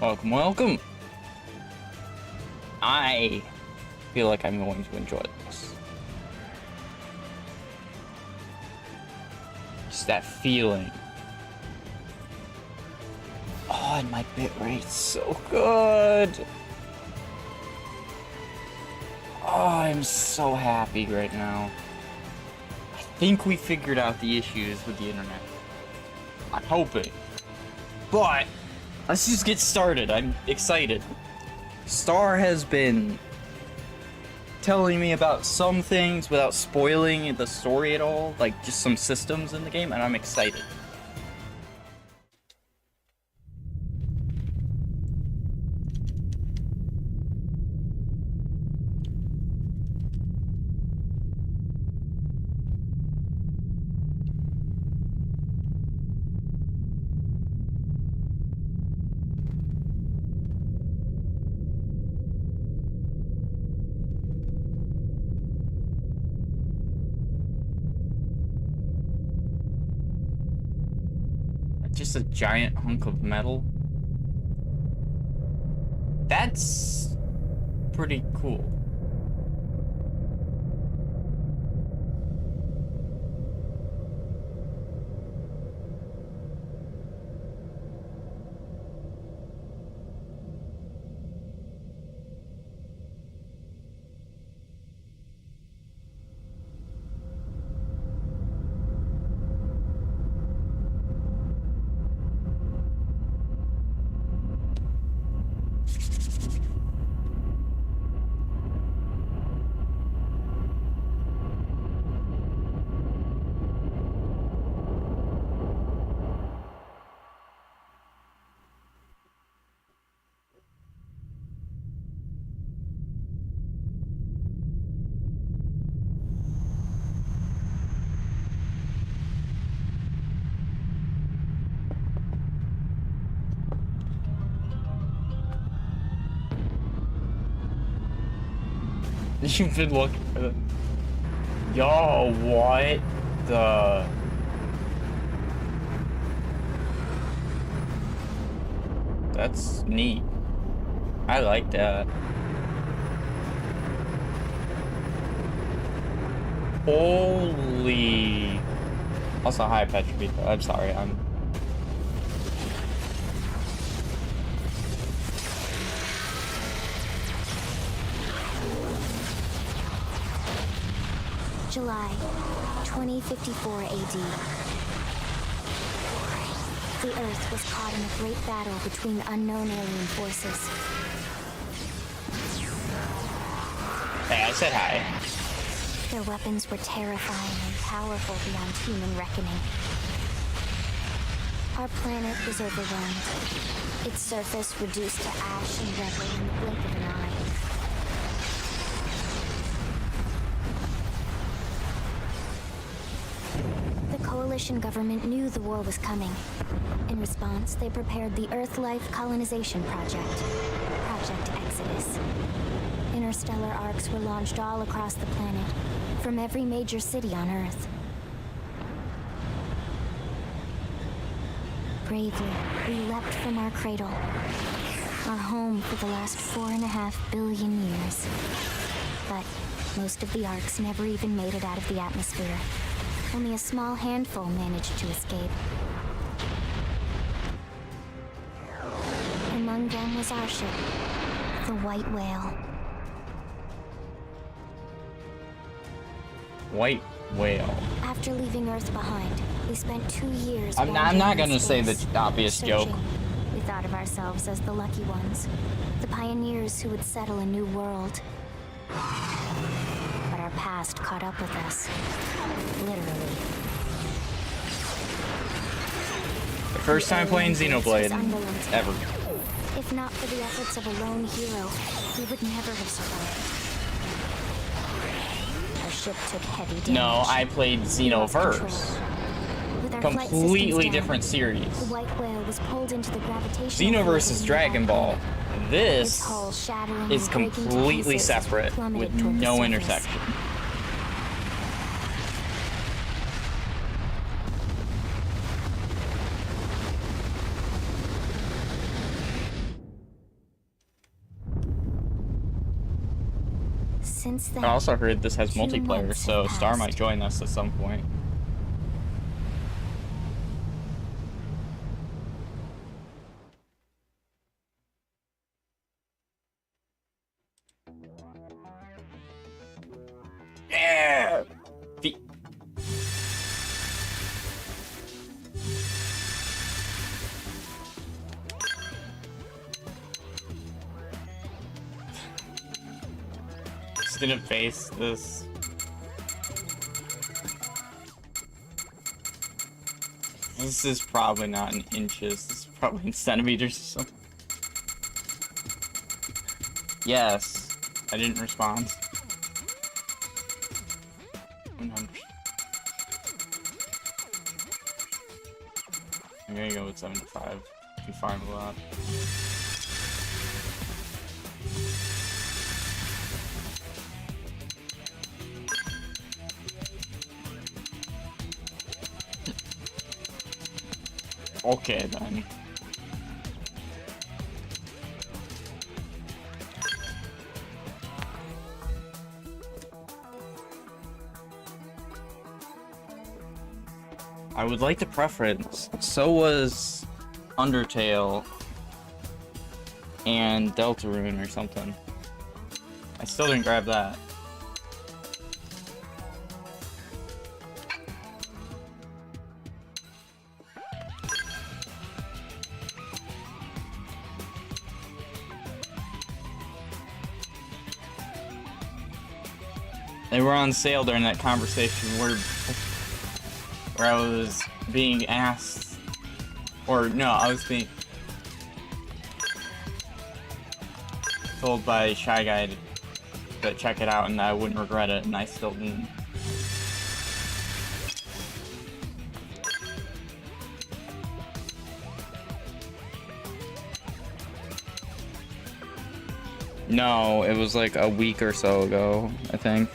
Welcome, welcome. I feel like I'm going to enjoy this. Just that feeling. Oh, and my bitrate's so good. Oh, I'm so happy right now. I think we figured out the issues with the internet. I'm hoping. But let's just get started. I'm excited. Star has been telling me about some things without spoiling the story at all, like just some systems in the game, and I'm excited. Just a giant hunk of metal. That's pretty cool. You've been looking for them. Yo, what the? That's neat. I like that. Holy. Also, hi, Petra. I'm sorry, I'm. July 2054 AD. The Earth was caught in a great battle between unknown alien forces. Hey, I said hi. Their weapons were terrifying and powerful beyond human reckoning. Our planet was overwhelmed. Its surface reduced to ash and rubble in the blink of an eye. The coalition government knew the war was coming. In response, they prepared the Earth Life Colonization Project, Project Exodus. Interstellar arcs were launched all across the planet, from every major city on Earth. Bravely, we leapt from our cradle, our home for the last 4.5 billion years. But most of the arcs never even made it out of the atmosphere. Only a small handful managed to escape. Among them was our ship, the White Whale. White Whale. After leaving Earth behind, we spent 2 years. I'm not gonna say the obvious joke. We thought of ourselves as the lucky ones, the pioneers who would settle a new world. But our past caught up with us. Literally. The first time playing Xenoblade ever. If not for the efforts of a lone hero, we would never have survived. Our ship took heavy damage. No, I played Xenoverse. Completely different series. The White Whale was pulled into the gravitational Xenoverse is Dragon Ball. This is completely separate with no intersection. Since then, I also heard this has 2 multiplayer, months so have Star might passed. join us at some point. Yeah! Just gonna face this. This is probably not in inches. This is probably in centimeters or something. Yes. I didn't respond. 100. I'm gonna go with 75. Be fine with that. Okay then. I would like the preference. So was Undertale and Deltarune or something. I still didn't grab that. They were on sale during that conversation where I was being asked, or no, I was being told by Shy Guy to check it out and I wouldn't regret it, and I still didn't. No, it was like a week or so ago, I think.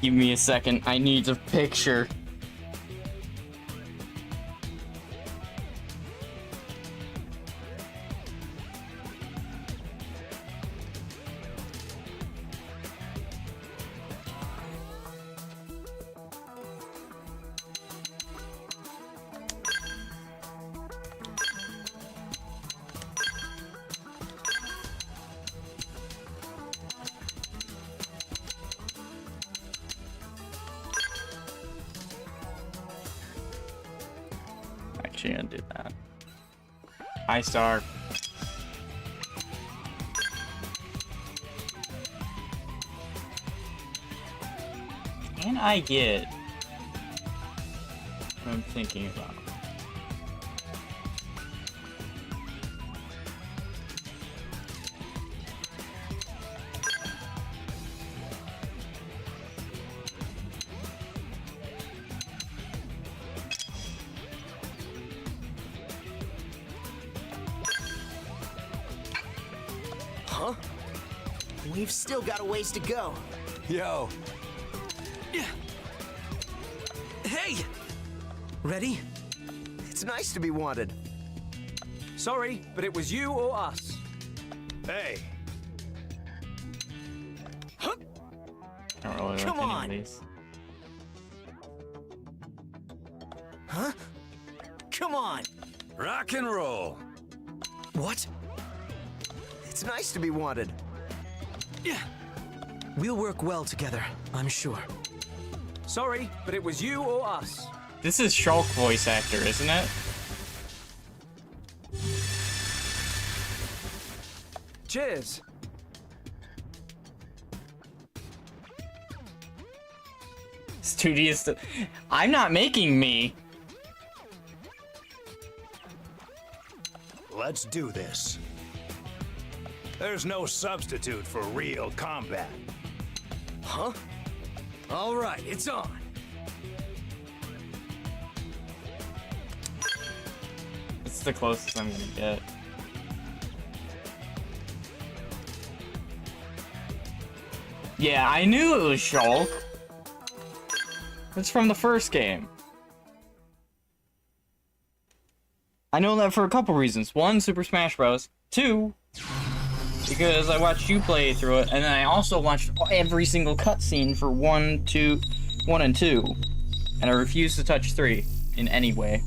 Give me a second, I need a picture. Actually gonna do that. Hi, Star. Can I get what I'm thinking about? Huh? We've still got a ways to go. Yo. Hey! Ready? It's nice to be wanted. Sorry, but it was you or us. Hey. I don't really Come like on. any of these. Huh? Come on! Rock and roll. What? It's nice to be wanted. Yeah. We'll work well together, I'm sure. Sorry, but it was you or us. This is Shulk voice actor, isn't it? Cheers. Studious. I'm not making me. Let's do this. There's no substitute for real combat. Huh? All right, it's on. It's the closest I'm gonna get. Yeah, I knew it was Shulk. It's from the first game. I know that for a couple reasons. One, Super Smash Bros. Two, because I watched you play through it, and then I also watched every single cutscene for 1 and 2. And I refuse to touch 3 in any way.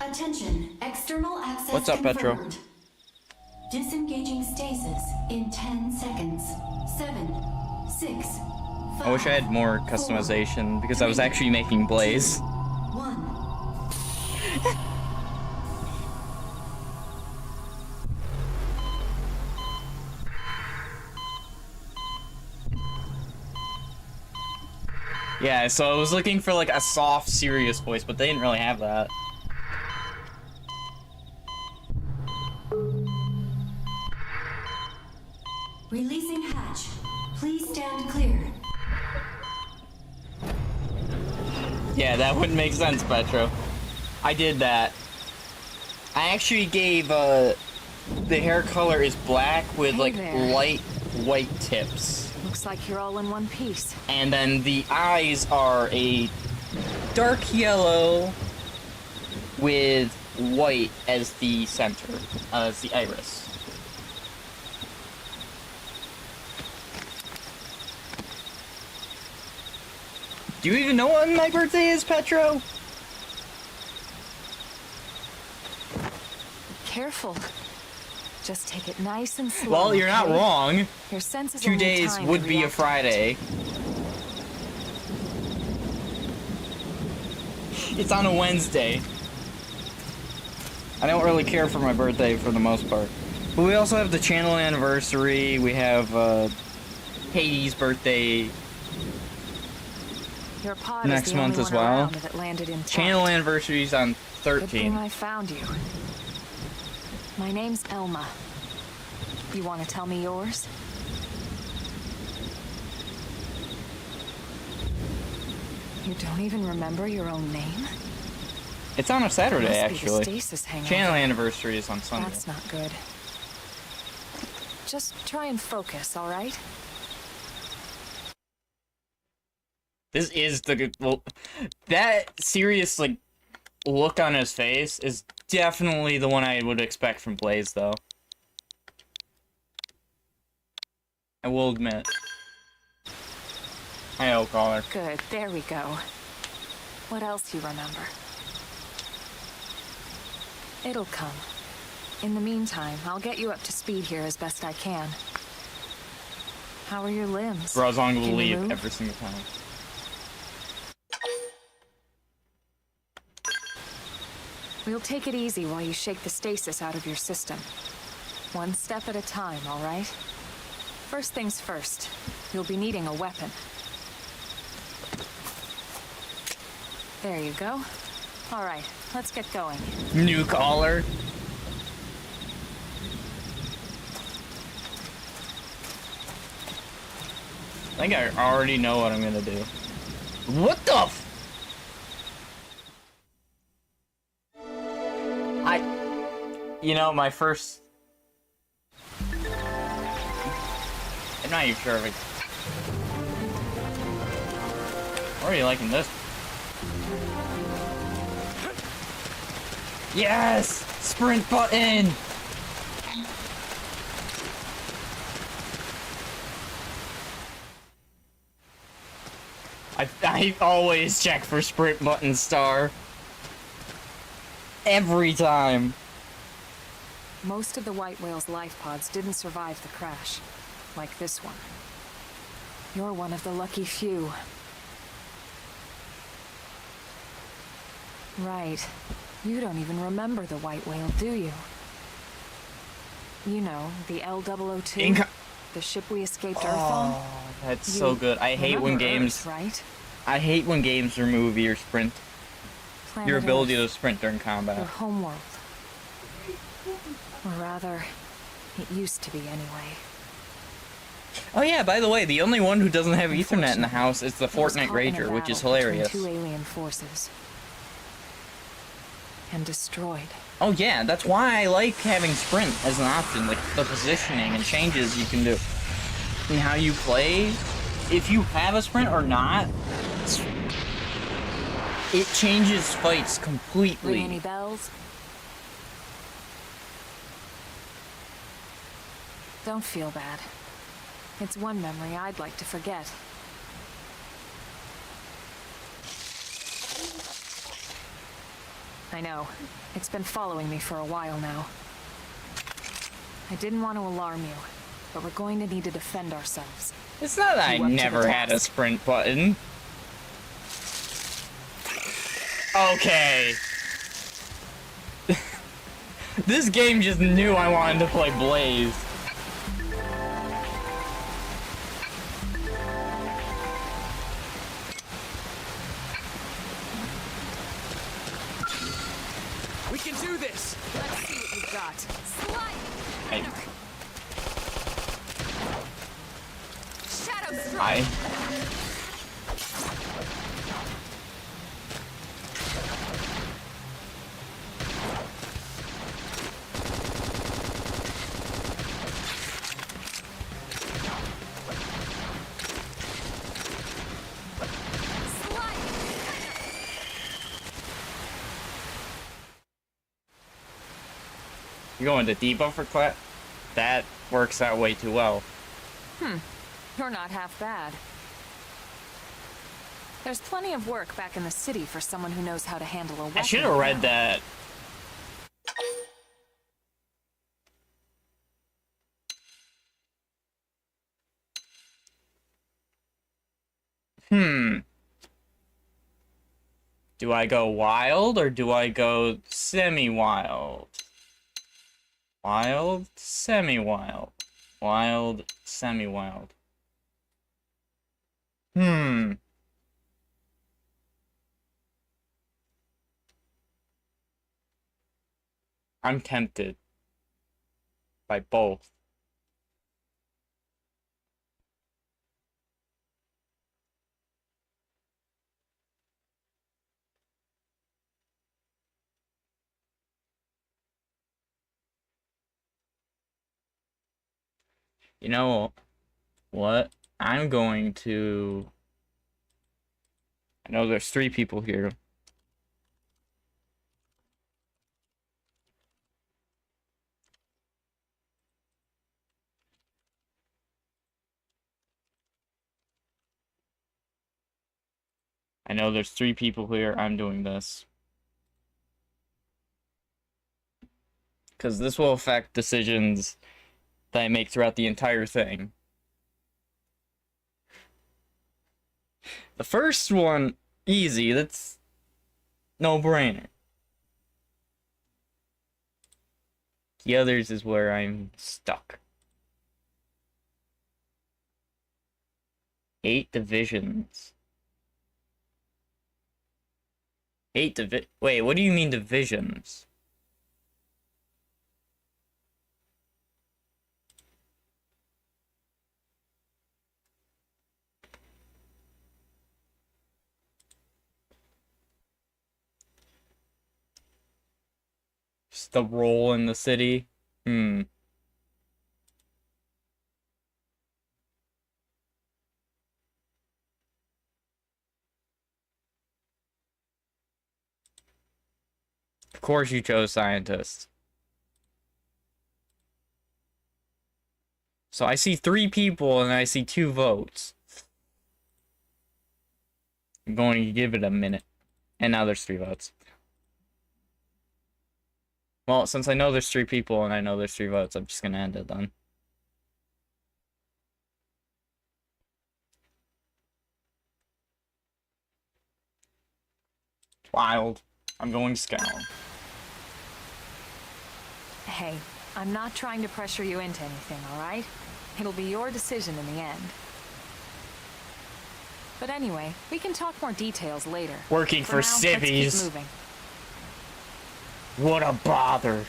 Attention, external access What's up, Petro? confirmed. Disengaging stasis in 10 seconds. 7, 6, 5. I wish I had more customization, because I was actually making Blaze. 1. Yeah, so I was looking for like a soft, serious voice, but they didn't really have that. Releasing hatch. Please stand clear. Yeah, that wouldn't make sense, Petro. I did that. I actually gave, the hair color is black with, Hey like, there. light white tips. Looks like you're all in one piece. And then the eyes are a dark yellow with white as the center, as the iris. Do you even know when my birthday is, Petro? Careful. Just take it nice and slow. Well, you're not okay? wrong. Your senses 2 only days time would to be a react. Friday. It's on a Wednesday. I don't really care for my birthday for the most part. But we also have the channel anniversary. We have Hades' birthday Your pod next is the month only as one well. around that landed intact. Channel anniversary's on Good thing 13. I found you. My name's Elma. You want to tell me yours? You don't even remember your own name? It's on a Saturday, Must be the actually. stasis hangover. Channel anniversary is on Sunday. That's not good. Just try and focus, all right? This is the good. Well, that serious, like, look on his face is definitely the one I would expect from Blaze, though. I will admit. I know, caller. Good, there we go. What else you remember? It'll come. In the meantime, I'll get you up to speed here as best I can. How are your limbs? Brozong will Can you leave move? every single time. We'll take it easy while you shake the stasis out of your system. One step at a time, all right? First things first, you'll be needing a weapon. There you go. All right, let's get going. New caller. I think I already know what I'm gonna do. What the f- You know, my first... I'm not even sure if I... Or are you liking this? Yes! Sprint button! I always check for sprint button star. Every time. Most of the white whale's life pods didn't survive the crash, like this one. You're one of the lucky few. Right. You don't even remember the white whale, do you? You know, the L002? The ship we escaped Earth on? Oh, that's so good. I hate when games... Earth, right? I hate when games remove your sprint. Planet Your ability Earth, to sprint during your combat. homeworld. Or rather, it used to be anyway. Oh yeah, by the way, the only one who doesn't have Ethernet in the house is the It was Fortnite caught in a Rager, which is battle between hilarious. two alien forces. And destroyed. Oh yeah, that's why I like having sprint as an option, like the positioning and changes you can do. And how you play, if you have a sprint or not, it changes fights completely. Ring any bells? Don't feel bad. It's one memory I'd like to forget. I know. It's been following me for a while now. I didn't want to alarm you, but we're going to need to defend ourselves. It's not that I You up to the never had a task? sprint button. Okay. This game just knew I wanted to play Blaze. We can do this! Let's see what you've got. Hey, Shadow strike! I... You're going to debuffer clap? That works out way too well. You're not half bad. There's plenty of work back in the city for someone who knows how to handle a weapon. I should have read that. Do I go wild or do I go semi-wild? Wild, semi-wild. Wild, semi-wild. I'm tempted by both. You know what? I'm going to... I know there's 3 people here. I know there's 3 people here. I'm doing this. Because this will affect decisions that I make throughout the entire thing. The first one, easy. That's no-brainer. The others is where I'm stuck. 8 divisions. 8 Wait, what do you mean divisions? Just the role in the city? Of course you chose scientist. So I see 3 people and I see 2 votes. I'm going to give it a minute. And now there's 3 votes. Well, since I know there's 3 people and I know there's 3 votes, I'm just gonna end it then. Wild. I'm going Scout. Hey, I'm not trying to pressure you into anything, alright? It'll be your decision in the end. But anyway, we can talk more details later. Working for now, let's keep civvies. moving. What a bother.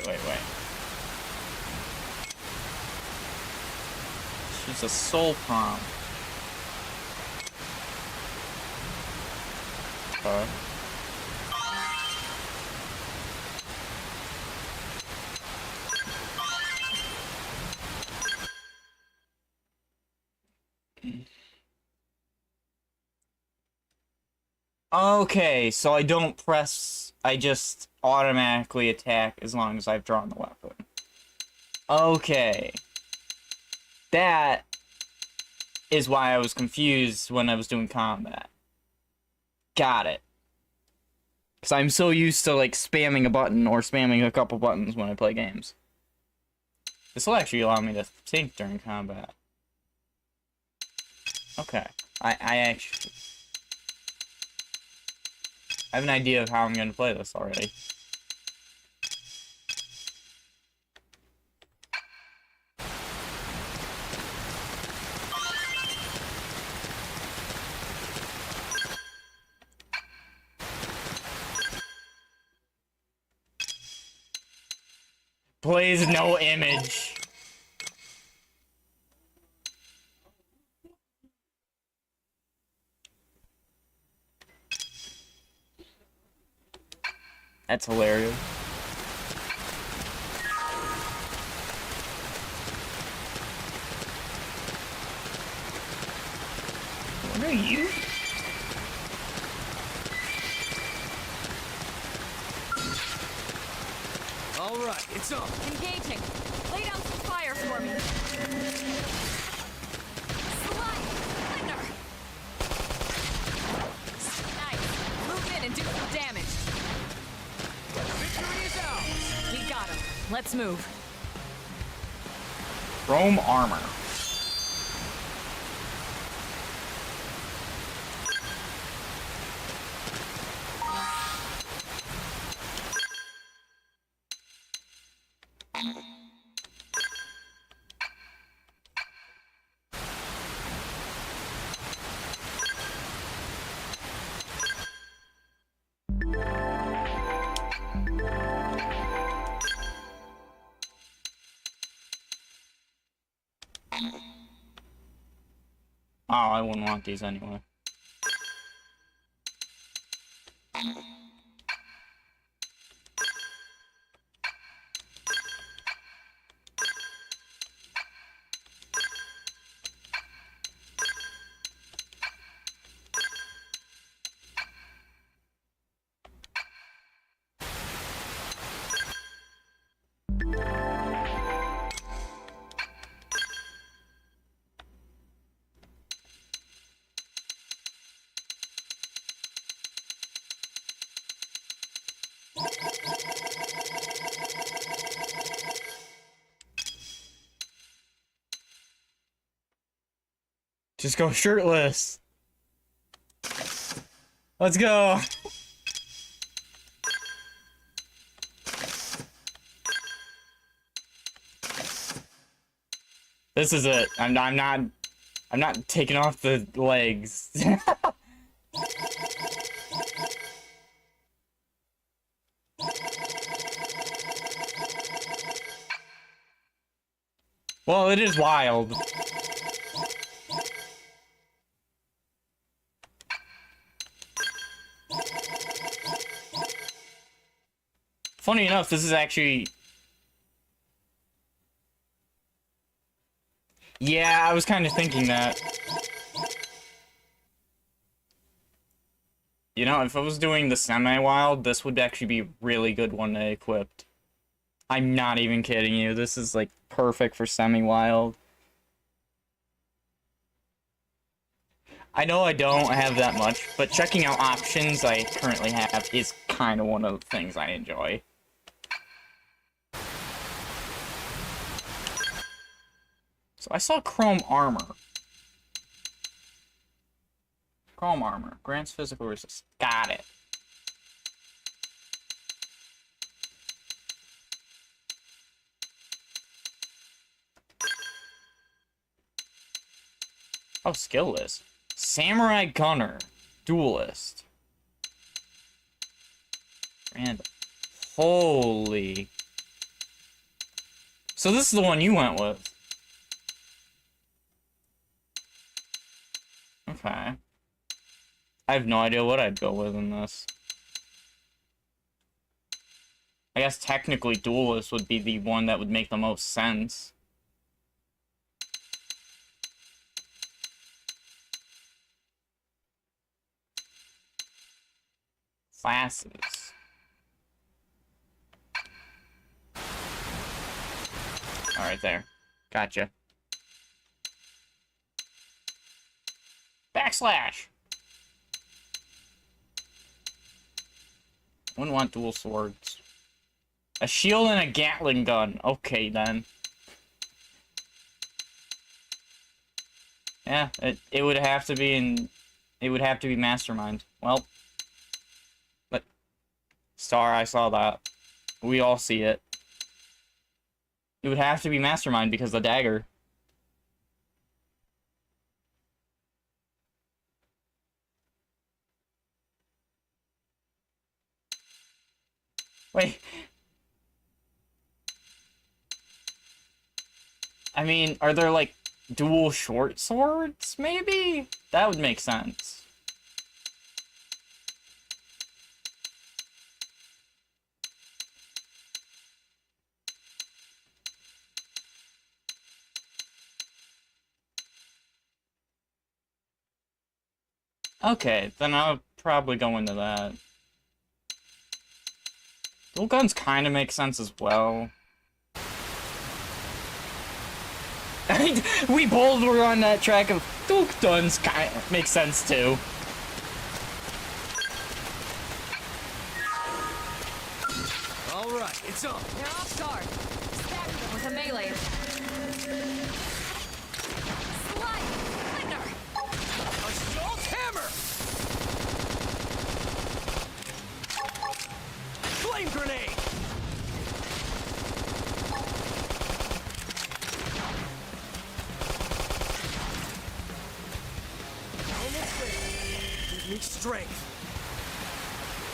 Wait. She's a soul prom. Okay. Okay, so I don't press, I just automatically attack as long as I've drawn the weapon. Okay. That is why I was confused when I was doing combat. Got it. Because I'm so used to, like, spamming a button or spamming a couple buttons when I play games. This will actually allow me to think during combat. Okay. I actually... I have an idea of how I'm going to play this already. Plays no image. That's hilarious. What are you? All right, it's on. Engaging. Lay down some fire for me. Slide! Thunder! Nice. Move in and do some damage. Victory is ours. We got him. Let's move. Chrome armor. Oh, I wouldn't want these anyway. Just go shirtless. Let's go. This is it. I'm not taking off the legs. Well, it is wild. Funny enough, this is actually... Yeah, I was kind of thinking that. You know, if I was doing the semi-wild, this would actually be a really good one to equip. I'm not even kidding you. This is like perfect for semi-wild. I know I don't have that much, but checking out options I currently have is kind of one of the things I enjoy. So I saw chrome armor. Chrome armor. Grants physical resistance. Got it. Oh, skill list. Samurai Gunner. Duelist. Random. Holy. So this is the one you went with. Okay. I have no idea what I'd go with in this. I guess technically Duelist would be the one that would make the most sense. Classes. Alright, there. Gotcha. Backslash! Wouldn't want dual swords. A shield and a Gatling gun. Okay, then. Yeah, it would have to be in... It would have to be Mastermind. Well... But... Star, I saw that. We all see it. It would have to be Mastermind because the dagger. Wait. I mean, are there, like, dual short swords, maybe? That would make sense. Okay, then I'll probably go into that. Dual guns kind of make sense as well. We both were on that track of dual guns kind of makes sense too. All right, it's on. They're off guard. Stab them with a melee. Slide! Lightner! Assault hammer! Flame grenade! Almost there. Give me strength.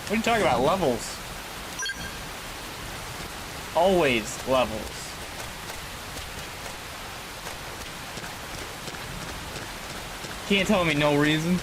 What are you talking about? Levels. Always levels. Can't tell me no reason.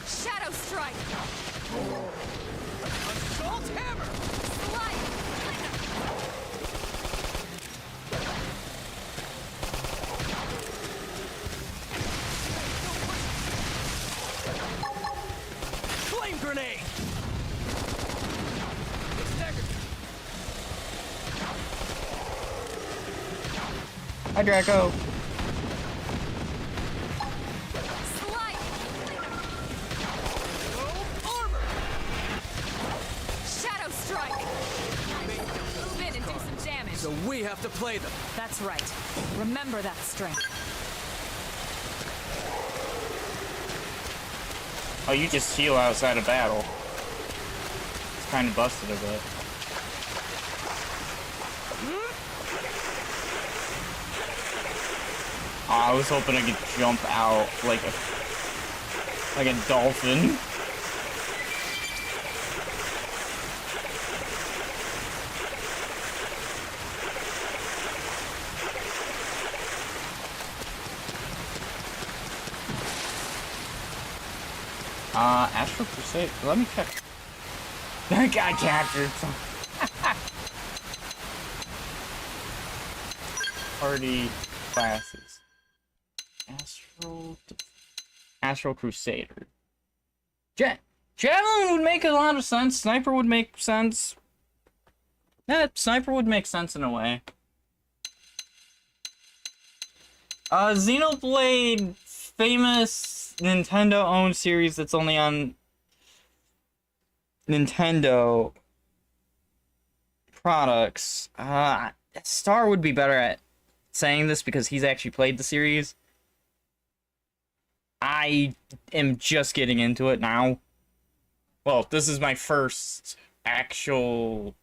Shadow strike! Assault hammer! Slide! Flame grenade! Stagger. Hi, Draco. Slide! No armor! Shadow strike! Move in and do some damage. So we have to play them. That's right. Remember that strength. Oh, you just heal outside of battle. It's kind of busted a bit. Oh, I was hoping I could jump out like a dolphin. Astral Crusade. Let me check. That guy captured some. Party classes. Astral Crusader. Javelin would make a lot of sense. Sniper would make sense. Yeah, Sniper would make sense in a way. Xenoblade, famous Nintendo-owned series that's only on Nintendo products. Star would be better at saying this because he's actually played the series. I am just getting into it now. Well, this is my first actual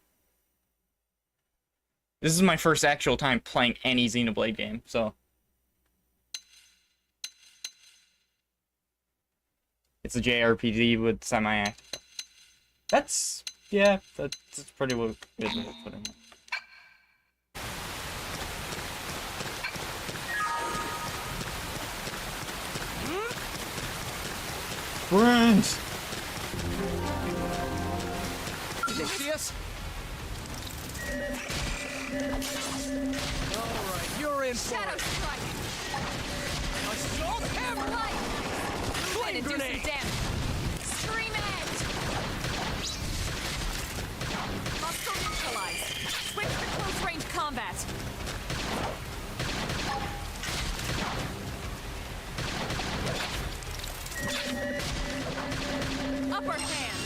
time playing any Xenoblade game, so. It's a JRPG with semi-active. That's pretty good way to put it. Friends! Did they see us? Alright, you're in for Shadow it. strike! Assault hammer! Flame and do some grenade! damage. Stream edge! Hostile neutralized. Switch to close range combat. Upper hand.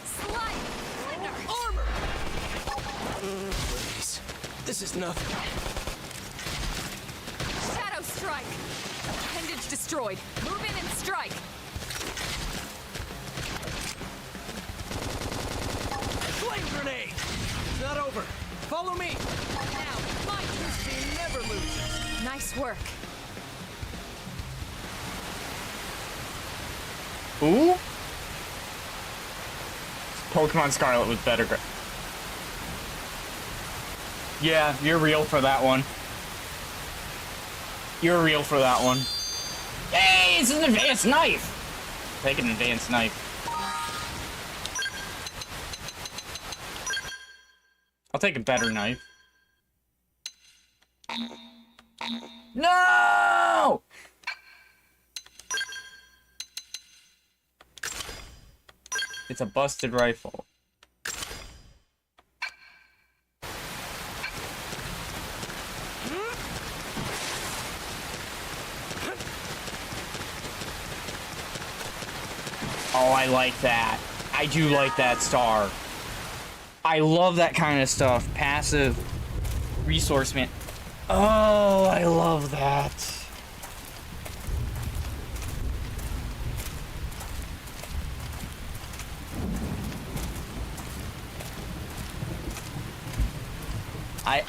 Slide. Thunder. Armor! Please. This is nothing. Shadow strike. Appendage destroyed. Move in and strike. Flame grenade! It's not over. Follow me! Now, my This team never loses. nice work. Who? Pokemon Scarlet was better. Yeah, you're real for that one. You're real for that one. Hey, it's an advanced knife! Take an advanced knife. I'll take a better knife. No! It's a busted rifle. Oh, I like that. I do like that star. I love that kind of stuff. Passive resource man. Oh, I love that.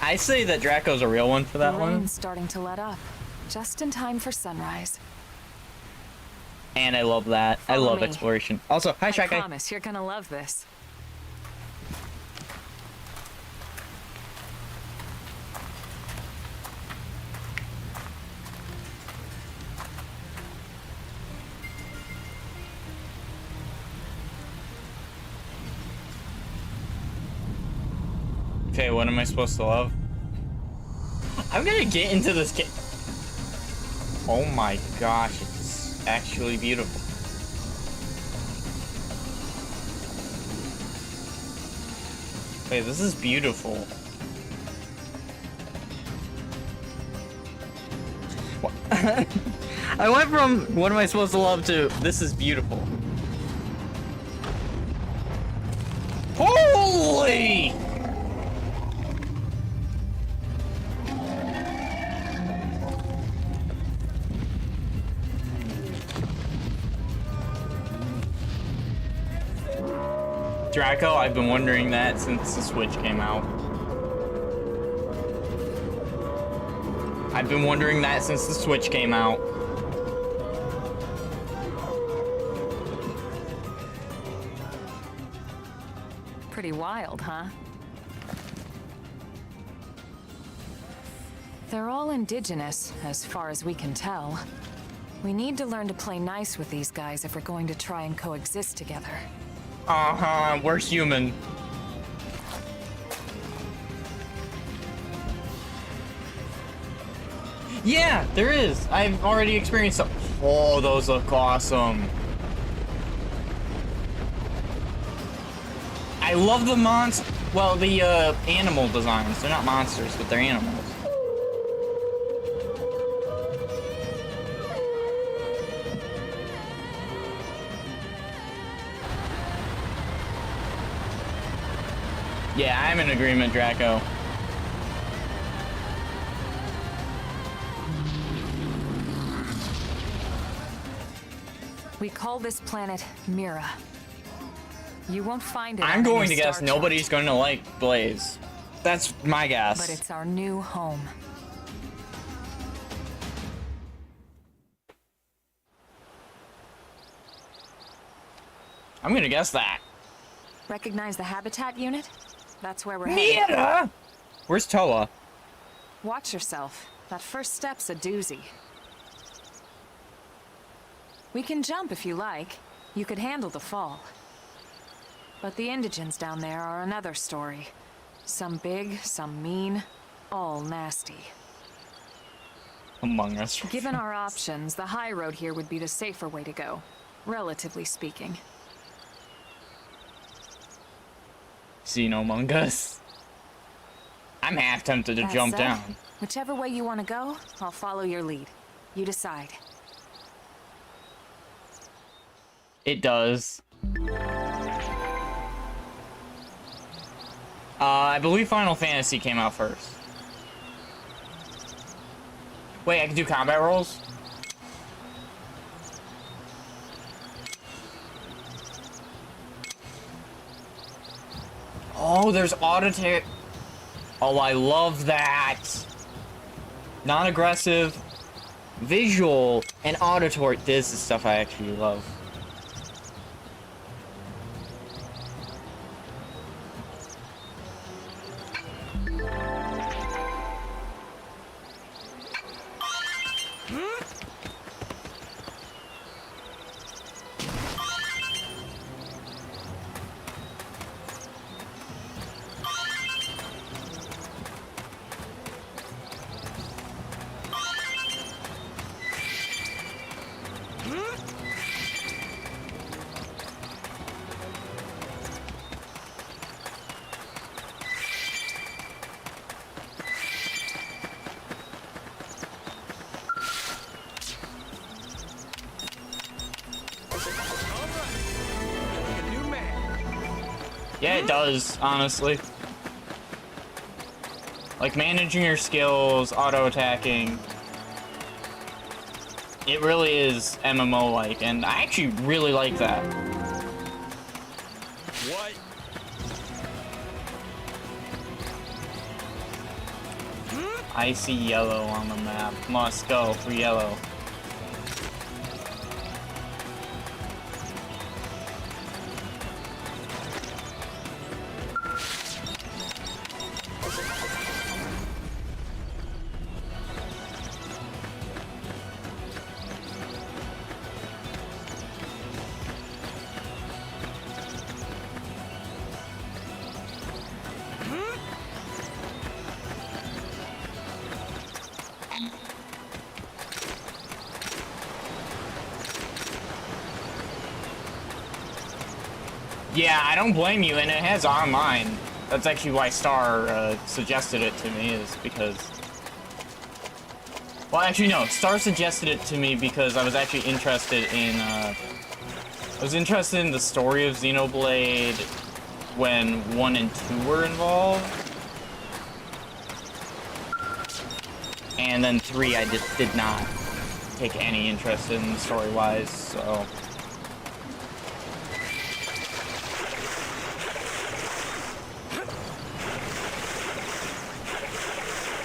I say that Draco's a real one for that The one. rain's starting to let up. Just in time for sunrise. And I love that. I Follow love me. exploration. Also, hi, I Shy Guy. promise you're gonna love this. Okay, what am I supposed to love? I'm gonna get into this game. Oh my gosh, it's actually beautiful. Wait, this is beautiful. What? I went from what am I supposed to love to this is beautiful. Holy! Draco, I've been wondering that since the Switch came out. I've been wondering that since the Switch came out. Pretty wild, huh? They're all indigenous, as far as we can tell. We need to learn to play nice with these guys if we're going to try and coexist together. Uh-huh, we're human. Yeah, there is. I've already experienced them. Oh, those look awesome. I love the the animal designs. They're not monsters, but they're animals. Yeah, I'm in agreement, Draco. We call this planet Mira. You won't find it. I'm on going any to guess star nobody's chart, going to like Blaze. That's my guess. but it's our new home. I'm going to guess that. Recognize the habitat unit? That's where we're headed. Mira! Where's Toa? Watch yourself. That first step's a doozy. We can jump if you like. You could handle the fall. But the indigents down there are another story. Some big, some mean, all nasty. Among Us. Given our options, the high road here would be the safer way to go, relatively speaking. Among Us. I'm half tempted to That jump said, down. Whichever way you want to go, I'll follow your lead. You decide. It does. I believe Final Fantasy came out first. Wait, I can do combat rolls? Oh, there's auditory. Oh, I love that. Non-aggressive, visual, and auditory. This is stuff I actually love. Yeah, it does, honestly. Like, managing your skills, auto-attacking. It really is MMO-like, and I actually really like that. What? I see yellow on the map. Must go for yellow. Yeah, I don't blame you, and it has online. That's actually why Star suggested it to me, is because... Well, actually, no. Star suggested it to me because I was actually interested in, I was interested in the story of Xenoblade when 1 and 2 were involved. And then 3, I just did not take any interest in story-wise, so...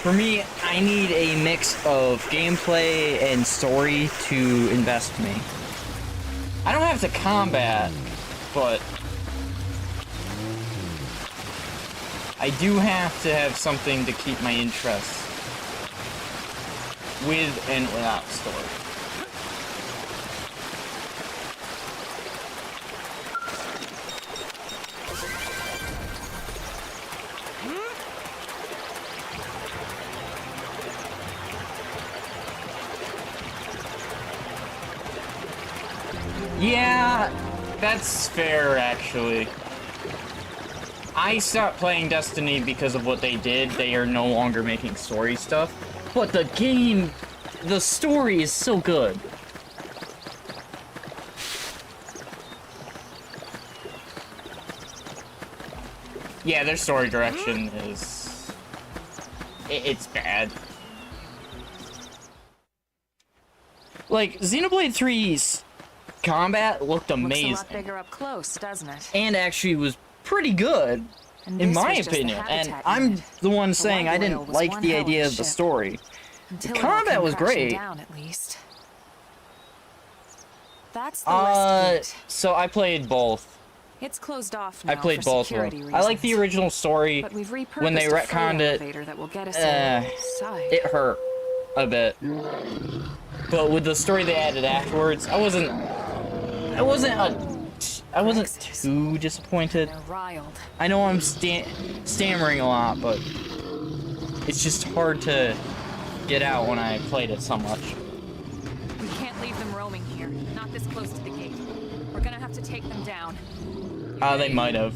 For me, I need a mix of gameplay and story to invest me. I don't have to combat, but I do have to have something to keep my interest with and without story. Yeah, that's fair, actually. I stopped playing Destiny because of what they did. They are no longer making story stuff. But the game, the story is so good. Yeah, their story direction is... It's bad. Like, Xenoblade 3's combat looked amazing. Looks a lot bigger up close, doesn't it? And actually was pretty good, And in this my was just the opinion. And habitat I'm unit. the one The saying I White didn't Whale was like one the hell of a idea of the ship. story. Until The it all combat came was crashing great. down, at least. That's the west gate. So I played both. It's closed off now I played for both of security them. reasons. I like the original story. But we've repurposed When they a freight retconned it, elevator that will get us eh, inside. it hurt a bit. But with the story they added afterwards, I wasn't too disappointed. They're riled. I know I'm stammering a lot, but it's just hard to get out when I played it so much. We can't leave them roaming here. Not this close to the gate. We're gonna have to take them down. They might have.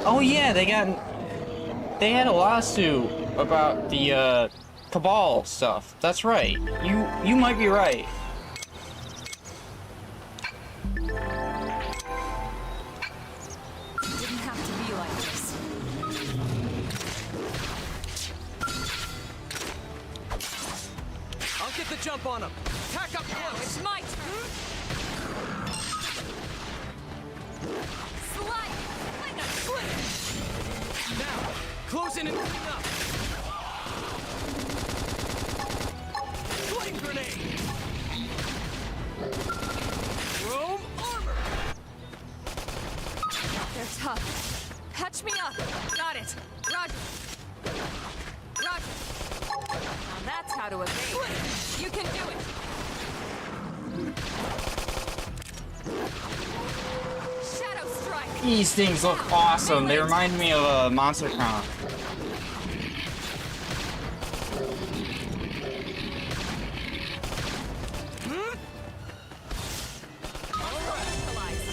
Oh yeah, they had a lawsuit about the Cabal stuff. That's right. You might be right. It didn't have to be like this. I'll get the jump on him. Tack up close. It's my turn. Slide. Now, close in and clean up. Flame grenade. Chrome armor. They're tough. Patch me up. Got it. Roger. Roger. Now that's how to evade. You can do it. Shadow strike. These things look awesome. They remind me of a Monster Con.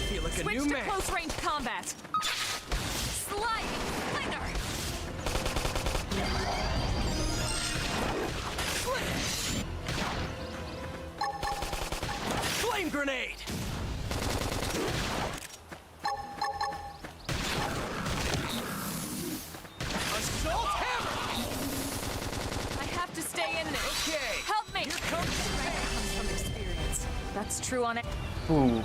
Feel like a Switch new to man. close range combat. Sliding flinger. Flame grenade. Assault hammer. I have to stay in this. Okay. Help me. Here comes Strength comes from experience. That's true on it. Ooh.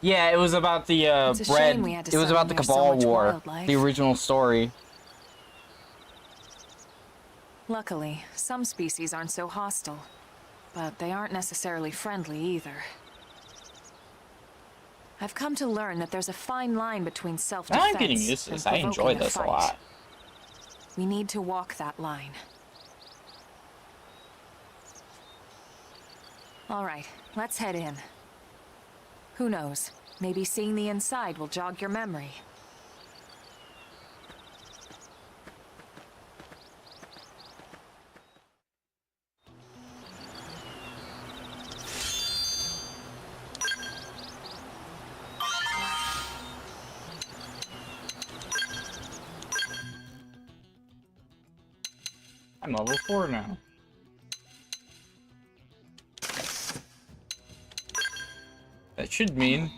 Yeah, it was about the It's a bread. shame we had to It was settle about the near so Cabal much War, wildlife. the original story. Luckily, some species aren't so hostile, but they aren't necessarily friendly either. I've come to learn that there's a fine line between self-defense I'm getting used to and this. I enjoy provoking this a fight. lot. We need to walk that line. All right, let's head in. Who knows? Maybe seeing the inside will jog your memory. I'm level 4 now. That should mean...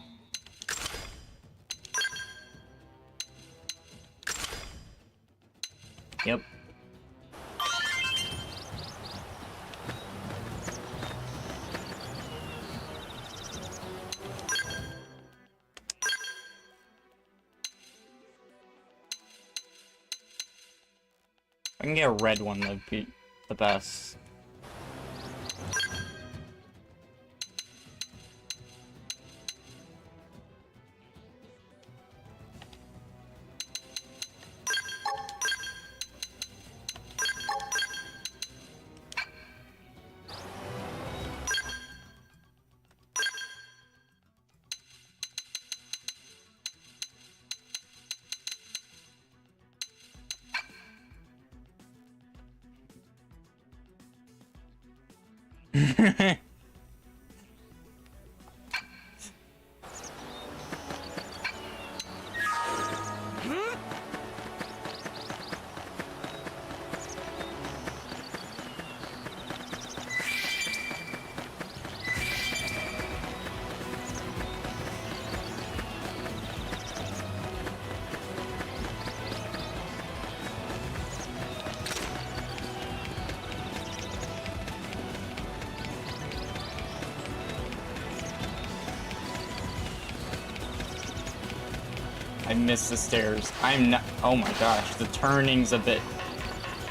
Yep. I can get a red one, that'd be the best. I missed the stairs. I'm not. Oh my gosh, the turning's a bit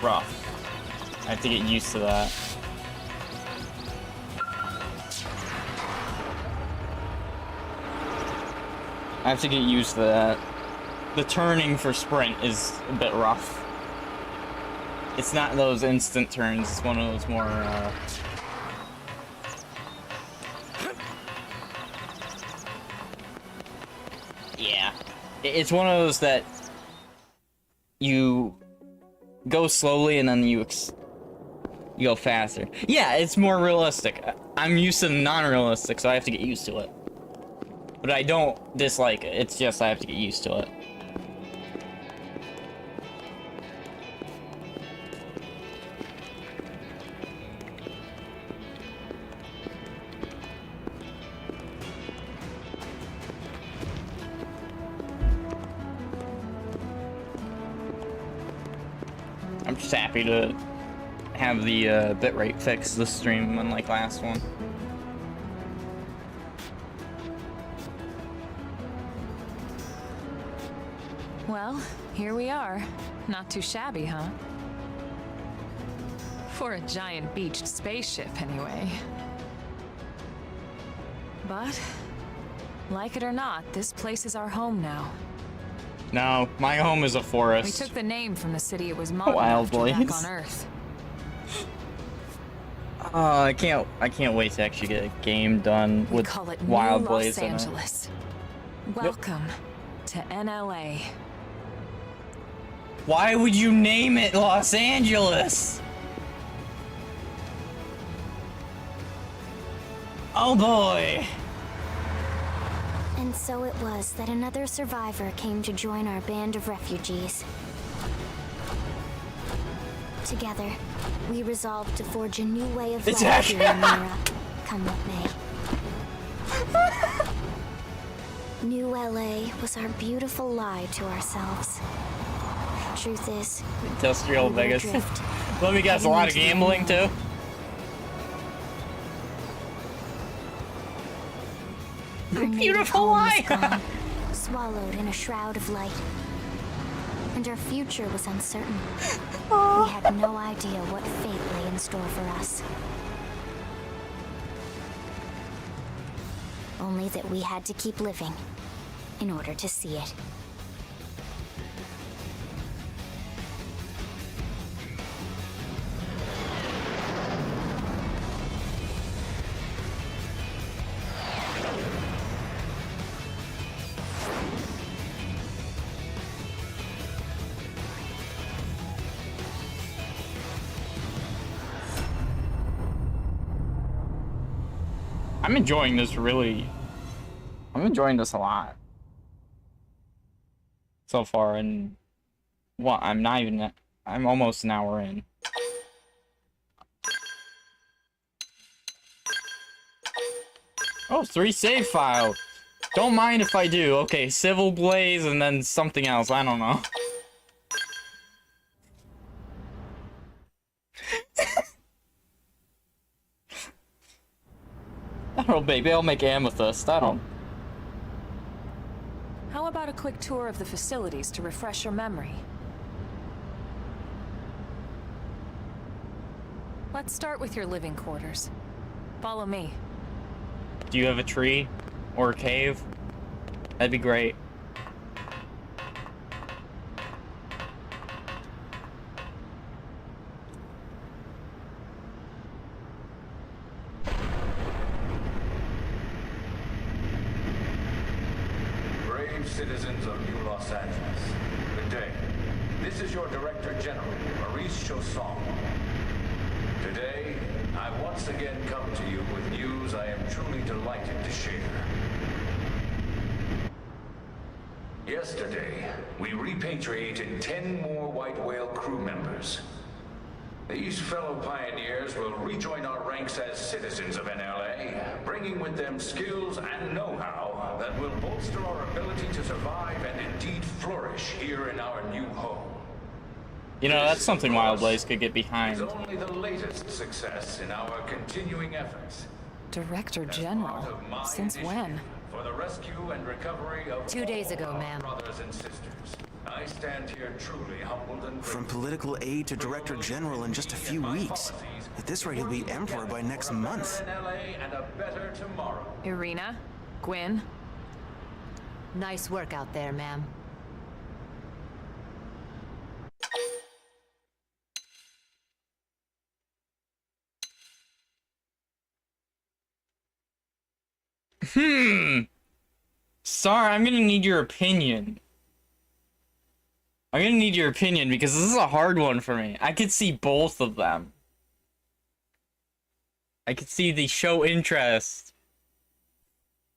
rough. I have to get used to that. I have to get used to that. The turning for sprint is a bit rough. It's not those instant turns, it's one of those more, yeah. It's one of those that you go slowly and then you go faster. Yeah, it's more realistic. I'm used to the non-realistic, so I have to get used to it. But I don't dislike it, it's just I have to get used to it. I'm just happy to have the bitrate fixed this stream, unlike last one. Well, here we are. Not too shabby, huh? For a giant beached spaceship, anyway. But, like it or not, this place is our home now. No, my home is a We forest. took the name from the city it was modeled Wild after back Blades. on Earth. I can't wait to actually get a game done We with call it Wild New Blades Los in it. Angeles. Welcome to NLA. Why would you name it Los Angeles? Oh boy. And so it was that another survivor came to join our band of refugees. Together, we resolved to forge a new way of It's life here in actually- Mira, come what may. New LA was our beautiful lie to ourselves. Truth is, Industrial we were Vegas. adrift, Let me guess, a lot of heading into gambling the too? Our native Beautiful home lie. was gone, swallowed in a shroud of light. And our future was uncertain. We had no idea what fate lay in store for us. Only that we had to keep living in order to see it. I'm enjoying this I'm enjoying this a lot. So far, and well, I'm almost an hour in. Oh, 3 save files. Don't mind if I do. Okay, Civil Blaze and then something else. I don't know. I don't know, baby. I'll make amethyst. I don't. How about a quick tour of the facilities to refresh your memory? Let's start with your living quarters. Follow me. Do you have a tree or a cave? That'd be great. Brave citizens of New Los Angeles, good day. This is your Director General, Maurice Chausson. Today, I want once again come to you with news I am truly delighted to share. Yesterday, we repatriated 10 more White Whale crew members. These fellow pioneers will rejoin our ranks as citizens of NLA, bringing with them skills and know-how that will bolster our ability to survive and indeed flourish here in our new home. You know, that's something Wild Blaze could get behind. It's only the latest success in our continuing efforts. Director As General? part of my Since when? initiative For the rescue and recovery of 2 days ago, all our ma'am. brothers and sisters. I stand here truly humbled and From grateful. political aide to director general in just a few weeks. At this rate, he'll be emperor by next month. For a better NLA and a better tomorrow. Irina? Gwyn? Nice work out there, ma'am. Sorry, I'm gonna need your opinion. I'm gonna need your opinion because this is a hard one for me. I could see both of them. I could see the show interest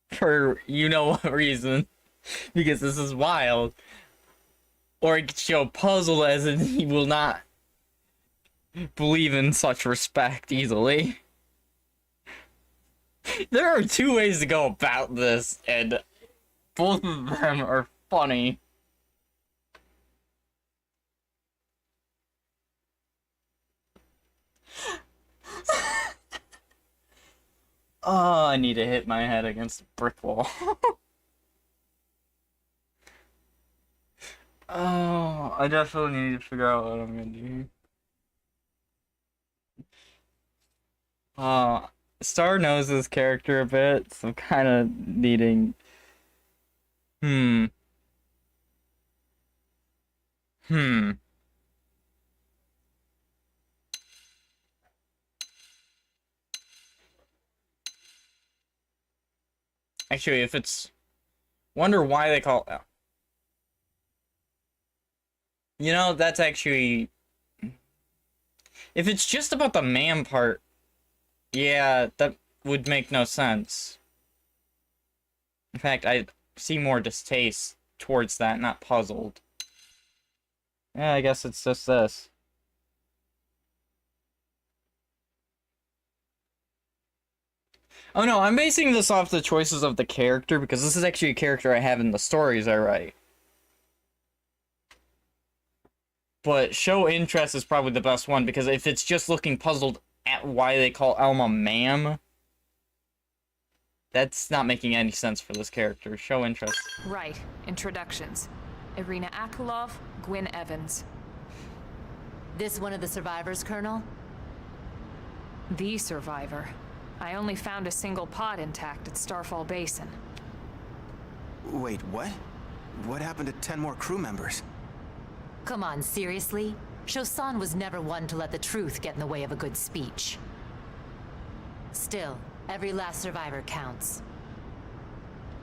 for you know what reason, because this is wild. Or I could show puzzled as in he will not believe in such respect easily. There are two ways to go about this, and both of them are funny. Oh, I need to hit my head against a brick wall. Oh, I definitely need to figure out what I'm gonna do. Star knows this character a bit, so I'm kind of needing... Actually, if it's... Wonder why they call... You know, that's actually... If it's just about the man part, yeah, that would make no sense. In fact, I see more distaste towards that, not puzzled. Yeah, I guess it's just this. Oh no, I'm basing this off the choices of the character, because this is actually a character I have in the stories I write. But show interest is probably the best one, because if it's just looking puzzled at why they call Elma ma'am, that's not making any sense for this character. Show interest. Right. Introductions. Irina Akulov, Gwyn Evans. This one of the survivors, Colonel? The survivor. I only found a single pod intact at Starfall Basin. Wait, what? What happened to 10 more crew members? Come on, seriously? Shosan was never one to let the truth get in the way of a good speech. Still, every last survivor counts.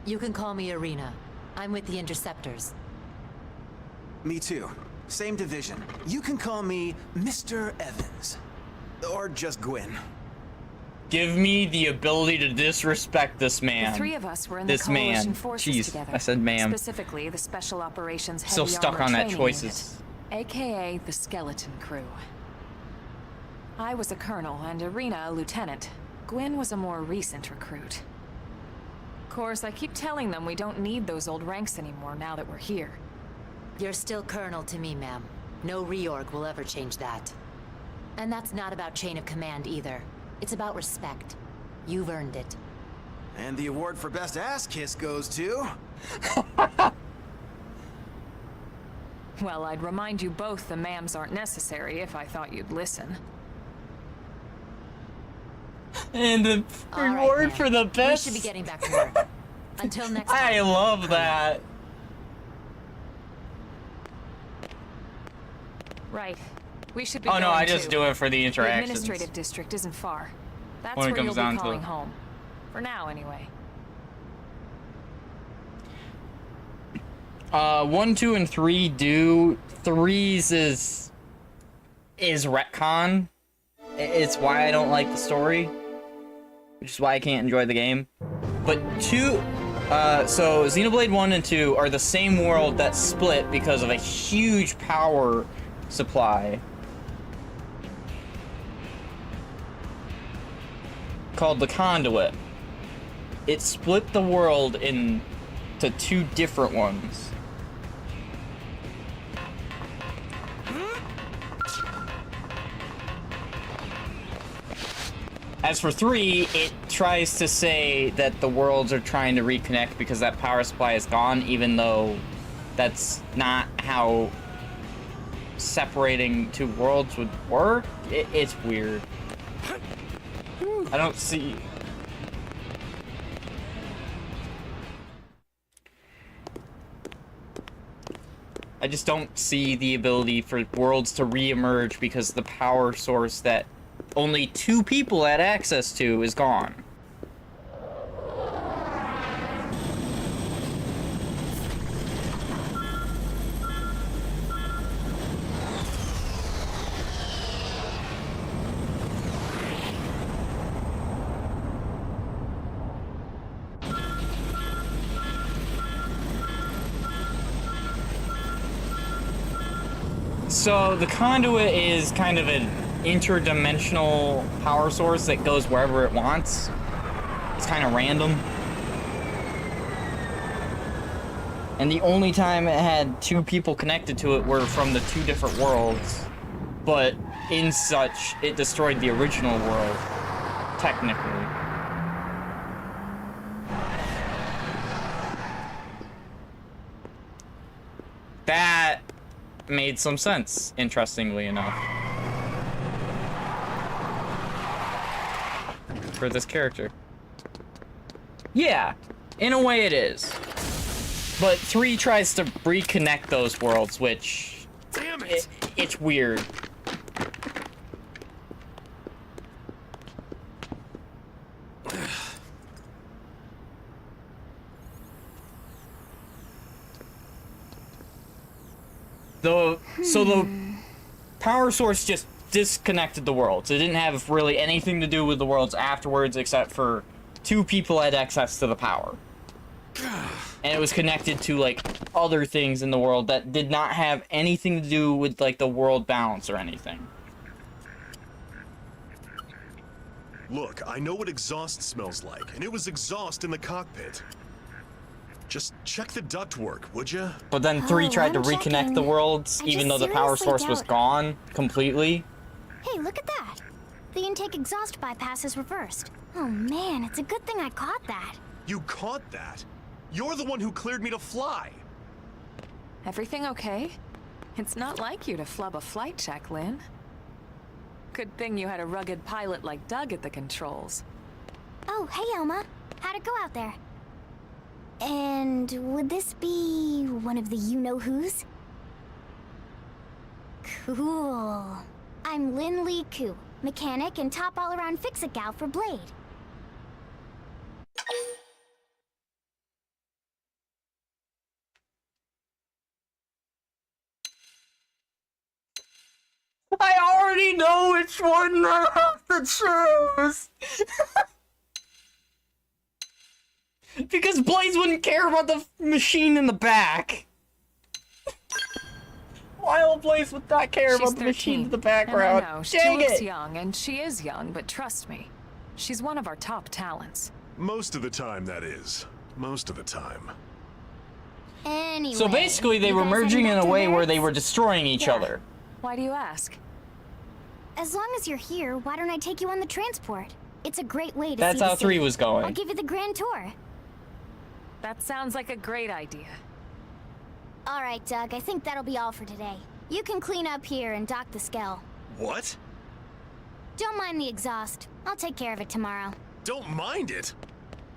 You can call me Irina. I'm with the Interceptors. Me too. Same division. You can call me Mr. Evans. Or just Gwyn. Give me the ability to disrespect this man. The three of us were in This the coalition man. forces Jeez, together. I said ma'am. Specifically, the Special Operations Heavy Still stuck Armor on that Training choices. Unit, aka the Skeleton Crew. I was a colonel and Irina a lieutenant. Gwyn was a more recent recruit. Of course, I keep telling them we don't need those old ranks anymore now that we're here. You're still Colonel to me, ma'am. No reorg will ever change that. And that's not about chain of command either. It's about respect. You've earned it. And the award for best ass kiss goes to... Well, I'd remind you both the ma'ams aren't necessary if I thought you'd listen. And the All right, reward ma'am. for the best. We should be getting back to work. Until next time. I love that. Right. We should be Oh no, going I just too. do it for the The interactions. administrative district isn't far. That's When it where you'll comes be down to calling it. home. For now, anyway. 1, 2, and 3 do. 3's is retcon. It's why I don't like the story, which is why I can't enjoy the game. But so Xenoblade 1 and 2 are the same world that split because of a huge power supply called the Conduit. It split the world into two different ones. As for 3, it tries to say that the worlds are trying to reconnect because that power supply is gone, even though that's not how separating two worlds would work. It's weird. I don't see... I just don't see the ability for worlds to re-emerge because the power source that only 2 people had access to is gone. So the Conduit is kind of an interdimensional power source that goes wherever it wants. It's kind of random. And the only time it had 2 people connected to it were from the 2 different worlds. But in such, it destroyed the original world, technically. That made some sense, interestingly enough. For this character. Yeah, in a way it is. But 3 tries to reconnect those worlds, which... Damn it! It's weird. So the power source just disconnected the worlds. It didn't have really anything to do with the worlds afterwards, except for 2 people had access to the power. And it was connected to, like, other things in the world that did not have anything to do with, like, the world balance or anything. Look, I know what exhaust smells like, and it was exhaust in the cockpit. Just check the ductwork, would ya? But then 3 tried to I'm reconnect checking. the worlds, I even just though the power seriously source was doubt- gone completely. Hey, look at that. The intake exhaust bypass is reversed. Oh man, it's a good thing I caught that. You caught that? You're the one who cleared me to fly. Everything okay? It's not like you to flub a flight check, Lynn. Good thing you had a rugged pilot like Doug at the controls. Oh, hey Elma. How'd it go out there? And would this be one of the you-know-who's? Cool. I'm Lynn Lee Koo, mechanic and top all-around fix-it gal for Blade. I already know which one I have to choose! Because Blaze wouldn't care about the machine in the back. Why will Blaze would not care She's about the 13. machine in the background? And I know, she Dang looks it! young, and she is young, but trust me, she's one of our top talents. Most of the time, that is. Most of the time. Anyway. So basically they you were guys merging heading in back a to way where they barracks? were destroying each Yeah. other. Why do you ask? As long as you're here, why don't I take you on the transport? It's a great way to That's see the how 3 city. was I'll going. give you the grand tour. That sounds like a great idea. All right, Doug, I think that'll be all for today. You can clean up here and dock the Skell. What? Don't mind the exhaust. I'll take care of it tomorrow. Don't mind it?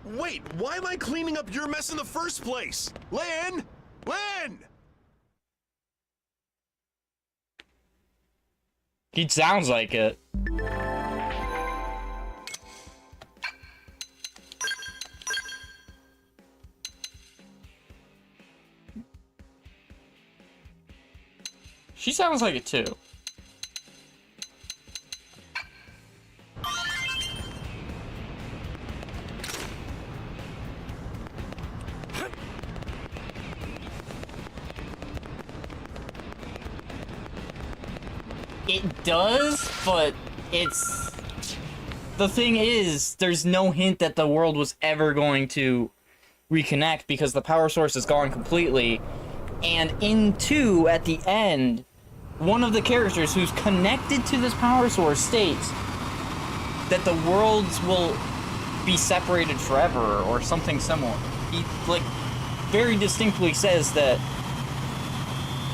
Wait, why am I cleaning up your mess in the first place? Lynn! Lynn! He sounds like it. She sounds like it too. It does, but it's... The thing is, there's no hint that the world was ever going to reconnect because the power source is gone completely. And in 2, at the end, one of the characters who's connected to this power source states that the worlds will be separated forever or something similar. He, like, very distinctly says that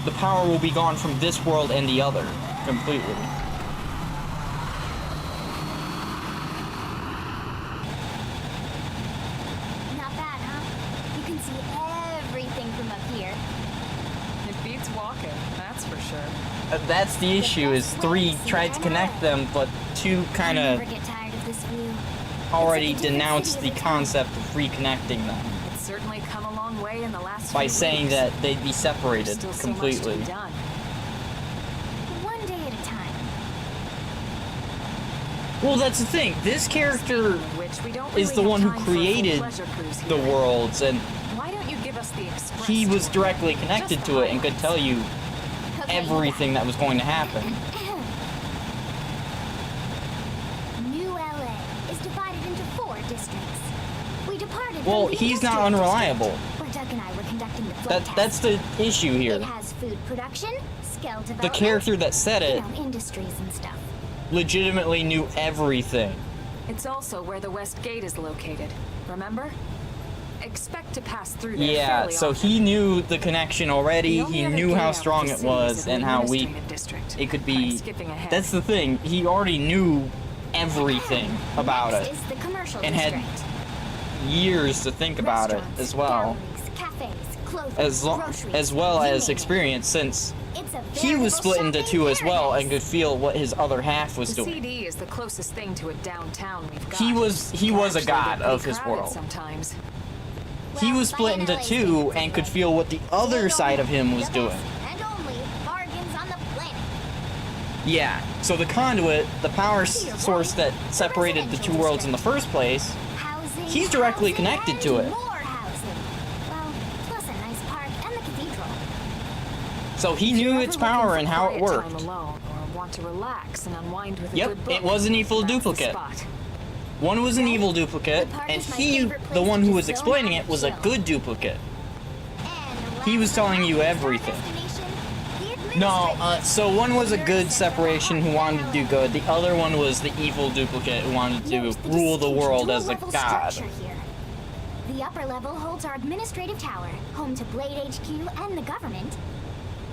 the power will be gone from this world and the other completely. Not bad, huh? You can see everything from up here. It beats walking, that's for sure. That's the issue, is 3 tried to connect them, but 2 kind I'll never of get tired of this view. already It's like a different denounced city the at a time. concept of reconnecting them It's certainly come a long way in the last by few saying weeks. that they'd be separated Still so much completely. to be done. One day at a time. Well, that's the thing. This character Which we don't is really the have one who time for a full created pleasure cruise the here. worlds, and Why don't you give us the express he was tour? directly connected Just to the it and could highlights. tell you Okay, everything that was going to happen. New LA is divided into 4 districts. We departed from Well, the he's not industrial unreliable. district, where Doug and I were conducting the flood That's the issue It here. has food production, skill development, The character that said you it know, industries and stuff. legitimately knew everything. It's also where the West Gate is located, remember? Expect to pass through there Yeah, fairly so often. he knew the connection already, The only he other knew gate how out strong of the it city was is in and the how weak administrative district. it could I'm be. skipping ahead. That's the thing, he already knew everything about Next it is the commercial and had district. years to think about it Restaurants, as well. galleries, cafes, clothing, As groceries, well you as name it. experience, since It's a he was veritable split into shopping 2 as well and paradise. could feel what his other half was The doing. CD is the closest thing to a downtown we've got. He was Can a actually god get of pretty his crowded world. Sometimes. He Well, was split by into NLA 2 standards and could anyway. feel what the other They side of him was the doing. best and only bargains on the planet. Yeah, so the conduit, the power To your source point, that the separated the residential 2 worlds in the district. first place, Housing, he's directly housing, connected to and it. More housing. Well, plus a nice park and the cathedral. So he If you're knew ever its looking power for and how it quiet time worked. alone, or want to relax and unwind with a Yep, good book, it was an evil that's the duplicate. spot. One was an evil duplicate, The park and is my he, favorite the place one to who just was zone explaining out it, and was a chill. good duplicate. And He was last telling but you not least, our everything. destination, the No, administrative so one was a district. good separation who wanted to do good, the other one was the evil duplicate who wanted to Note the rule the distinct world as a dual-level god. structure here. The upper level holds our administrative tower, home to Blade HQ and the government.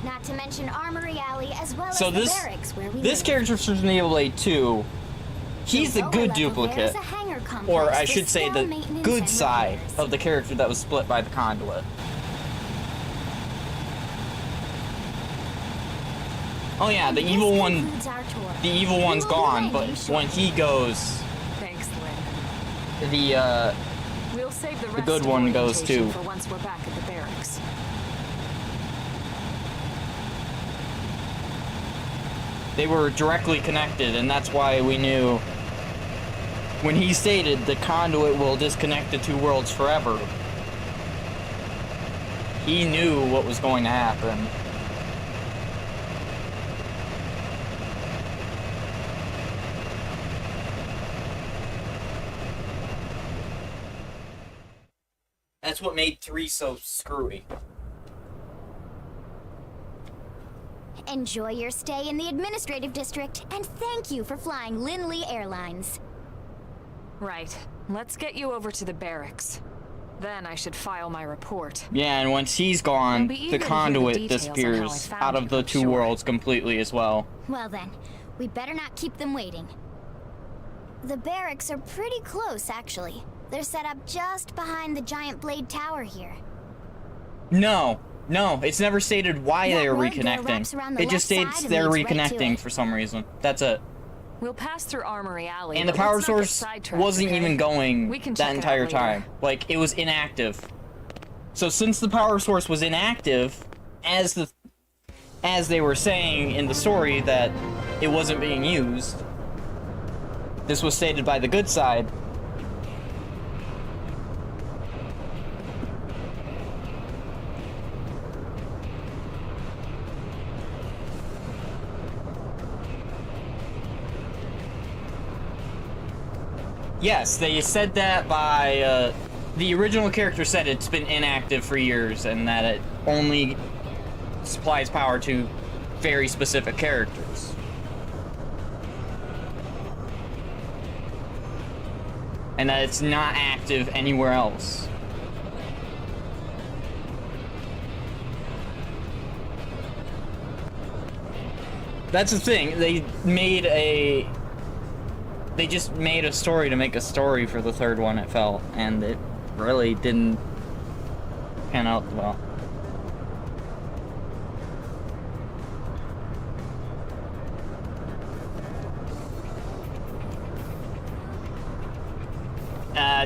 Not to mention Armory Alley as well So as this the barracks where we this live. character from Xenoblade 2, he's the lower good level duplicate, there's a hangar complex or I for should say small the maintenance good and side repairs. of the character that was split by the conduit. Oh yeah, the And evil this one, concludes our tour. the evil We one's will be gone, landing but when shortly. he goes, Thanks, Lynn. the We'll save the rest good of one goes orientation too. for once we're back at the barracks. they were directly connected, and that's why we knew when he stated the conduit will disconnect the 2 worlds forever. He knew what was going to happen. That's what made 3 so screwy. Enjoy your stay in the administrative district, and thank you for flying Linley Airlines. Right. Let's get you over to the barracks. Then I should file my report. Yeah, and once he's gone, I'll be eager the to hear the conduit details on how I disappears found out you, of the I'm 2 sure. worlds completely as well. Well then, we better not keep them waiting. The barracks are pretty close, actually. They're set up just behind the giant blade tower here. No, it's never stated why That they're road door wraps reconnecting. around the It just left states side and they're leads right to reconnecting it. for some reason. That's it. We'll pass through Armory Alley. And the but power let's not get source sidetracked, wasn't okay? even going We can that check it out entire later. time. Like, it was inactive. So since the power source was inactive, as they were saying in the story that it wasn't being used, this was stated by the good side. Yes, they said that by, the original character said it's been inactive for years and that it only supplies power to very specific characters. And that it's not active anywhere else. That's the thing, they just made a story to make a story for the third one, it felt, and it really didn't pan out well.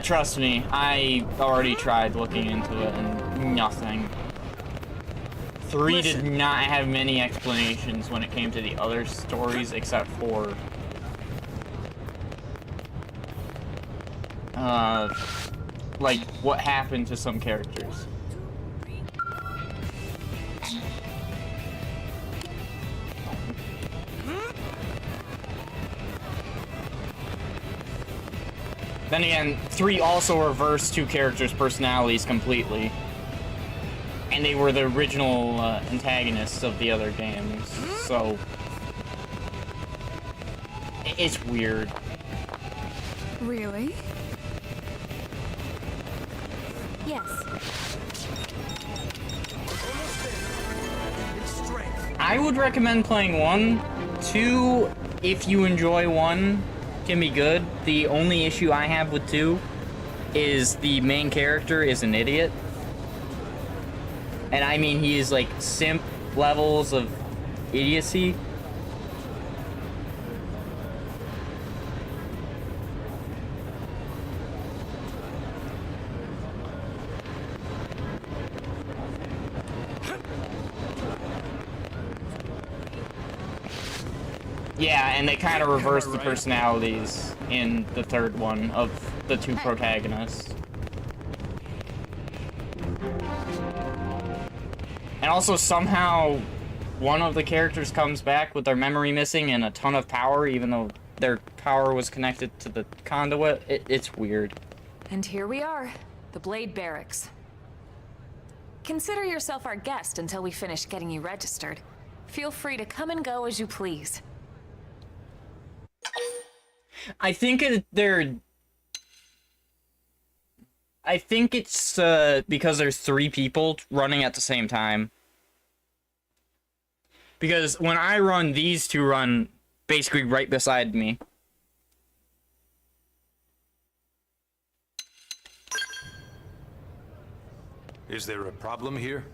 Trust me, I already tried looking into it and nothing. 3 did not have many explanations when it came to the other stories except for like what happened to some characters. Then again, 3 also reversed 2 characters' personalities completely. And they were the original antagonists of the other games, so... It's weird. Really? Yes. I would recommend playing 1. 2, if you enjoy 1, can be good. The only issue I have with 2 is the main character is an idiot. And I mean, he is like simp levels of idiocy. Yeah, and they kind of reversed the personalities in the third one of the 2 protagonists. And also somehow one of the characters comes back with their memory missing and a ton of power, even though their power was connected to the conduit. It's weird. And here we are, the Blade Barracks. Consider yourself our guest until we finish getting you registered. Feel free to come and go as you please. I think it's because there's 3 people running at the same time. Because when I run, these 2 run basically right beside me. Is there a problem here?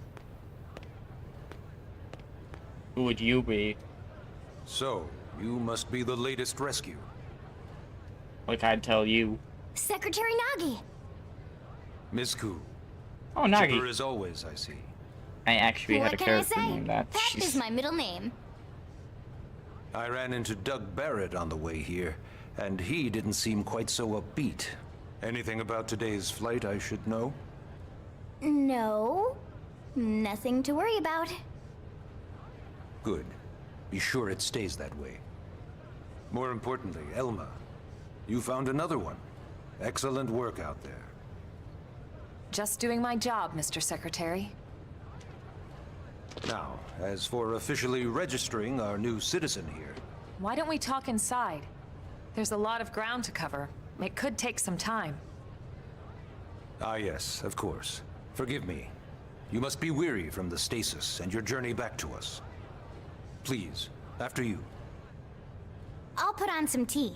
Who would you be? So, you must be the latest rescue. Like I'd tell you. Secretary Nagi! Miss Ku. Oh, Nagi. Chipper as always, I see. I actually had What a can I character say? named that. That is my middle name. I ran into Doug Barrett on the way here, and he didn't seem quite so upbeat. Anything about today's flight I should know? No. Nothing to worry about. Good. Be sure it stays that way. More importantly, Elma, you found another one. Excellent work out there. Just doing my job, Mr. Secretary. Now, as for officially registering our new citizen here... Why don't we talk inside? There's a lot of ground to cover. It could take some time. Ah yes, of course. Forgive me. You must be weary from the stasis and your journey back to us. Please, after you. I'll put on some tea.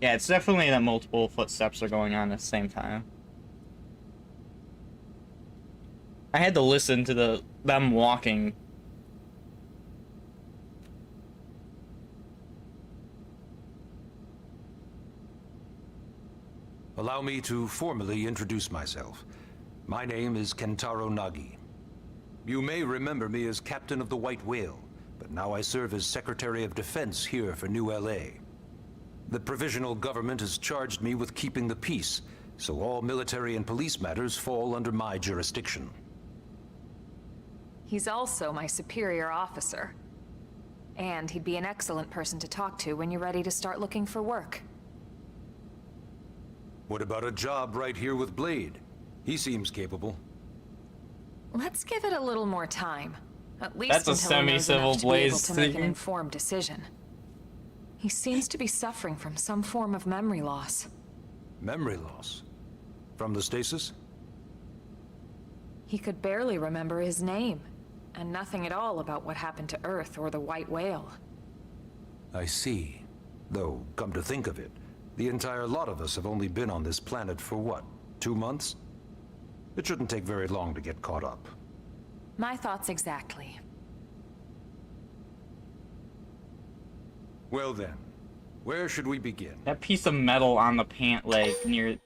Yeah, it's definitely that multiple footsteps are going on at the same time. I had to listen to them walking. Allow me to formally introduce myself. My name is Kentaro Nagi. You may remember me as Captain of the White Whale, but now I serve as Secretary of Defense here for New LA. The provisional government has charged me with keeping the peace, so all military and police matters fall under my jurisdiction. He's also my superior officer. And he'd be an excellent person to talk to when you're ready to start looking for work. What about a job right here with Blade? He seems capable. Let's give it a little more time. At least That's a until he knows semi-civil enough to be able Blaze to make an thing. informed decision. He seems to be suffering from some form of memory loss. Memory loss? From the stasis? He could barely remember his name, and nothing at all about what happened to Earth or the White Whale. I see. Though, come to think of it, the entire lot of us have only been on this planet for what, 2 months? It shouldn't take very long to get caught up. My thoughts exactly. Well then, where should we begin? That piece of metal on the pant leg near...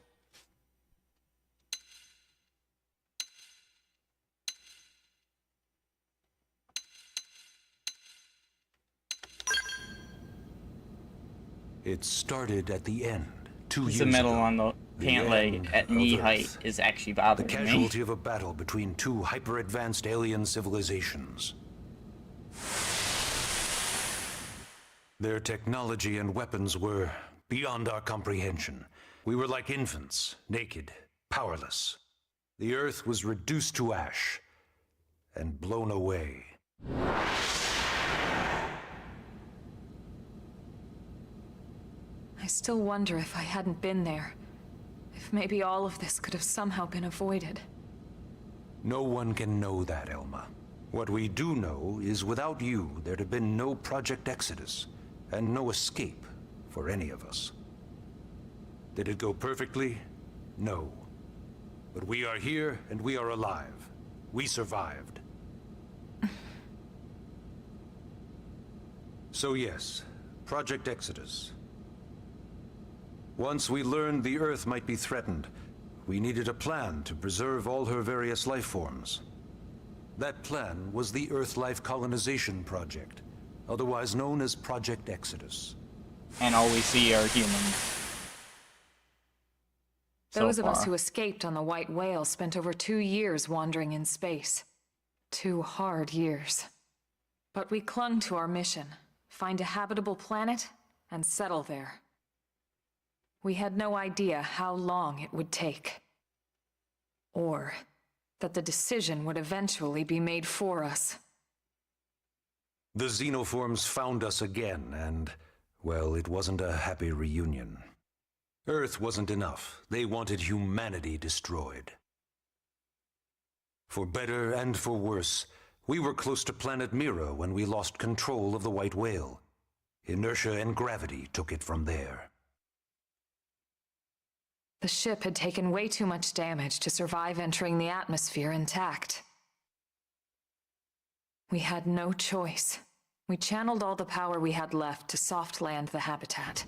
It started at the end, 2 piece years of metal ago. on the pant leg end at of knee Earth. height is actually The bothering me. casualty of a battle between 2 hyper-advanced alien civilizations. Their technology and weapons were beyond our comprehension. We were like infants, naked, powerless. The Earth was reduced to ash and blown away. I still wonder if I hadn't been there. If maybe all of this could have somehow been avoided. No one can know that, Elma. What we do know is without you, there'd have been no Project Exodus, and no escape for any of us. Did it go perfectly? No. But we are here, and we are alive. We survived. So yes, Project Exodus. Once we learned the Earth might be threatened, we needed a plan to preserve all her various life forms. That plan was the Earth Life Colonization Project, otherwise known as Project Exodus. And all we see are humans. Those So of us far. who escaped on the White Whale spent over 2 years wandering in space. 2 hard years. But we clung to our mission, find a habitable planet, and settle there. We had no idea how long it would take. Or that the decision would eventually be made for us. The xenoforms found us again, and, well, it wasn't a happy reunion. Earth wasn't enough. They wanted humanity destroyed. For better and for worse, we were close to planet Mira when we lost control of the White Whale. Inertia and gravity took it from there. The ship had taken way too much damage to survive entering the atmosphere intact. We had no choice. We channeled all the power we had left to soft land the habitat.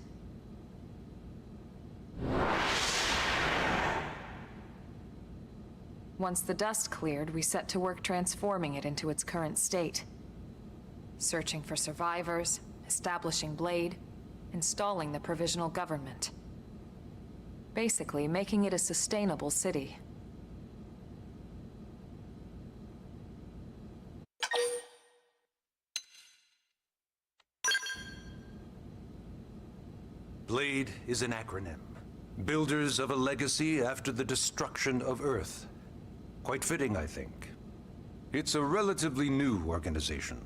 Once the dust cleared, we set to work transforming it into its current state. Searching for survivors, establishing Blade, installing the provisional government. Basically, making it a sustainable city. Blade is an acronym. Builders of a legacy after the destruction of Earth. Quite fitting, I think. It's a relatively new organization.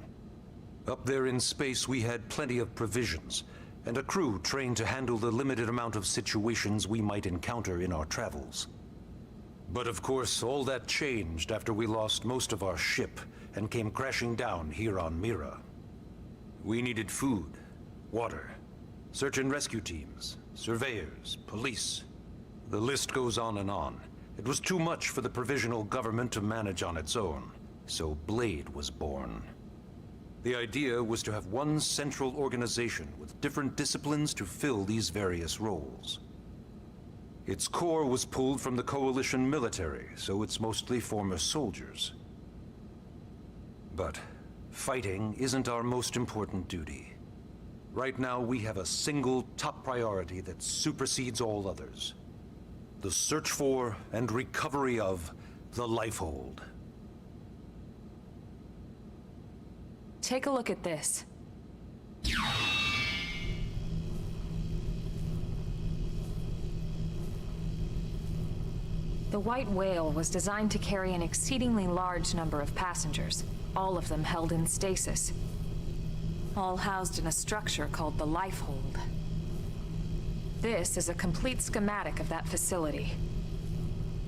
Up there in space, we had plenty of provisions, and a crew trained to handle the limited amount of situations we might encounter in our travels. But of course, all that changed after we lost most of our ship and came crashing down here on Mira. We needed food, water, search and rescue teams, surveyors, police. The list goes on and on. It was too much for the provisional government to manage on its own, so Blade was born. The idea was to have one central organization with different disciplines to fill these various roles. Its core was pulled from the Coalition military, so it's mostly former soldiers. But fighting isn't our most important duty. Right now, we have a single top priority that supersedes all others. The search for and recovery of the Lifehold. Take a look at this. The White Whale was designed to carry an exceedingly large number of passengers, all of them held in stasis. All housed in a structure called the Lifehold. This is a complete schematic of that facility.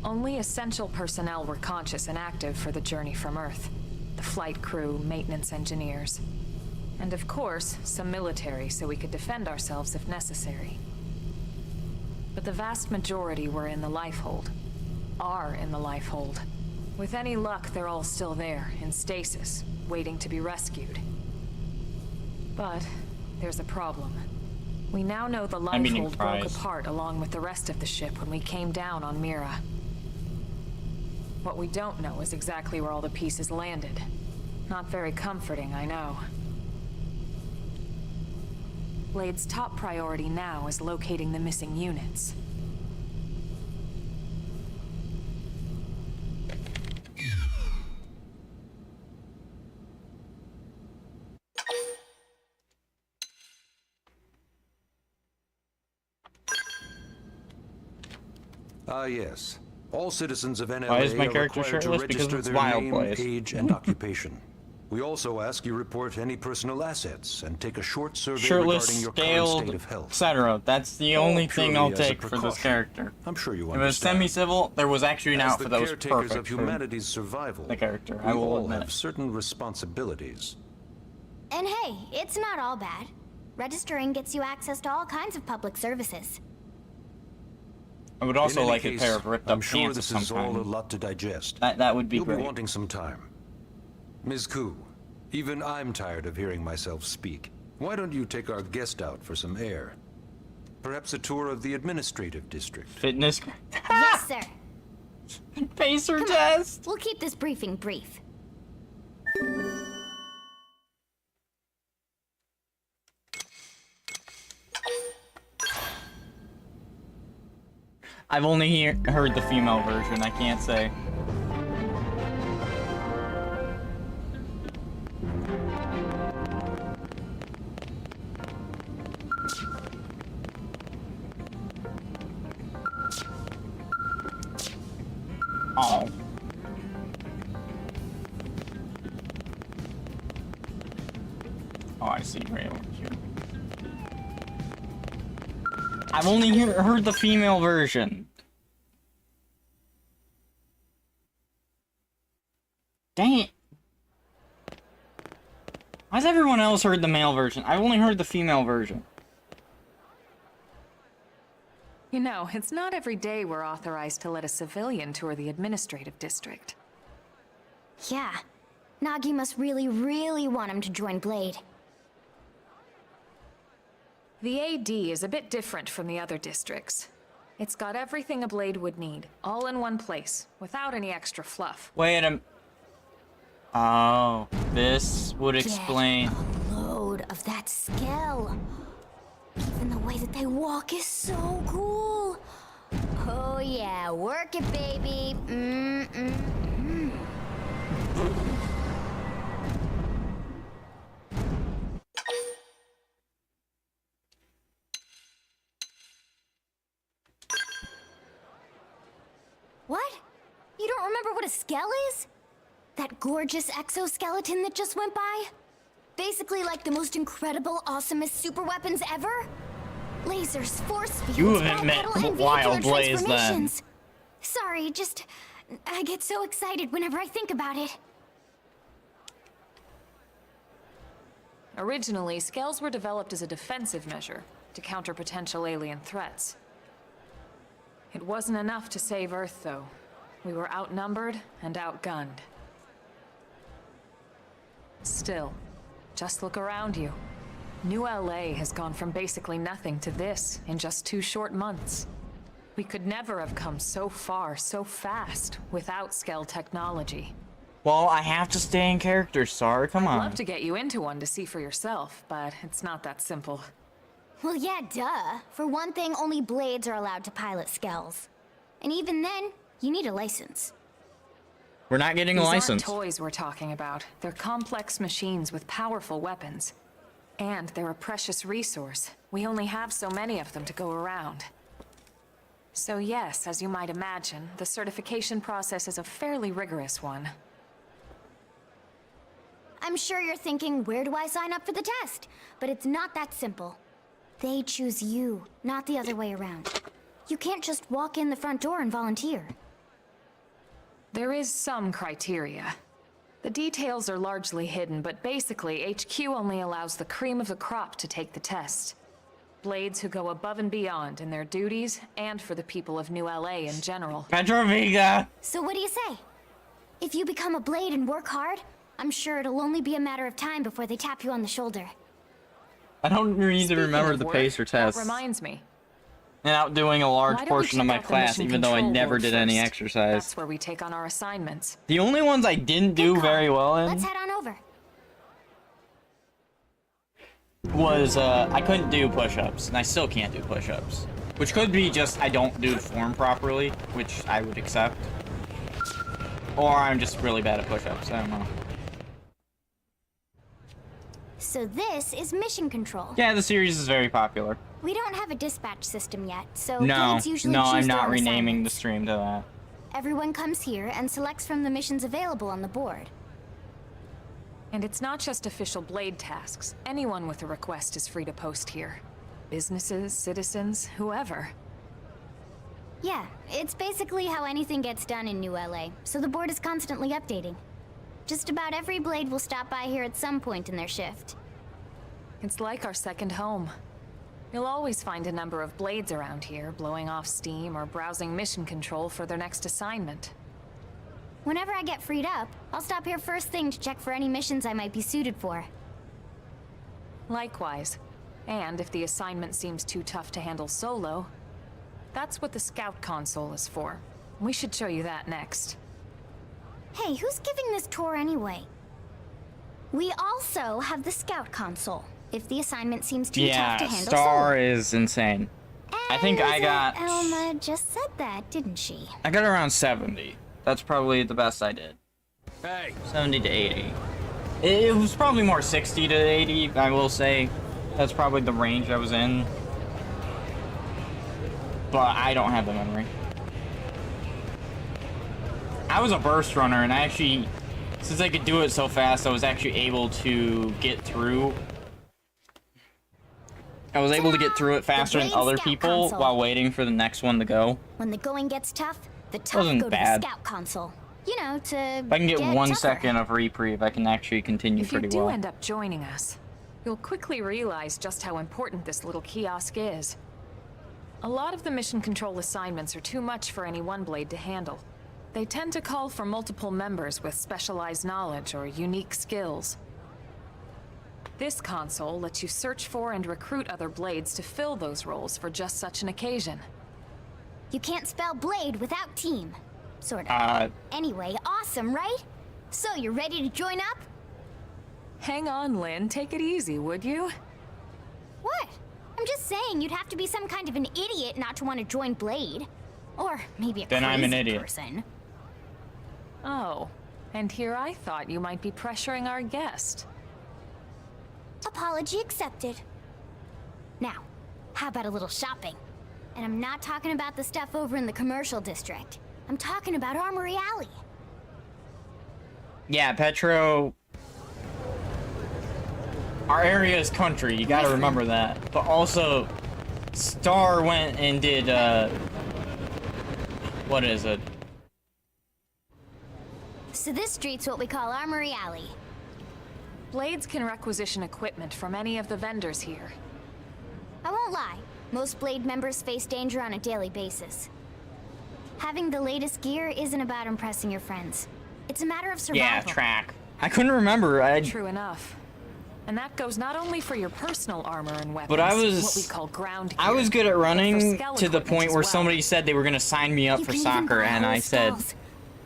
Only essential personnel were conscious and active for the journey from Earth. The flight crew, maintenance engineers. And of course, some military so we could defend ourselves if necessary. But the vast majority were in the Lifehold. Are in the Lifehold. With any luck, they're all still there, in stasis, waiting to be rescued. But there's a problem. We now know the Lifehold broke apart along with the rest of the ship when we came down on Mira. What we don't know is exactly where all the pieces landed. Not very comforting, I know. Blade's top priority now is locating the missing units. Ah, yes. All citizens of NLA Why is my are character required to shirtless? Because register it's their Wild name, Place. age, and occupation. We also ask you report any personal assets and take a short survey Shirtless, regarding your current scaled, state of health. etc. That's the All only thing I'll purely as a take for this precaution. character. I'm sure you If it was understand. semi-civil, there was actually an As outfit the that was caretakers perfect of for humanity's survival, the character. we I will all admit have it. certain responsibilities. And hey, it's not all bad. Registering gets you access to all kinds of public services. I would also In any like case, a pair of ripped I'm up sure pants this of is some all a kind. lot to digest. That would be You'll great. be wanting some time. Ms. Koo, even I'm tired of hearing myself speak. Why don't you take our guest out for some air? Perhaps a tour of the administrative district. Fitness. Yes, sir. Pacer Come on, test. we'll keep this briefing brief. I've only heard the female version. I can't say. Oh. Oh, I see. Right over here. I've only heard the female version. Dang it. Why's everyone else heard the male version? I've only heard the female version. You know, it's not every day we're authorized to let a civilian tour the administrative district. Yeah. Nagi must really, really want him to join Blade. The AD is a bit different from the other districts. It's got everything a Blade would need, all in one place, without any extra fluff. Wait a... Oh, this would explain... Get a load of that scale. Even the way that they walk is so cool. Oh yeah, work it, baby. What? You don't remember what a skell is? That gorgeous exoskeleton that just went by? Basically like the most incredible, awesomest super weapons ever? Lasers, force fields, You haven't met bipedal and Wild vehicular Blaze then. transformations. Sorry, just... I get so excited whenever I think about it. Originally, scales were developed as a defensive measure to counter potential alien threats. It wasn't enough to save Earth, though. We were outnumbered and outgunned. Still, just look around you. New LA has gone from basically nothing to this in just 2 short months. We could never have come so far, so fast, without Skell technology. Well, I have to stay in character, Star. Come I'd on. love to get you into one to see for yourself, but it's not that simple. Well, yeah, duh. For one thing, only blades are allowed to pilot Skells. And even then, you need a license. We're not getting a These license. aren't toys we're talking about. They're complex machines with powerful weapons. And they're a precious resource. We only have so many of them to go around. So yes, as you might imagine, the certification process is a fairly rigorous one. I'm sure you're thinking, where do I sign up for the test? But it's not that simple. They choose you, not the other way around. You can't just walk in the front door and volunteer. There is some criteria. The details are largely hidden, but basically, HQ only allows the cream of the crop to take the test. Blades who go above and beyond in their duties, and for the people of New LA in general. Petroviga! So what do you say? If you become a blade and work hard, I'm sure it'll only be a matter of time before they tap you on the shoulder. I don't need to Speaking remember of the work, pacer test. That reminds me. And outdoing a large Why don't we portion of check my out the class, mission even though I control never board did any first? exercise. That's where we take on our assignments. The only ones I didn't do Good call. very well in Let's head on over. was, I couldn't do push-ups, and I still can't do push-ups. Which could be just I don't do form properly, which I would accept. Or I'm just really bad at push-ups, I don't know. So this is mission control. Yeah, the series is very popular. We don't have a dispatch system yet, so No, blades usually no, choose I'm their not own renaming the assignments. stream to that. Everyone comes here and selects from the missions available on the board. And it's not just official blade tasks. Anyone with a request is free to post here. Businesses, citizens, whoever. Yeah, it's basically how anything gets done in New LA, so the board is constantly updating. Just about every blade will stop by here at some point in their shift. It's like our second home. You'll always find a number of blades around here, blowing off steam or browsing mission control for their next assignment. Whenever I get freed up, I'll stop here first thing to check for any missions I might be suited for. Likewise. And if the assignment seems too tough to handle solo, that's what the scout console is for. We should show you that next. Hey, who's giving this tour anyway? We also have the scout console, if the assignment seems too tough to Yeah, handle Star solo. is insane. I think And I got... Elma just said that, didn't she? I got around 70. That's probably the best I did. Hey, 70 to 80. It was probably more 60 to 80, I will say. That's probably the range I was in. But I don't have the memory. I was a burst runner, and I actually, since I could do it so fast, I was actually able to get through. I was able to get through it faster than Blade other Scout people console. while waiting for the next one to go. When the going gets tough, the tough Wasn't go bad. to the scout console. You know, to If I can get 1 tougher. second of reprieve, I can actually continue If you pretty do well. end up joining us, you'll quickly realize just how important this little kiosk is. A lot of the mission control assignments are too much for any one blade to handle. They tend to call for multiple members with specialized knowledge or unique skills. This console lets you search for and recruit other blades to fill those roles for just such an occasion. You can't spell blade without team. Sort of. Uh, Anyway, awesome, right? So, you're ready to join up? Hang on, Lynn. Take it easy, would you? What? I'm just saying you'd have to be some kind of an idiot not to want to join Blade. Or maybe a Then crazy I'm an idiot. person. Oh, and here I thought you might be pressuring our guest. Apology accepted. Now, how about a little shopping? And I'm not talking about the stuff over in the commercial district. I'm talking about Armory Alley. yeah, Petro... Our area is country, you gotta remember that. But also, Star went and did, what is it? So this street's what we call Armory Alley. Blades can requisition equipment from any of the vendors here. I won't lie, most Blade members face danger on a daily basis. Having the latest gear isn't about impressing your friends. It's a matter of survival. Yeah, track. I couldn't remember, True enough. And that goes not only for your personal armor and weapons, But I was- what we call ground gear, I was good at but for running skell to the equipment point as where well. somebody said they were gonna sign me up You for can even soccer, buy and whole I said, stalls.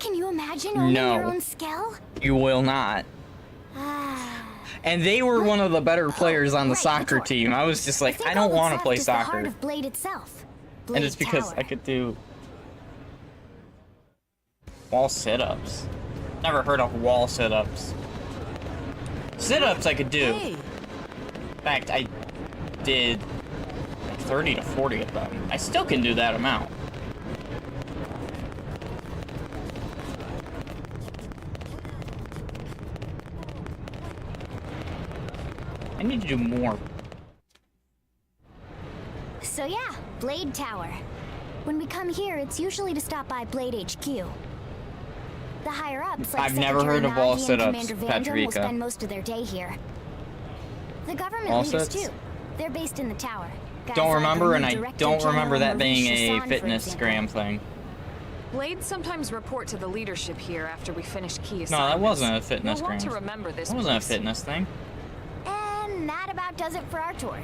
Can you imagine owning No. your own Skell? You will not. Ah. And they were one of the better players on the right, soccer Door. team. I was just like, think I don't all that's want to left play is the heart soccer. of Blade itself. And Blade it's because Tower. I could do wall sit-ups. Never heard of wall sit-ups. Sit-ups I could do. Hey, In fact, I did like 30 to 40 of them. I still can do that amount. I need to do more. So yeah, Blade Tower. When we come here, it's usually to stop by Blade HQ. The higher-ups, like I've never Secretary heard of wall Nagi and sit-ups, Commander Vandrum, will Patrika. spend most of their day here. The government Wall leaders, sits? too. They're based in the tower. Guys Don't like remember, our and new I Director don't General remember that being Maurice a Hassan, for fitness example. gram thing. Blades sometimes report to the leadership here after we finish key assignments. No, that wasn't a fitness You'll want to gram. remember this. That wasn't a place. fitness thing. And that about does it for our tour.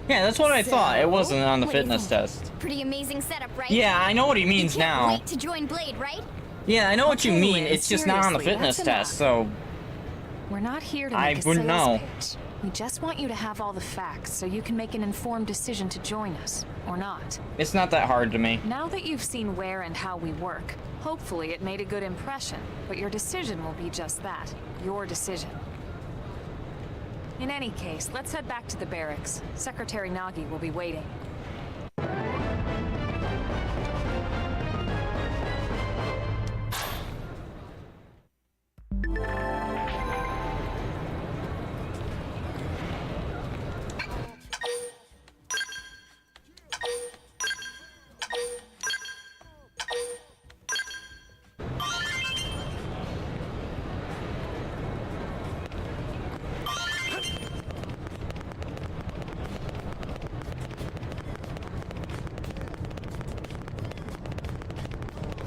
Yeah, that's what I thought. It So, wasn't on the what do you fitness think? test. Pretty amazing setup, right? Yeah, I know what he means you can't now. wait to join Blade, right? Yeah, I know what you Okay, mean. Liz, It's just not on the seriously, fitness that's test, enough. so We're not here to I make a wouldn't sales know. pitch. We just want you to have all the facts so you can make an informed decision to join us, or not. it's not that hard to me. Now that you've seen where and how we work, hopefully it made a good impression, but your decision will be just that, your decision. In any case, let's head back to the barracks. Secretary Nagi will be waiting.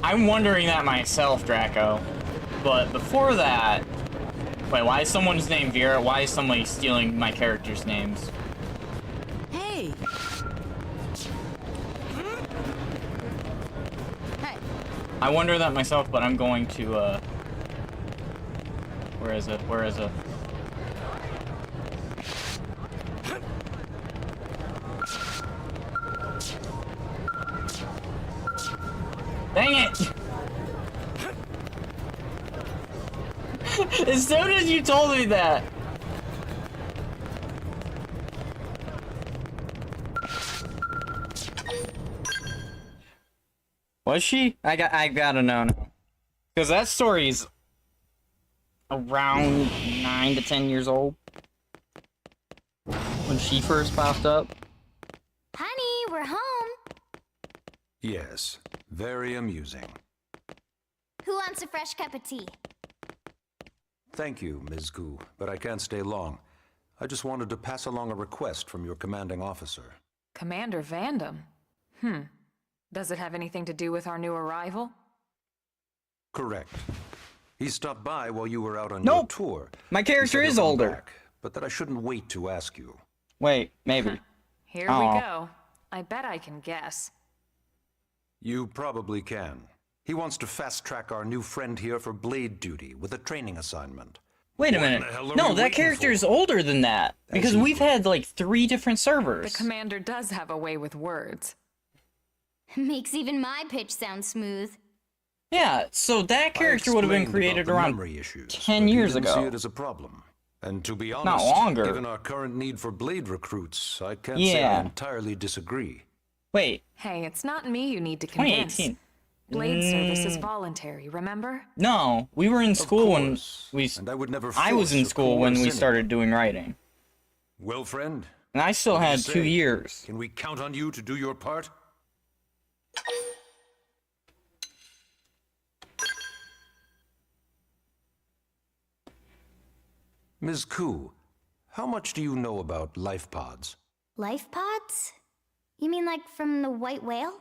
I'm wondering that myself, Draco. But before that... Wait, why is someone's name Vera? Why is somebody stealing my character's names? Hey! Hey. I wonder that myself, but I'm going to, Where is it? Where is it? Dang it! As soon as you told me that! Was she? I gotta know now. Because that story's around 9 to 10 years old. When she first popped up. Honey, we're home. Yes, very amusing. Who wants a fresh cup of tea? Thank you, Ms. Gu, but I can't stay long. I just wanted to pass along a request from your commanding officer. Commander Vandum? Does it have anything to do with our new arrival? Correct. He stopped by while you were out on Nope. your tour. My He character said is he'll come older. back, but that I shouldn't wait to ask you. Wait, maybe. Here Aw. we go. I bet I can guess. You probably can. He wants to fast-track our new friend here for blade duty with a training assignment. Wait a What minute. the hell are No, we that waiting character for? is older than that. Because you we've had like 3 different The servers. commander does have a way with words. Makes even my pitch sound smooth. Yeah, so that character would have been explained created about the around memory issues, 10 but he years didn't ago. see it as a problem. And to be honest, longer. given our current need for blade recruits, I can't say Yeah. I entirely disagree. Wait, Hey, it's not me you need to convince. 2018. Blade service is voluntary, remember? No, we were in Of school when course, we. and I would never I was force in or school when coerce we anyone. started doing writing, Well, friend, and I still what do you had 2 say? years. Can we count on you to do your part? Ms. Ku, how much do you know about life pods? Life pods? You mean like from the white whale?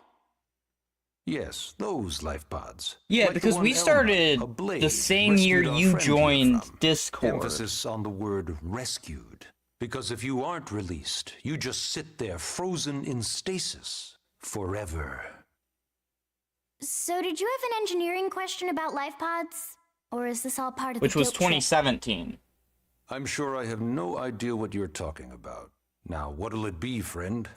Yes, those life pods. Yeah, Like the because one we Elma, started a blade, the same year rescued our you friend here joined from. Discord. Emphasis on the word rescued. Because if you aren't released, you just sit there frozen in stasis forever. So did you have an engineering question about life pods? Or is this all part of Which the was guilt trip? 2017. I'm sure I have no idea what you're talking about. Now, what'll it be, friend?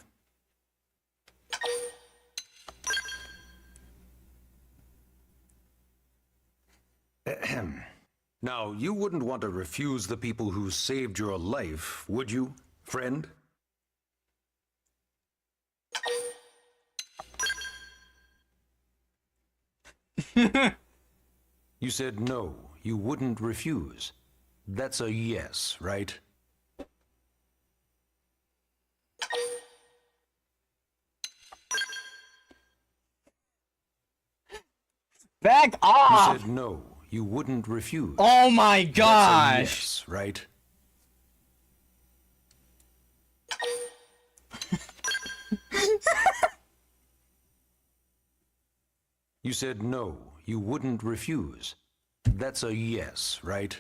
Ahem. Now, you wouldn't want to refuse the people who saved your life, would you, friend? You said no, you wouldn't refuse. That's a yes, right? Back off! You said no, you wouldn't refuse. Oh my That's a gosh! yes, right? You said no, you wouldn't refuse. That's a yes, right?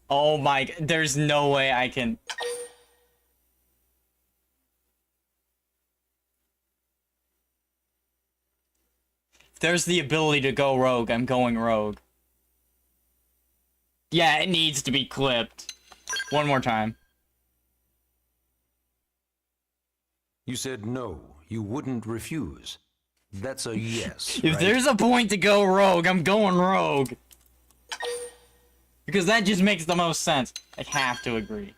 Oh my, there's no way I can... If there's the ability to go rogue, I'm going rogue. Yeah, it needs to be clipped. One more time. You said no, you wouldn't refuse. That's a yes, If right? there's a point to go rogue, I'm going rogue. Because that just makes the most sense. I have to agree.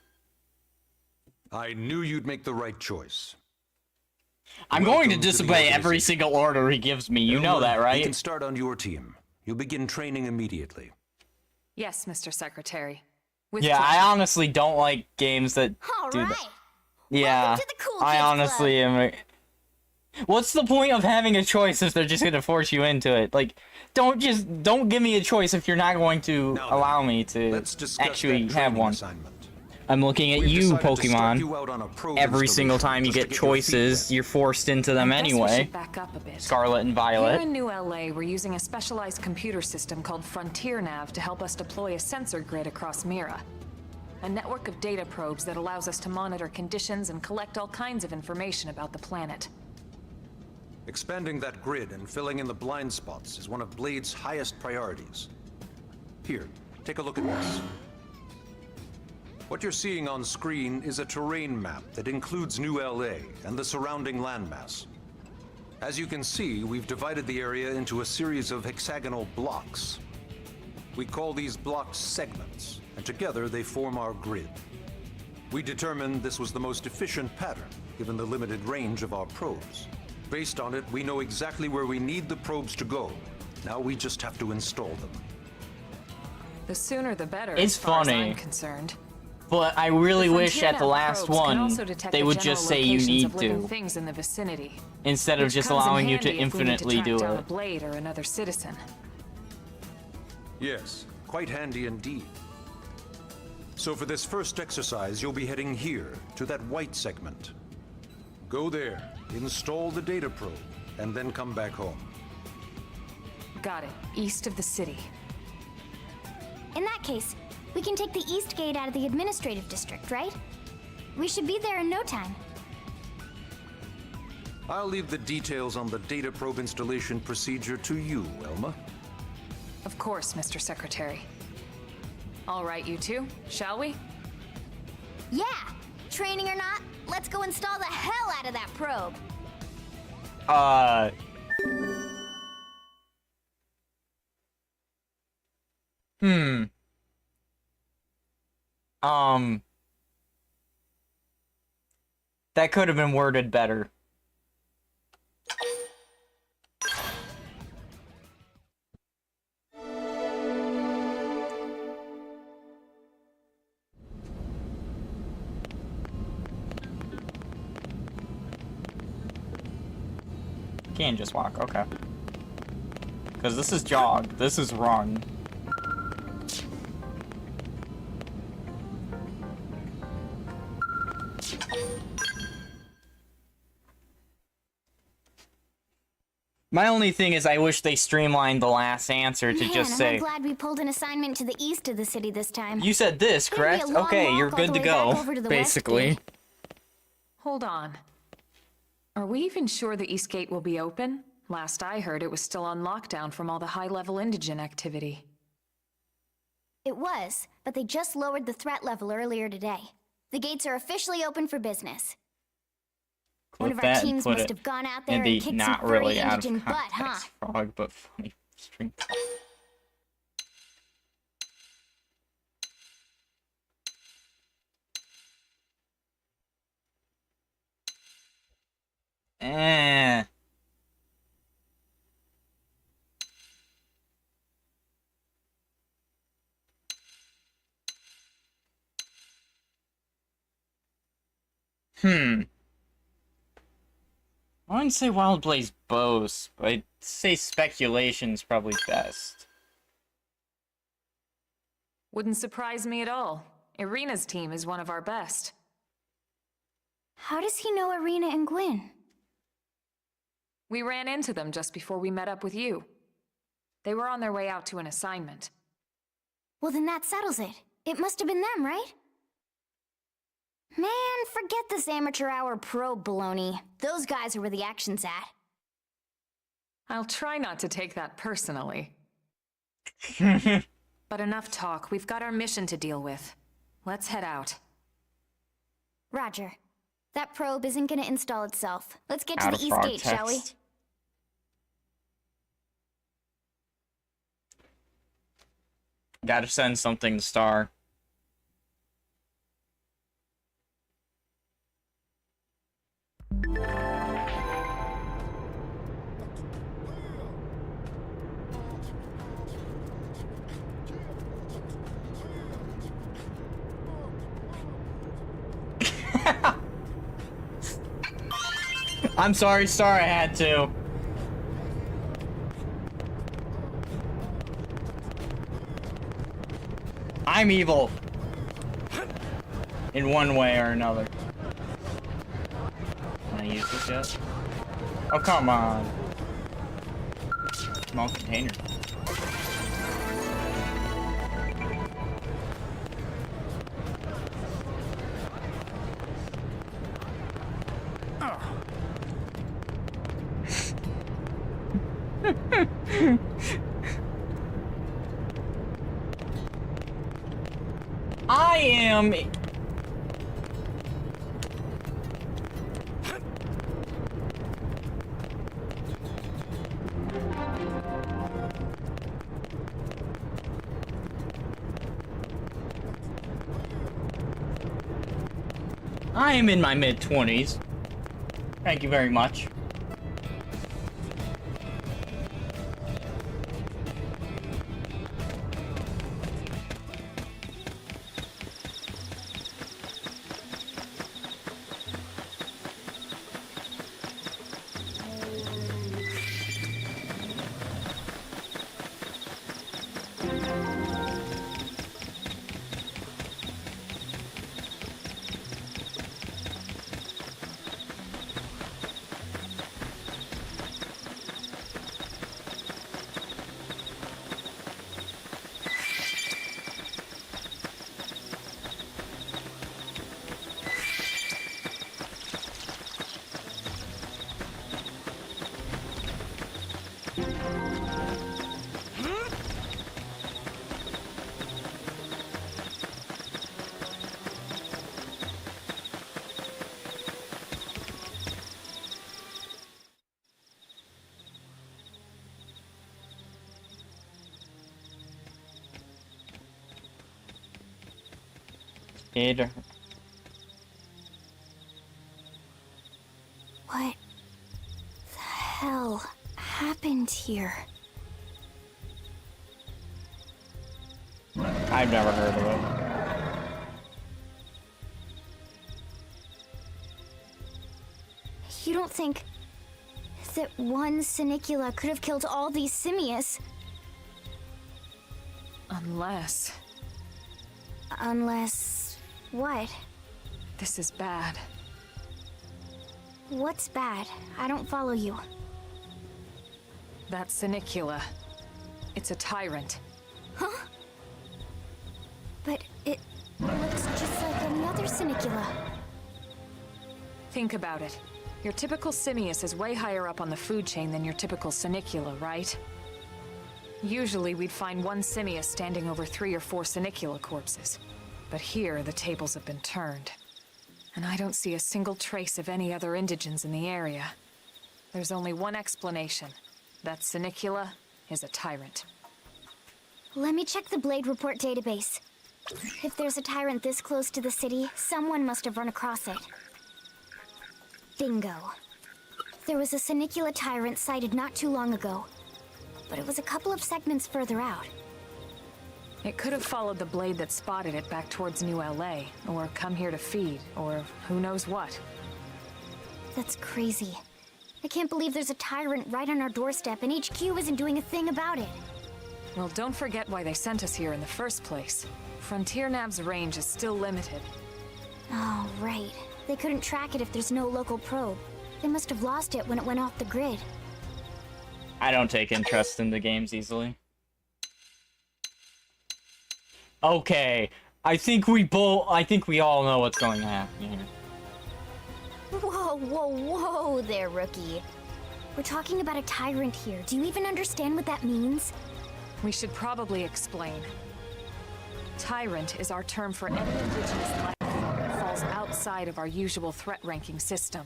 I knew you'd make the right choice. I'm going to Welcome to the disobey every organization. single order he gives me. You know that, You right? can start on your team. You'll begin training immediately. Yes, Mr. Secretary. With Yeah, I pleasure. honestly don't like games that All do right. that. Yeah, Welcome to the cool I kids honestly am. What's the point of having a choice if they're just gonna force you into it? Like, don't give me a choice if you're not going to Now allow then, me to let's discuss actually that have training one. assignment. I'm looking at We've you, decided to start Pokemon. you out on a probe Every single installation time you just to get your feet choices, wet. you're forced into them I guess we anyway. should back up a bit. Scarlet and Here Violet. in New LA, we're using a specialized computer system called Frontier Nav to help us deploy a sensor grid across Mira. A network of data probes that allows us to monitor conditions and collect all kinds of information about the planet. Expanding that grid and filling in the blind spots is one of Blade's highest priorities. Here, take a look at this. What you're seeing on screen is a terrain map that includes New LA and the surrounding landmass. As you can see, we've divided the area into a series of hexagonal blocks. We call these blocks segments, and together they form our grid. We determined this was the most efficient pattern, given the limited range of our probes. Based on it, we know exactly where we need the probes to go. Now we just have to install them. The sooner the better, It's as far as funny. I'm concerned. But I really The wish Frontier at the Nav last probes can one, also detect they the would general just say you locations need of living to, things in the vicinity, instead of which just comes in allowing you to handy if we need infinitely track do down a it. Blade or another citizen. Yes, quite handy indeed. So for this first exercise, you'll be heading here, to that white segment. Go there, install the data probe, and then come back home. Got it. East of the city. In that case, we can take the East Gate out of the administrative district, right? We should be there in no time. I'll leave the details on the data probe installation procedure to you, Elma. Of course, Mr. Secretary. All right, you two, shall we? Yeah! Training or not, let's go install the hell out of that probe! That could have been worded better. Can't just walk, okay. Because this is jog, this is run. My only thing is I wish they streamlined the last answer to Man, just I'm say, glad we pulled an assignment to the east of the city this time. you said this, It's gonna be a correct? long Okay, walk you're all good the to way back go, over to the West basically. Gate. Hold on. Are we even sure the East Gate will be open? Last I heard, it was still on lockdown from all the high-level indigen activity. It was, but they just lowered the threat level earlier today. The gates are officially open for business. One Clip of our that and teams put must it have gone out in there the and kicked not some furry really out of indigen butt, huh? context frog, but funny string. Eh. I wouldn't say Wild Blaze boasts, but I'd say speculation's probably best. Wouldn't surprise me at all. Irina's team is one of our best. How does he know Irina and Gwyn? We ran into them just before we met up with you. They were on their way out to an assignment. Well, then that settles it. It must have been them, right? Man, forget this amateur hour pro baloney. Those guys are where the action's at. I'll try not to take that personally. But enough talk. We've got our mission to deal with. Let's head out. Roger. That probe isn't gonna install itself. Let's get to Out the of east frog gate, shall we? text. Gotta send something to Star. I'm sorry, Star, I had to. I'm evil. In one way or another. Can I use this yet? Oh, come on. Small container. I am... I am in my mid-20s. Thank you very much. What the hell happened here? I've never heard of it. You don't think that one Sinicula could have killed all these simius? Unless... Unless... what? This is bad. What's bad? I don't follow you. That Sinicula. It's a tyrant. Huh? But it looks just like another Sinicula. Think about it. Your typical simius is way higher up on the food chain than your typical Senicula, right? Usually we'd find one simius standing over 3 or 4 Senicula corpses. But here, the tables have been turned. And I don't see a single trace of any other indigens in the area. There's only one explanation. That Senicula is a tyrant. Let me check the Blade Report database. If there's a tyrant this close to the city, someone must have run across it. Bingo. There was a Senicula tyrant sighted not too long ago, but it was a couple of segments further out. It could have followed the blade that spotted it back towards New LA, or come here to feed, or who knows what. That's crazy. I can't believe there's a tyrant right on our doorstep and HQ isn't doing a thing about it. Well, don't forget why they sent us here in the first place. Frontier Nav's range is still limited. Oh, right. They couldn't track it if there's no local probe. They must have lost it when it went off the grid. I don't take interest in the games easily. Okay, I think we all know what's going to happen here. Whoa, whoa, whoa there, rookie. We're talking about a tyrant here. Do you even understand what that means? We should probably explain. Tyrant is our term for any indigenous life form that falls outside of our usual threat ranking system.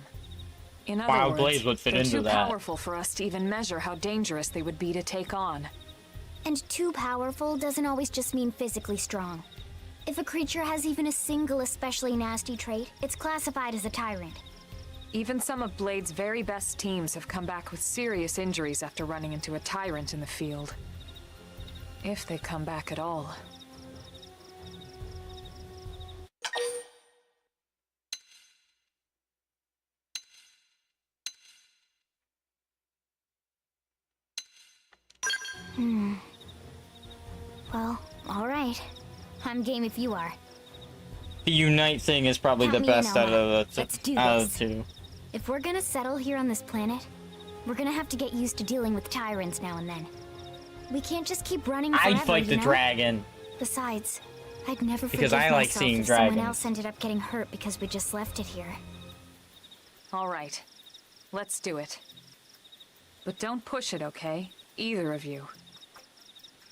In other Wild words, Blades would fit they're into too that. powerful for us to even measure how dangerous they would be to take on. And too powerful doesn't always just mean physically strong. If a creature has even a single especially nasty trait, it's classified as a tyrant. Even some of Blade's very best teams have come back with serious injuries after running into a tyrant in the field. If they come back at all. Well, alright. I'm game if you are. The Unite thing is probably Count the me in, best out Alma. of the Let's do out this. of the two. If we're gonna settle here on this planet, we're gonna have to get used to dealing with tyrants now and then. We can't just keep running forever, I'd fight the you know? dragon. Besides, I'd never Because forgive I like myself seeing if someone dragons. else ended up getting hurt because we just left it here. All right. Let's do it. But don't push it, okay? Either of you.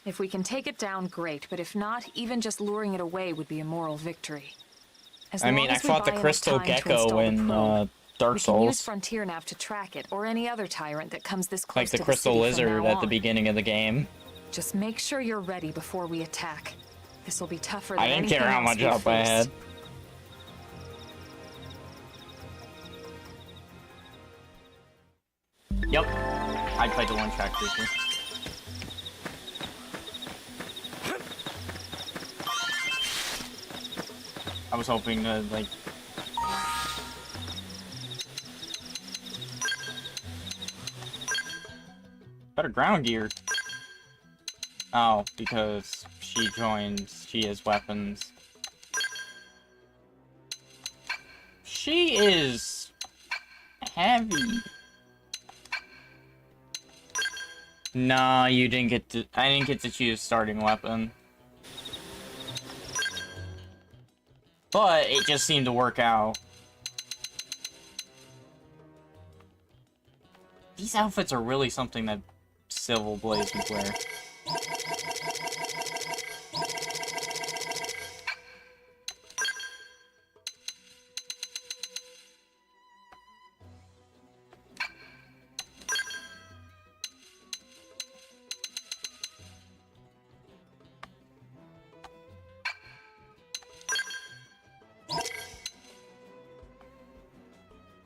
If we can take it down, great, but if not, even just luring it away would be a moral victory. I mean, I fought the Crystal Gecko in Dark we can use Souls. Frontier Nav to track it, or any other tyrant that comes this close Like the to Crystal the city from Lizard now at the on. beginning of the game. Just make sure you're ready before we attack. This will be tougher than I didn't anything care how else much we've help I faced. had. Yep. I'd fight the one-track creature. I was hoping to, like... Better ground gear. Oh, because she has weapons. She is heavy. Nah, you didn't get to. I didn't get to choose starting weapon. But it just seemed to work out. These outfits are really something that Civil Blades would wear.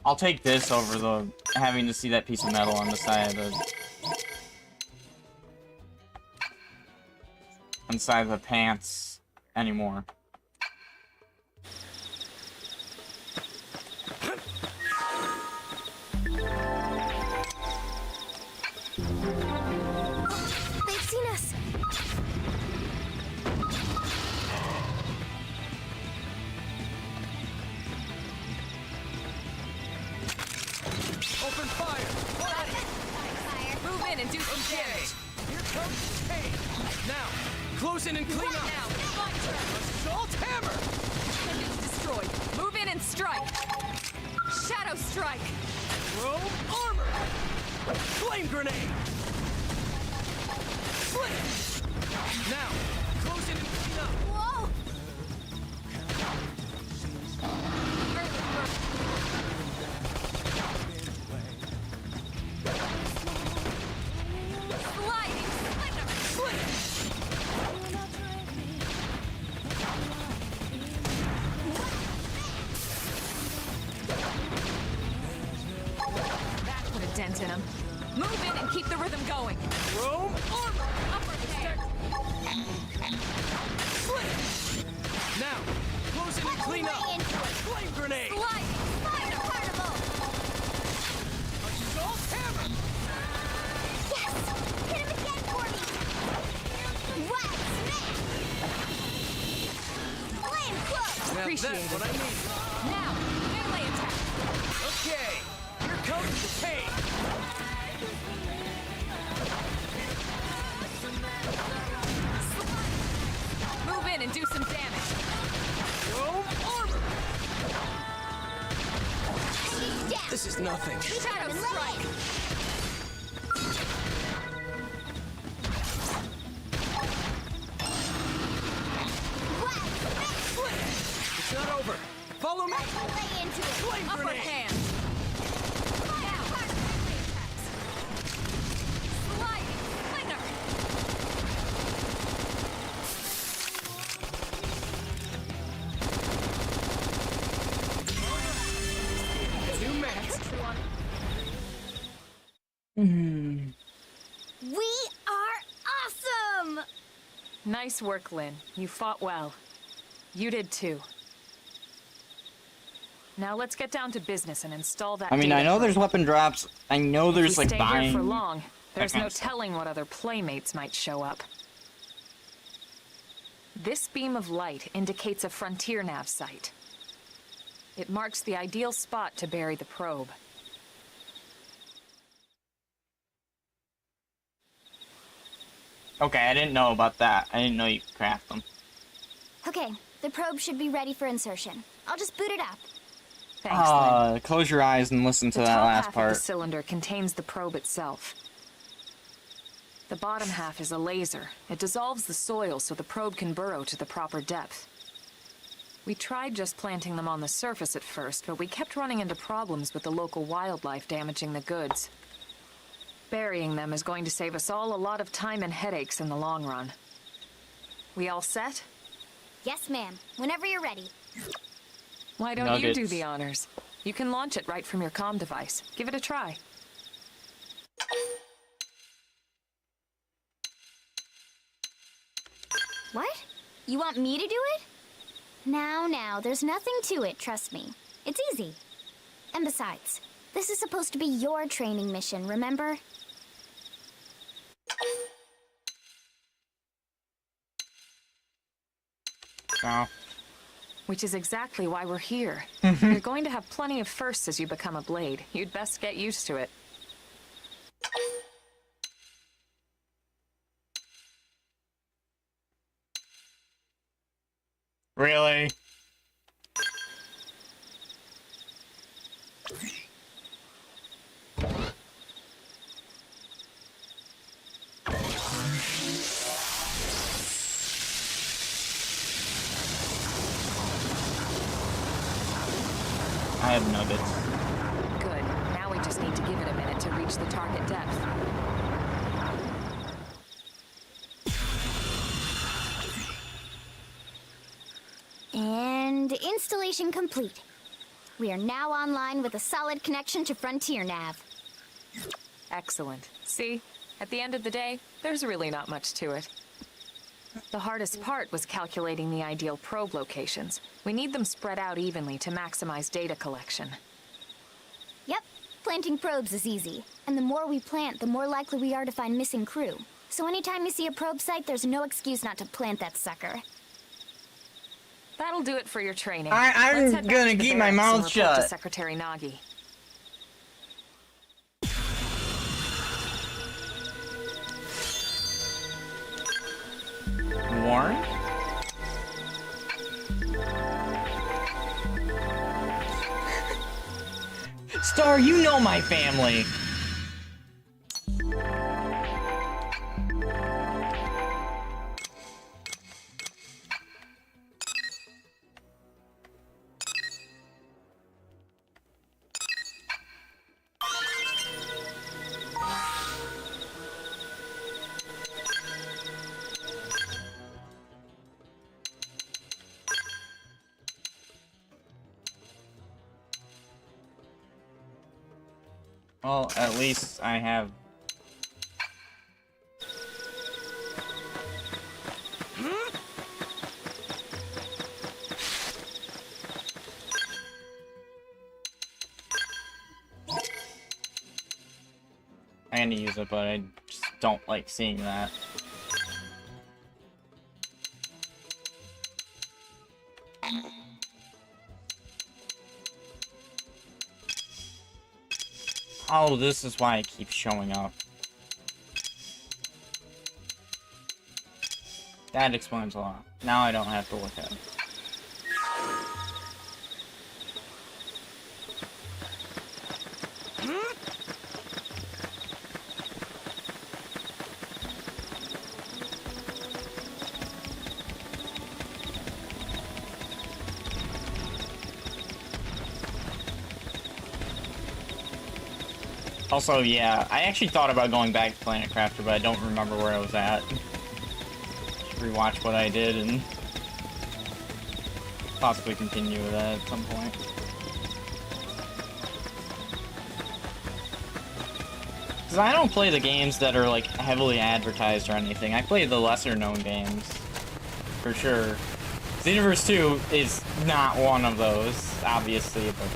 I'll take this over the having to see that piece of metal on the side of the pants anymore. They've seen us! Open fire! Move in and do some damage. Here comes pain! Now, close in and clean up! Assault hammer! Destroyed. Move in and strike. Shadow strike. grenade! Flip! Now, close in and clean up! Whoa! Sliding splinter! That put a dent in him. Move in and keep the rhythm going. Chrome armor! Upper hand. Flip! Now, close in and clean up! Flame grenade! Sliding splinter. Carnival! Assault hammer! Yes! Hit him again for me! What? Smash! Flame cloak! Now Appreciate that's it. what I need. Now, melee attack. Okay, here comes the pain. Move in and do some damage. Chrome armor! Down! This is nothing. Shadow strike. It's not over. Follow me. Lay into it! Flame Upper grenade! hand. Now, sliding slinger. New match. We are awesome! Nice work, Lynn. You fought well. You did too. Now let's get down to business and install that. I mean, I data know probe. there's weapon drops. I know there's If we like stay buying. here for long, there's kind no of stuff. telling what other playmates might show up. This beam of light indicates a frontier nav site. It marks the ideal spot to bury the probe. Okay, I didn't know about that. I didn't know you could craft them. Okay, the probe should be ready for insertion. I'll just boot it up. Thanks, Lynn. Close your eyes and listen to The that top last half part. of the cylinder contains the probe itself. The bottom half is a laser. It dissolves the soil so the probe can burrow to the proper depth. We tried just planting them on the surface at first, but we kept running into problems with the local wildlife damaging the goods. Burying them is going to save us all a lot of time and headaches in the long run. We all set? Yes, ma'am. Whenever you're ready. Why don't you do Nuggets. the honors? You can launch it right from your comm device. Give it a try. What? You want me to do it? Now, there's nothing to it, trust me. It's easy. And besides, this is supposed to be your training mission, remember? Oh. Which is exactly why we're here. You're going to have plenty of firsts as you become a blade. You'd best get used to it. Really? I have nuggets. Good. Now we just need to give it a minute to reach the target depth. And installation complete. We are now online with a solid connection to Frontier Nav. Excellent. See? At the end of the day, there's really not much to it. The hardest part was calculating the ideal probe locations. We need them spread out evenly to maximize data collection. Yep, planting probes is easy. And the more we plant, the more likely we are to find missing crew. So anytime you see a probe site, there's no excuse not to plant that sucker. That'll do it for your training. I'm Let's head back gonna to the keep my barracks mouth and report to shut. Secretary Nagi. Warren? Star, you know my family. Well, at least I have... I need to use it, but I just don't like seeing that. Oh, this is why it keeps showing up. That explains a lot. Now I don't have to look at it. Also, yeah, I actually thought about going back to Planet Crafter, but I don't remember where I was at. Just rewatch what I did and possibly continue with that at some point. Because I don't play the games that are, like, heavily advertised or anything. I play the lesser-known games, for sure. Xenoverse 2 is not one of those, obviously, but...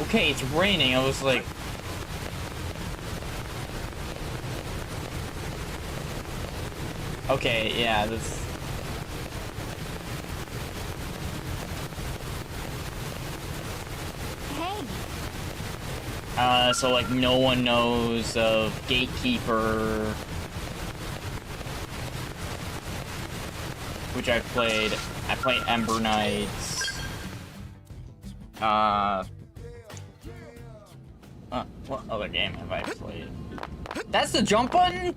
Okay, it's raining. I was like... Okay, yeah, this... Hey. So like no one knows of Gatekeeper, which I played. I played Ember Knights. What other game have I played? That's the jump button?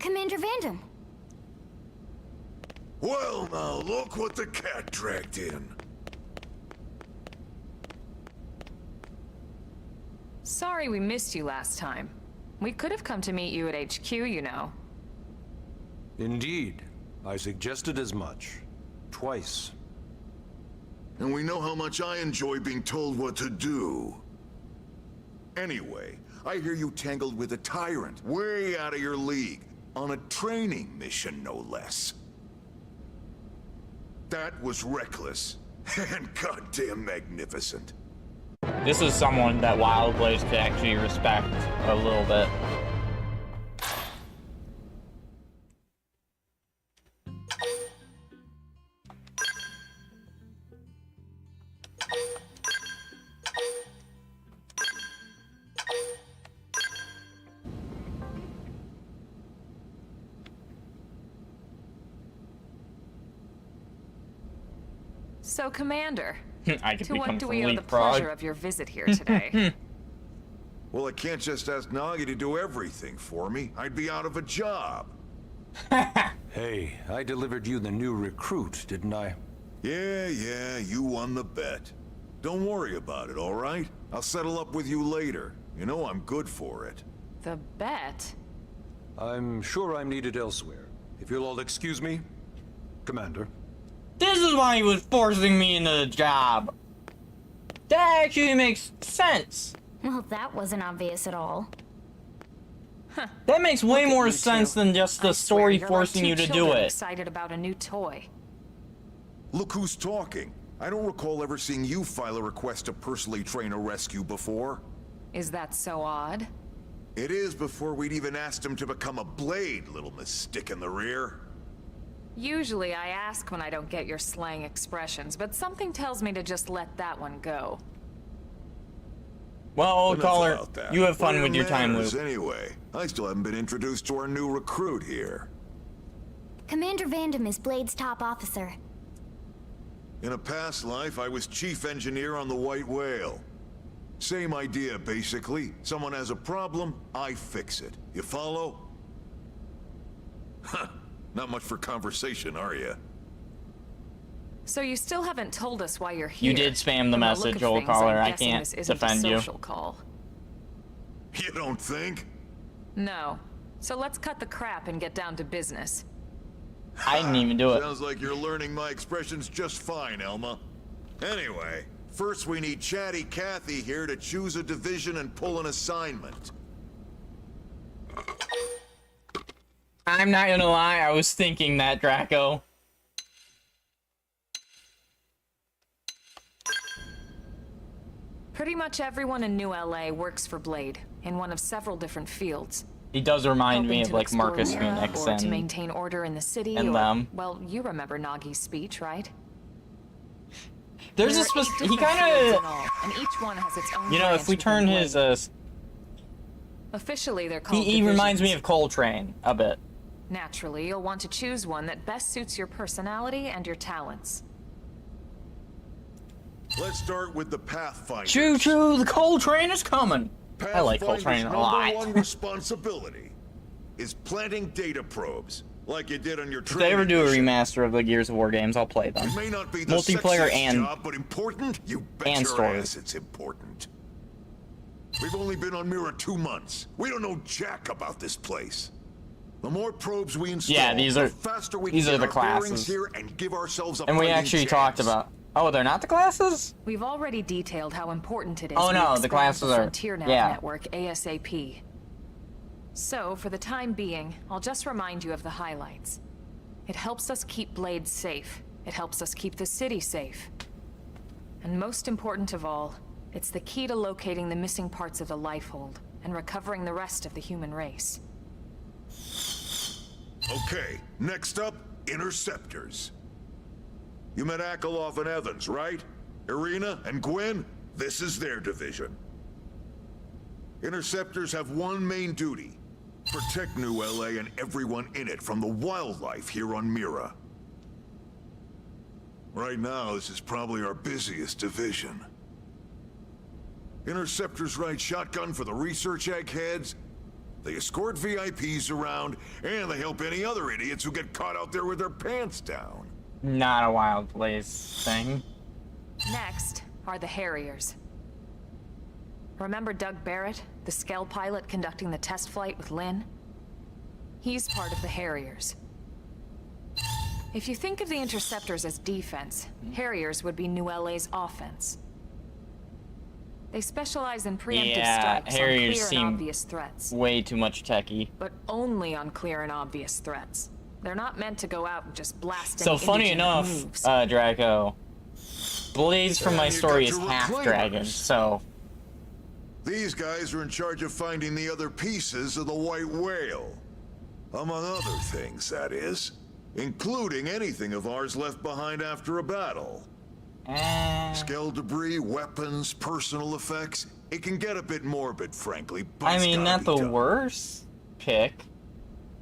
Commander Vandam. Well, now, look what the cat dragged in. Sorry we missed you last time. We could have come to meet you at HQ, you know. Indeed. I suggested as much. Twice. And we know how much I enjoy being told what to do. Anyway, I hear you tangled with a tyrant, way out of your league, on a training mission, no less. That was reckless, and goddamn magnificent. This is someone that Wild Blaze could actually respect a little bit. So, Commander, I could to become what do we owe the leapfrog. pleasure of your visit here today? Well, I can't just ask Nagi to do everything for me. I'd be out of a job. Hey, I delivered you the new recruit, didn't I? Yeah, you won the bet. Don't worry about it, all right? I'll settle up with you later. You know I'm good for it. The bet? I'm sure I'm needed elsewhere. If you'll all excuse me, Commander. This is why he was forcing me into the job. That actually makes sense. Well, that wasn't obvious at all. That makes way Look at more you sense two. than just the I swear, story you're like forcing two you to do children it. Excited about a new toy. Look who's talking. I don't recall ever seeing you file a request to personally train a rescue before. Is that so odd? It is before we'd even asked him to become a blade, little miss stick in the rear. Usually I ask when I don't get your slang expressions, but something tells me to just let that one go. Well, old Enough caller, about that. you have fun What are with your time manners, loop. Anyway, I still haven't been introduced to our new recruit here. Commander Vandam is Blade's top officer. In a past life, I was chief engineer on the White Whale. Same idea, basically. Someone has a problem, I fix it. You follow? Huh. Not much for conversation, are you? So you still haven't told us why you're here. You did spam the From message, look of old things, caller. I'm I guessing can't this isn't defend a you. social call. You don't think? No. So let's cut the crap and get down to business. I didn't even do it. Sounds like you're learning my expressions just fine, Elma. Anyway, first we need Chatty Cathy here to choose a division and pull an assignment. I'm not gonna lie, I was thinking that, Draco. Pretty much everyone in New LA works for Blade, in one of several different fields. He does remind me Helping of to like explore Marcus Mira, Phoenix or to and maintain order in the city, and or, them. well, you remember Nagi's speech, right? There's There a are 8 he different kind fields of, in all, and each one has its own you know, if branch we within turn his Blade. Officially, they're called he reminds me divisions. of Coltrane a bit. Naturally, you'll want to choose one that best suits your personality and your talents. Let's start with the Pathfinders. Choo choo, the Coltrane is coming. I like Coltrane a lot. Number one responsibility is planting data probes, like you did on your If they ever do a remaster of the Gears of War games, I'll play them. It may not be the Multiplayer sexiest and job, but important? You bet and your story. ass it's important. We've only been on Mira 2 months. We don't know jack about this place. The more probes we install, Yeah, these are the faster we these can are get the our bearings classes. here and give ourselves a And we fighting actually chance. talked about. Oh, they're not the classes? We've already detailed how important it is Oh, we no, the expand classes the are- Frontier Nav yeah. network ASAP. So, for the time being, I'll just remind you of the highlights. It helps us keep Blade safe. It helps us keep the city safe. And most important of all, it's the key to locating the missing parts of the Lifehold and recovering the rest of the human race. Okay, next up, Interceptors. You met Akalov and Evans, right? Irina and Gwyn? This is their division. Interceptors have one main duty. Protect New LA and everyone in it from the wildlife here on Mira. Right now, this is probably our busiest division. Interceptors ride shotgun for the research eggheads. They escort VIPs around, and they help any other idiots who get caught out there with their pants down. Not a Wild Place thing. Next are the Harriers. Remember Doug Barrett, the Skell pilot conducting the test flight with Lynn? He's part of the Harriers. If you think of the Interceptors as defense, Harriers would be New LA's offense. They specialize in preemptive Yeah, strikes on Harriers clear and seem obvious threats. way too much techie. But only on clear and obvious threats. They're not meant to go out and just blast So any funny indigent enough, moves. Draco, Blaze from my And you story got is your half reclaimers. dragon, so These guys are in charge of finding the other pieces of the White Whale. Among other things, that is. Including anything of ours left behind after a battle. Skell debris, weapons, personal effects. It can get a bit morbid, frankly, but I it's mean, gotta not be the done. worst pick.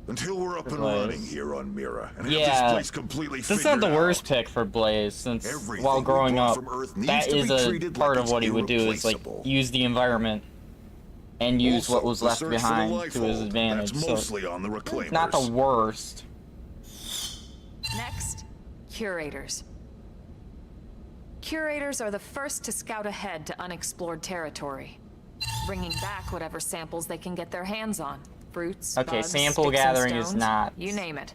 Until we're up and Blaze. running here on Mira and have Yeah, this place completely that's figured not the worst out. pick for Blaze, since Everything while we growing brought up, from Earth needs that to is be a treated part like of it's what he would do, is like irreplaceable. use the environment and use what Also, was the left search for the behind to his Lifehold. advantage. That's So mostly on the reclaimers. not the worst. Next, Curators. Curators are the first to scout ahead to unexplored territory, bringing back whatever samples they can get their hands on. Fruits, Okay, bugs, sample sticks and gathering is stones, not- you name it.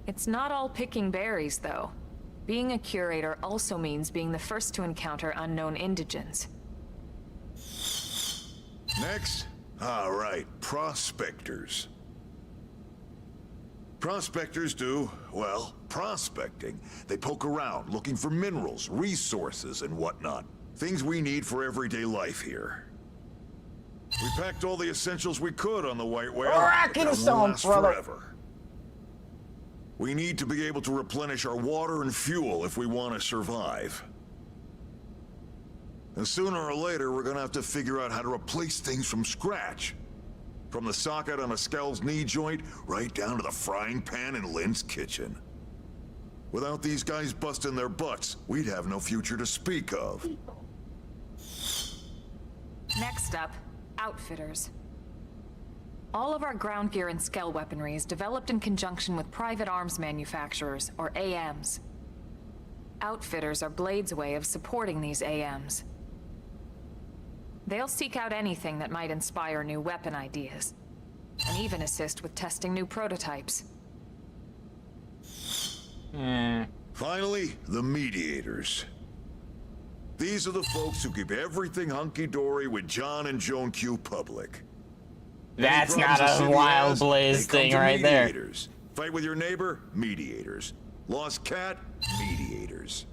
It's not all picking berries, though. Being a curator also means being the first to encounter unknown indigents. Next? Alright, prospectors. Prospectors do, well, prospecting. They poke around, looking for minerals, resources, and whatnot. Things we need for everyday life here. We packed all the essentials we could on the White Whale. Rockin' That won't stone, last brother. forever. We need to be able to replenish our water and fuel if we want to survive. And sooner or later, we're gonna have to figure out how to replace things from scratch. From the socket on a Skell's knee joint, right down to the frying pan in Lynn's kitchen. Without these guys busting their butts, we'd have no future to speak of. Next up, Outfitters. All of our ground gear and Skell weaponry is developed in conjunction with private arms manufacturers, or AMs. Outfitters are Blade's way of supporting these AMs. They'll seek out anything that might inspire new weapon ideas, and even assist with testing new prototypes. Finally, the mediators. These are the folks who keep everything hunky-dory with John and Joan Q public. That's Any not problems the a city Wild has, Blaze they come thing to right there. mediators. Fight with your neighbor? Mediators. Lost cat? Mediators.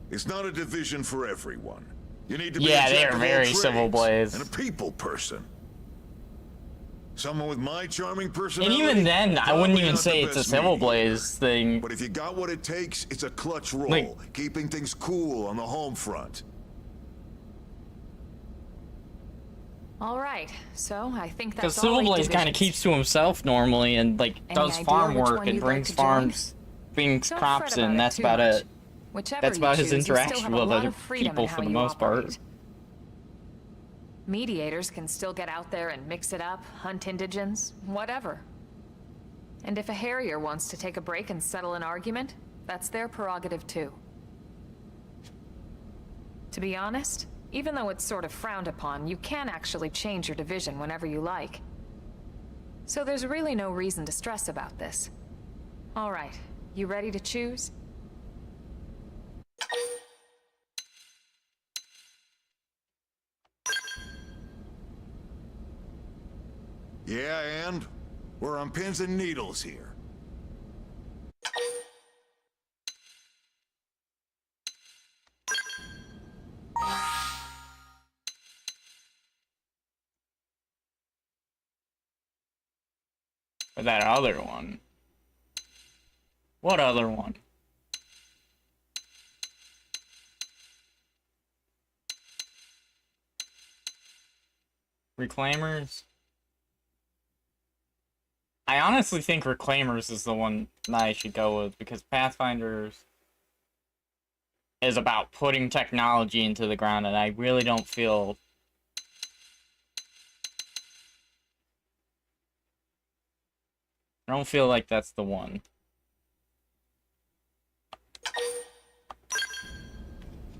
It's not a division for everyone. You need to be a Yeah, jack they're of all very trades Civil Blaze. and a people person. Someone with my charming And personality. even then, I wouldn't probably even not the say it's a best Civil mediator. Blaze thing. But if you got what it takes, it's a clutch role, Like- keeping things cool on the home front. All right, so I think Because that's Civil all 8 Blaze kind of divisions. keeps to himself normally and like Any does idea farm which work one and you'd like brings to join? farms, brings Don't crops fret about in. it That's too about much. it. Whichever That's about you his choose, you still interaction have with a lot other of freedom people in for how the you most part. operate. Mediators can still get out there and mix it up, hunt indigents, whatever. And if a Harrier wants to take a break and settle an argument, that's their prerogative too. To be honest, even though it's sort of frowned upon, you can actually change your division whenever you like. So there's really no reason to stress about this. All right, you ready to choose? Yeah, and we're on pins and needles here. Or that other one. What other one? Reclaimers? I honestly think Reclaimers is the one that I should go with, because Pathfinders is about putting technology into the ground, and I really don't feel... I don't feel like that's the one.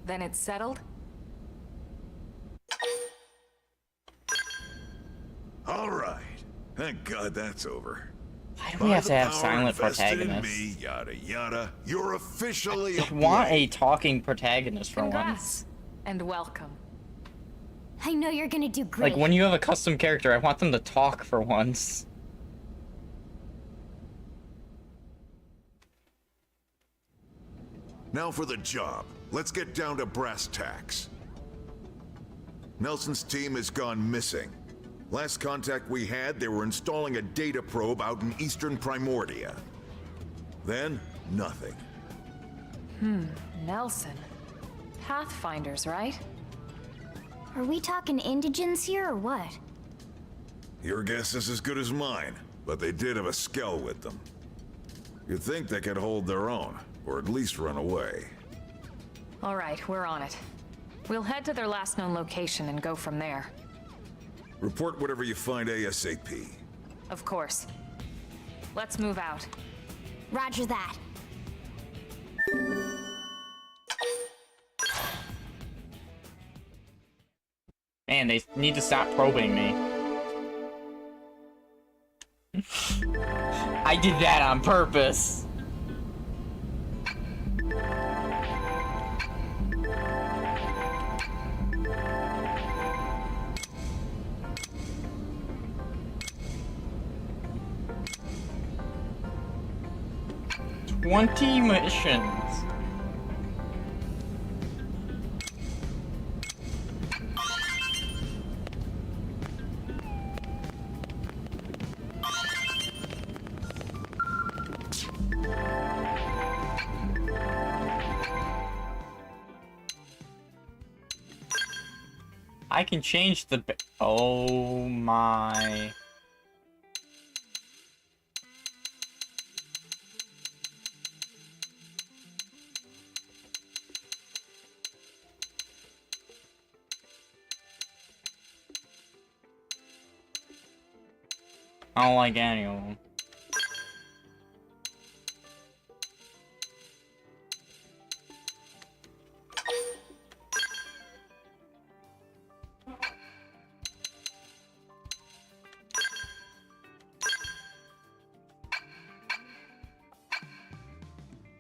Then it's settled? All right. Thank God that's over. Why do we have to have silent invested in protagonists? me, yada yada. You're officially I want a talking protagonist for once. Congrats, and welcome. I know you're gonna do great. Like, when you have a custom character, I want them to talk for once. Now for the job. Let's get down to brass tacks. Nelson's team has gone missing. Last contact we had, they were installing a data probe out in eastern Primordia. Then, nothing. Nelson. Pathfinders, right? Are we talking indigents here or what? Your guess is as good as mine, but they did have a skell with them. You'd think they could hold their own, or at least run away. All right, we're on it. We'll head to their last known location and go from there. Report whatever you find ASAP. Of course. Let's move out. Roger that. Man, they need to stop probing me. I did that on purpose. "20 missions." I can change the oh my. I don't like any of them.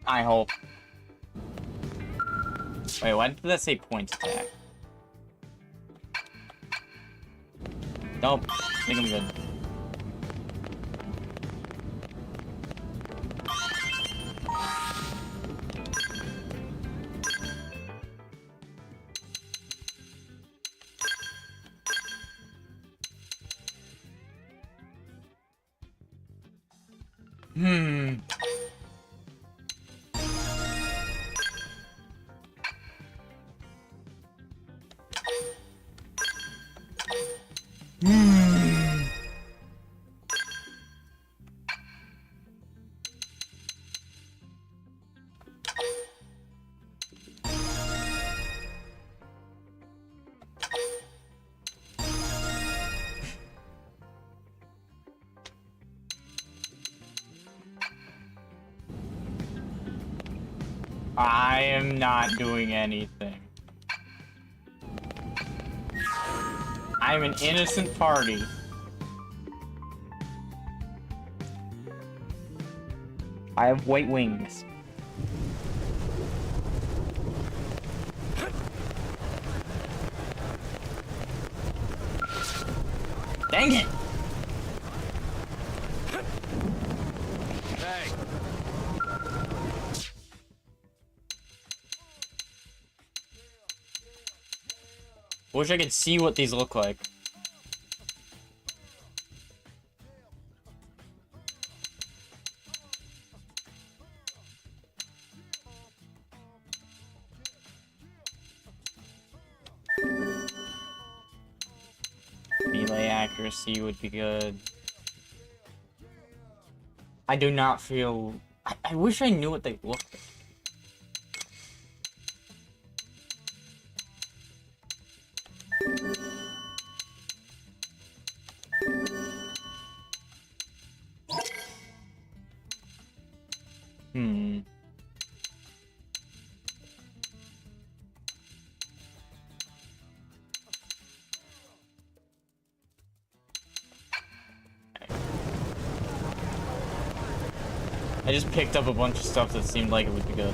I hope. Wait, why did that say points attack? Nope. I think I'm good. I am not doing anything. I'm an innocent party. I have white wings. Dang it! Hey. Wish I could see what these look like. Melee accuracy would be good. I do not feel... I wish I knew what they looked like. I just picked up a bunch of stuff that seemed like it would be good.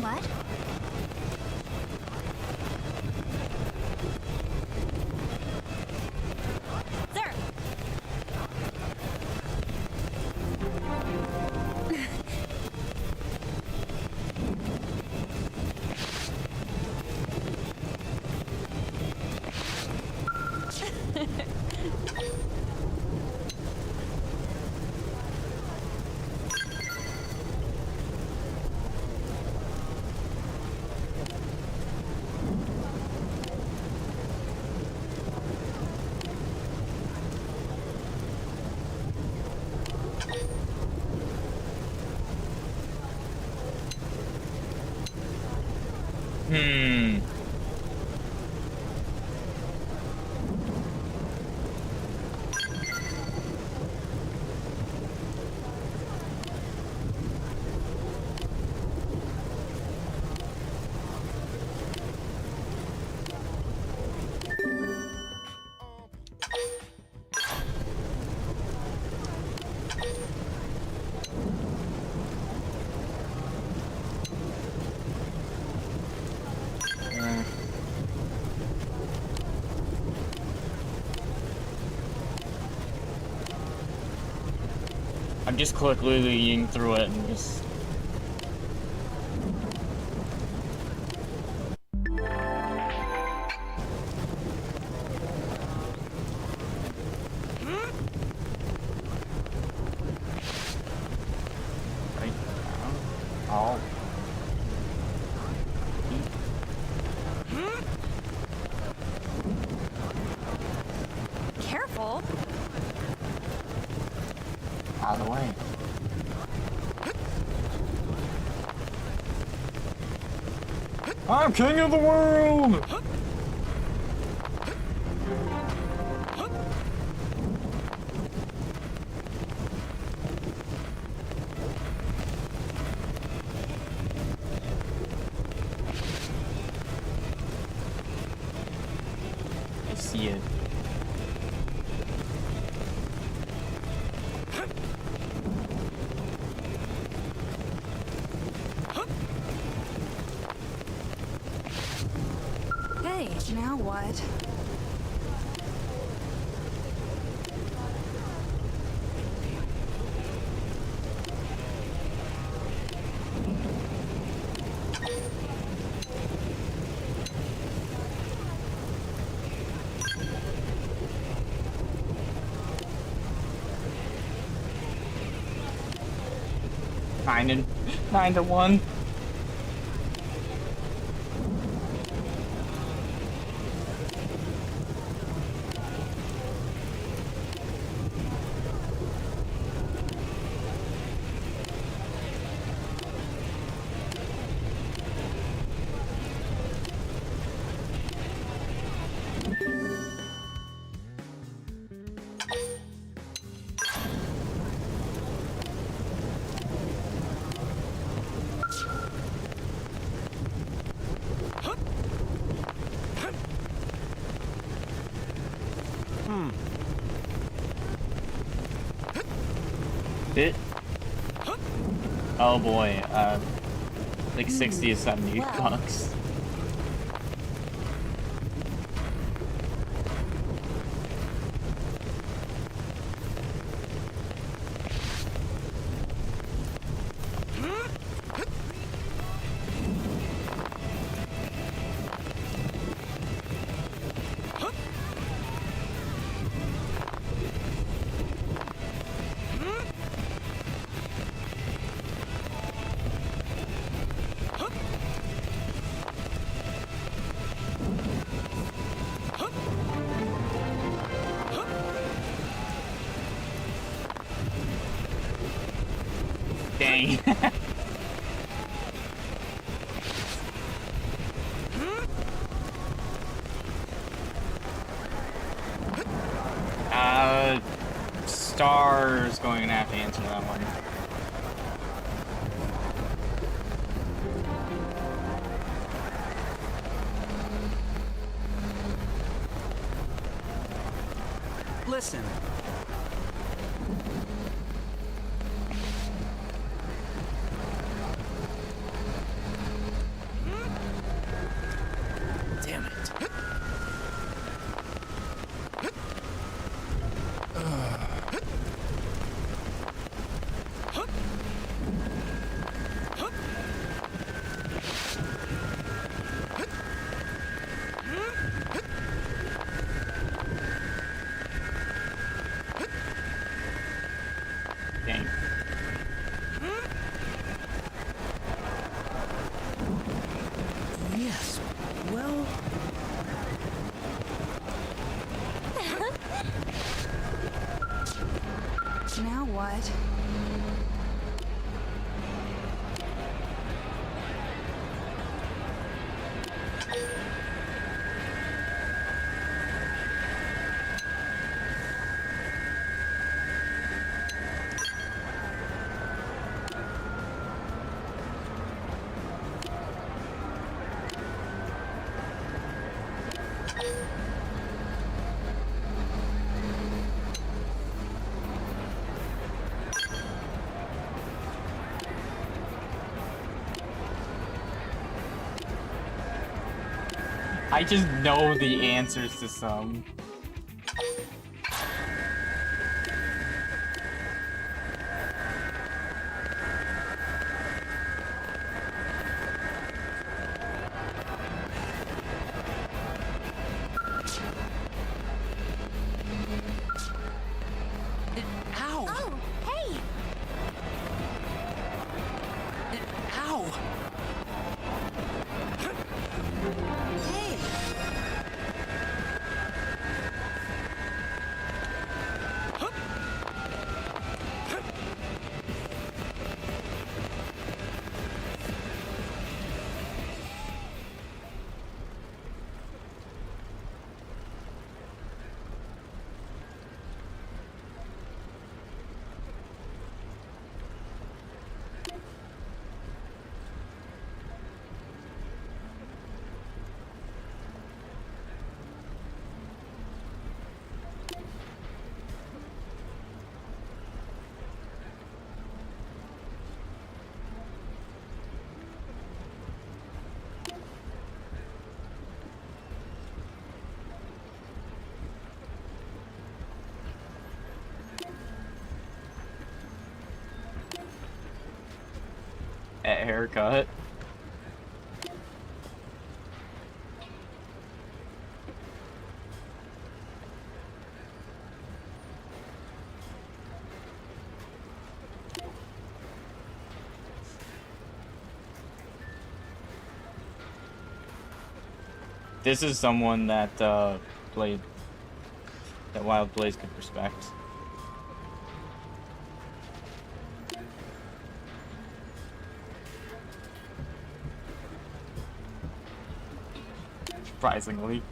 What? Sir! I'm just quickly eating through it and just... Right down. Oh. Careful. Out of the way. I'm king of the world! see it. Hey, now what? Nine to one. It. Oh boy, like 60 or 70 bucks. Dang. Star's going to have to answer that one. Listen. Damn it. Dang. Yes. Well. Now what? I just know the answers to some. Ow! Oh, hey! Ow! Hey! haircut. This is someone that played that Wild Blaze could respect. Surprisingly.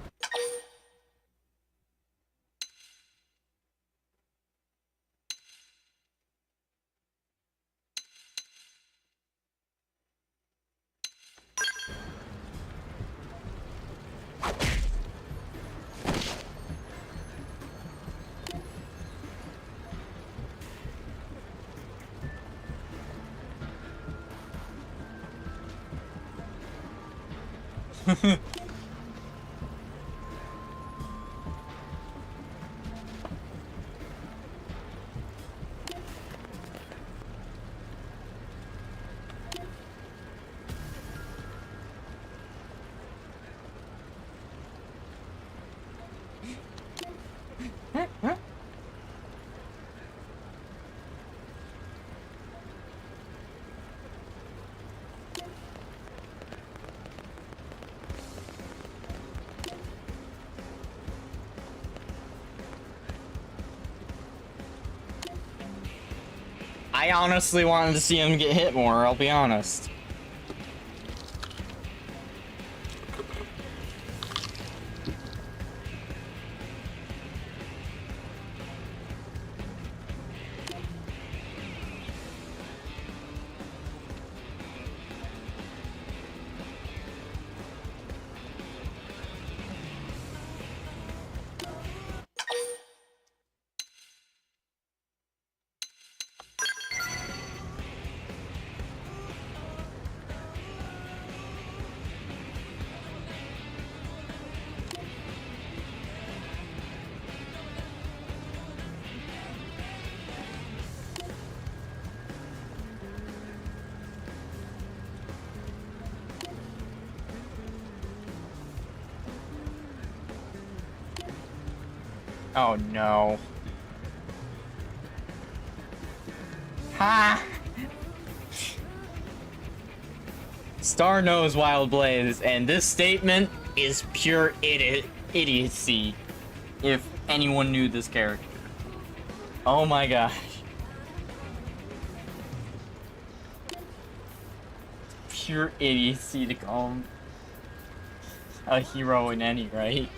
I honestly wanted to see him get hit more, I'll be honest. Oh no. Ha! Star knows Wild Blaze, and this statement is pure idiocy. If anyone knew this character. Oh my gosh. Pure idiocy to call him a hero in any right.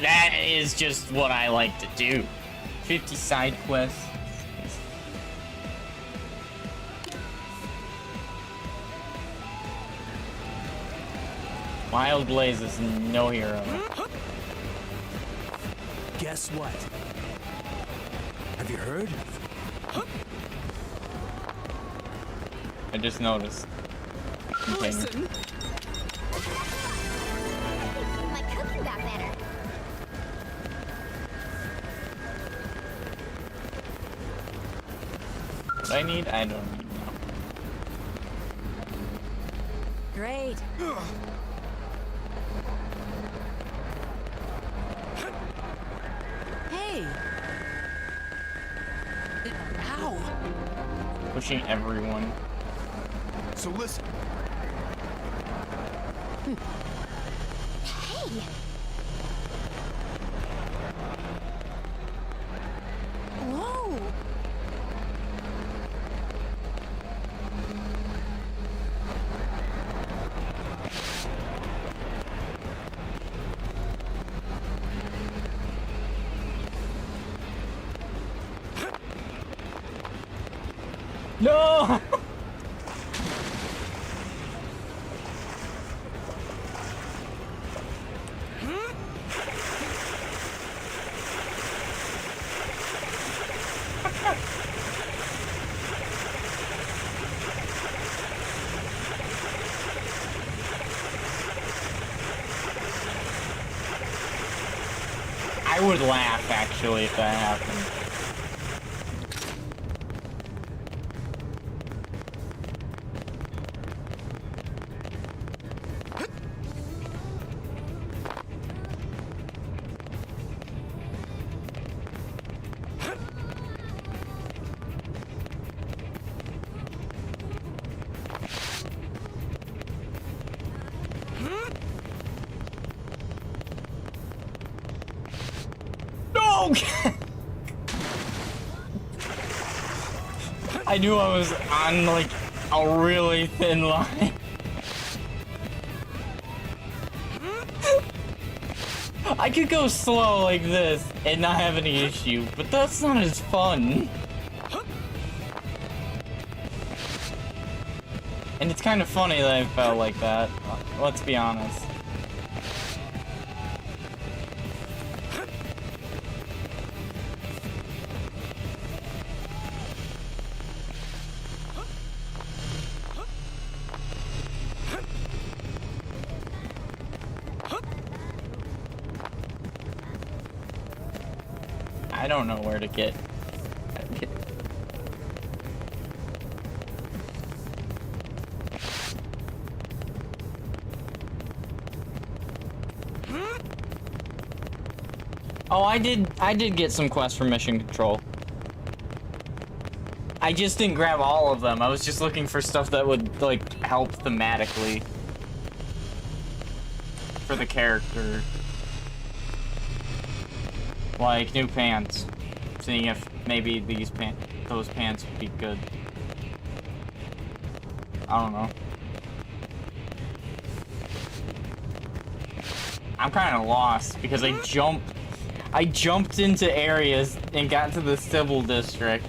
That is just what I like to do. 50 side quests. Wild Blaze is no hero. Guess what? Have you heard? I just noticed. Listen. My cooking got better. What I need? I don't need now. Great. Hey. Ow. Pushing everyone. So listen. Hey! Whoa. No! would laugh, actually, if that happened. No! I knew I was on, like, a really thin line. I could go slow like this and not have any issue, but that's not as fun. And it's kind of funny that I felt like that. Let's be honest. I don't know where to get. Oh, I did get some quests for mission control. I just didn't grab all of them. I was just looking for stuff that would, like, help thematically for the character. Like new pants. Seeing if maybe those pants would be good. I don't know. I'm kind of lost because I jumped into areas and got to the civil district.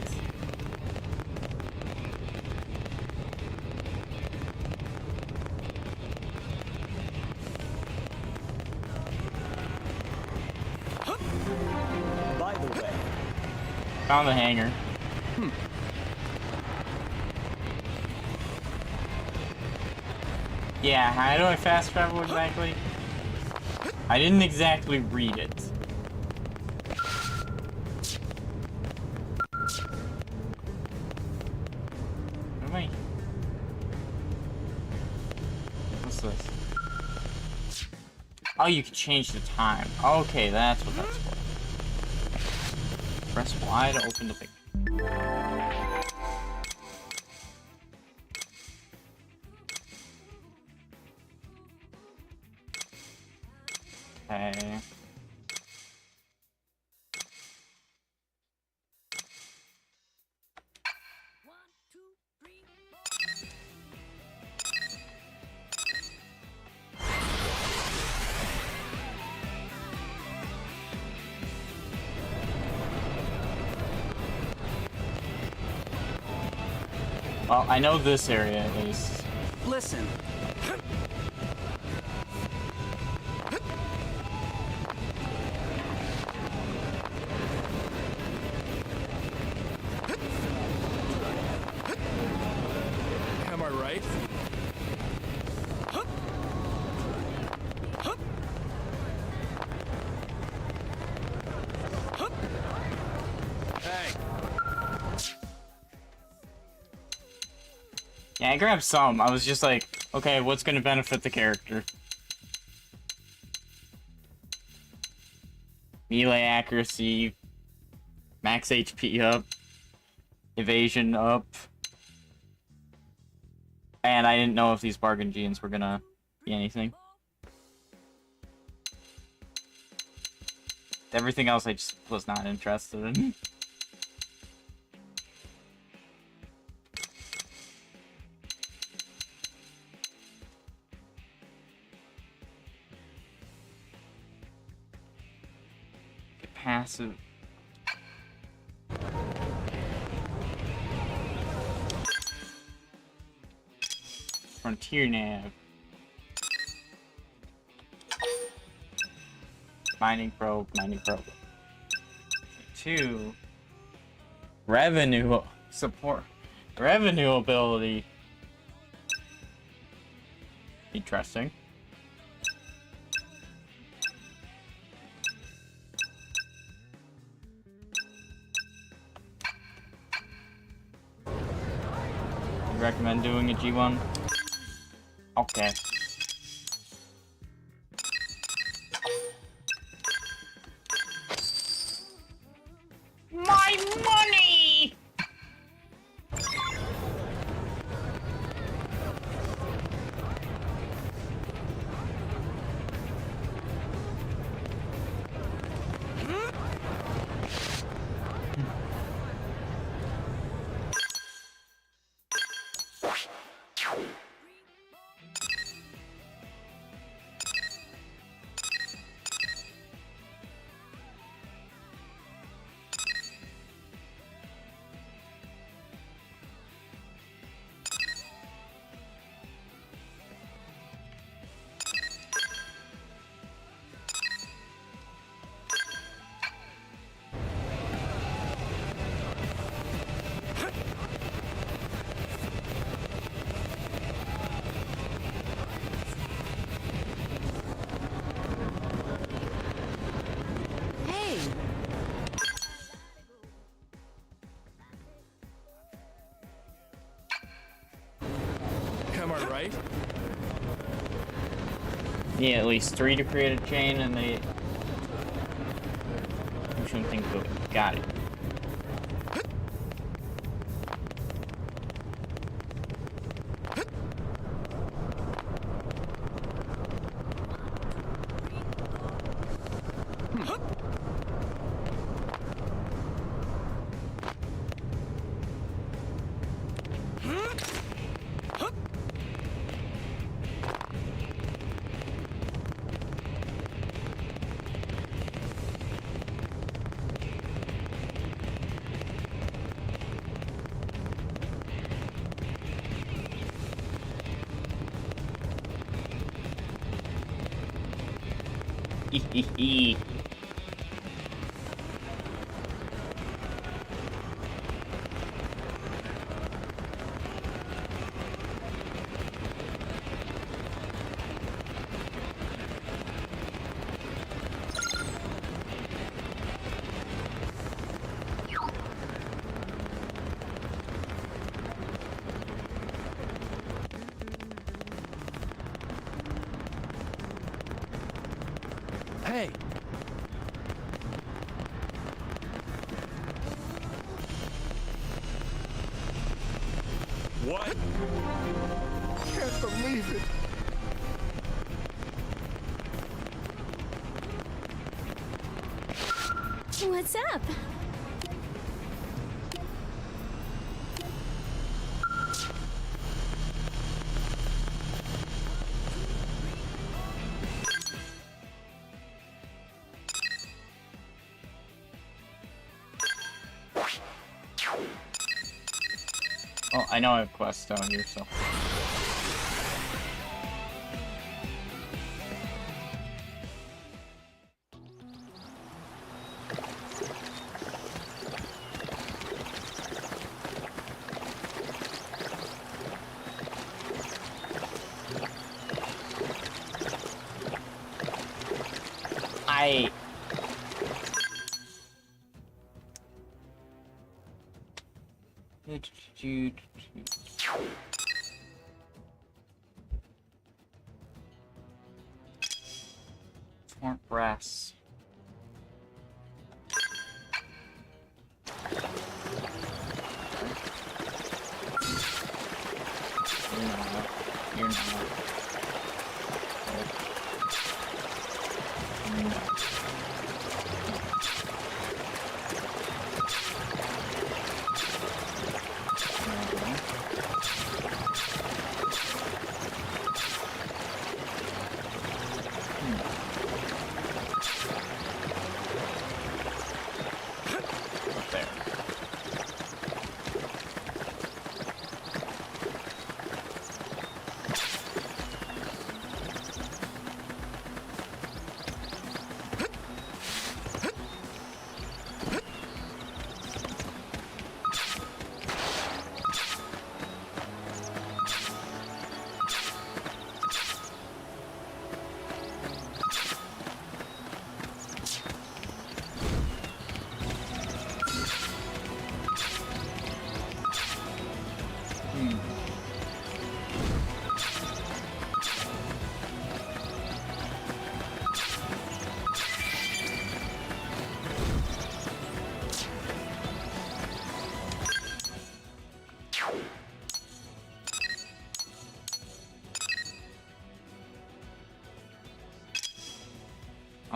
By the way, Found the hangar. Yeah, how do I fast travel exactly? I didn't exactly read it. What am I? What's this? Oh, you can change the time. Okay, that's what that's for. Press Y to open the picture. Okay. Well, I know this area at least. listen. Am I right? Hey. Yeah, I grabbed some. I was just like, okay, what's gonna benefit the character? Melee accuracy, max HP up, evasion up. And I didn't know if these bargain genes were gonna be anything. Everything else I just was not interested in. Passive. Frontier nav. Mining probe, mining probe. 2. Revenue support. Revenue ability. Interesting. You recommend doing a G1? Okay. My money! Am I right? Yeah, at least 3 to create a chain, and they... You shouldn't think of it. Got it. Hee. Hey! What? Can't believe it. What's up? Oh, I know I have quests down here, so... Smart brass. You're not.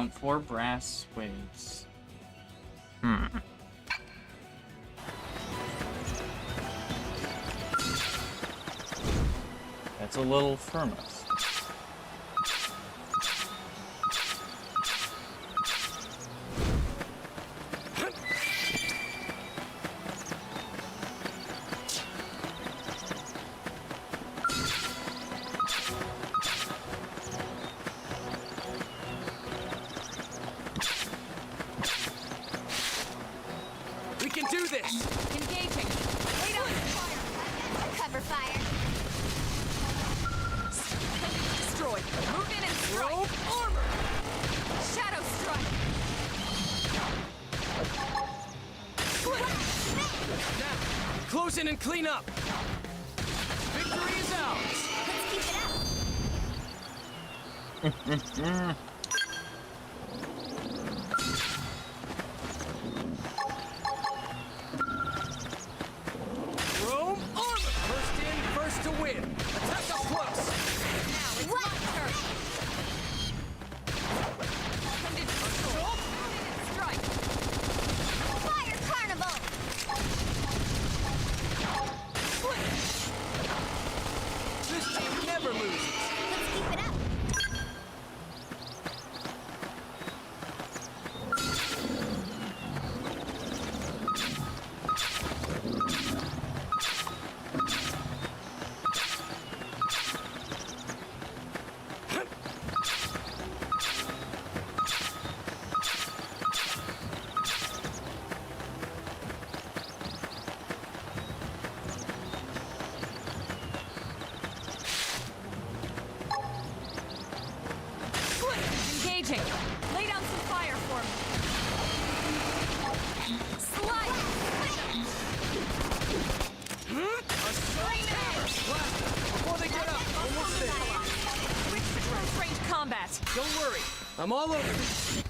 4 brass weights. That's a little furnace. We can do this! Engaging. Lay down fire. Cover fire. Destroyed. Move in and strike. Rope armor! Shadow strike. Now, close in and clean up! Victory is ours! Let's keep it up. Rome armor! First in, first to win! Attack up close! Now it's my turn. Attended assault. Move in and strike. Fire carnival. This team never loses! Let's keep it up. Engaging. Lay down some fire for me. Slide. Assault hammer! Blast them before they get up! Almost there! Close range combat. Don't worry, I'm all over this!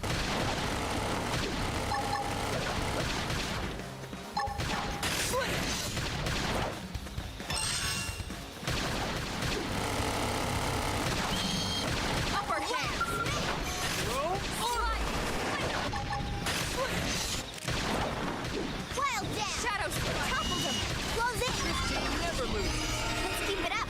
Upper hands. Wild down. Shadow strike. Toppled him. Close it. This team never loses! Let's keep it up.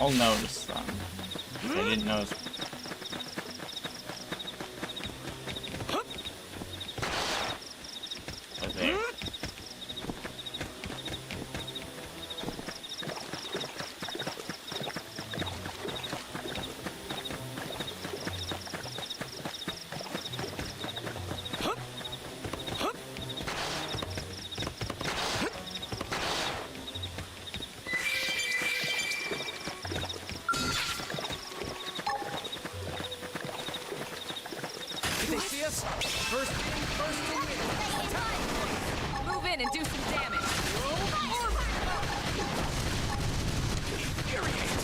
I'll notice them. I didn't notice. Oh, there. Did they see us? First in, first to win! Move in and do some damage. Infuriate!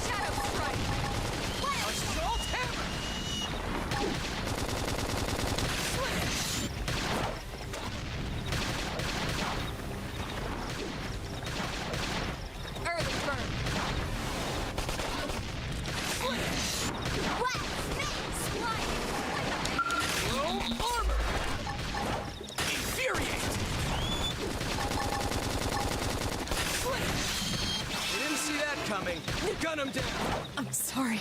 Shadow strike. Assault hammer! Early burn. Rome armor! Infuriate! We didn't see that coming. Gun him down! I'm sorry.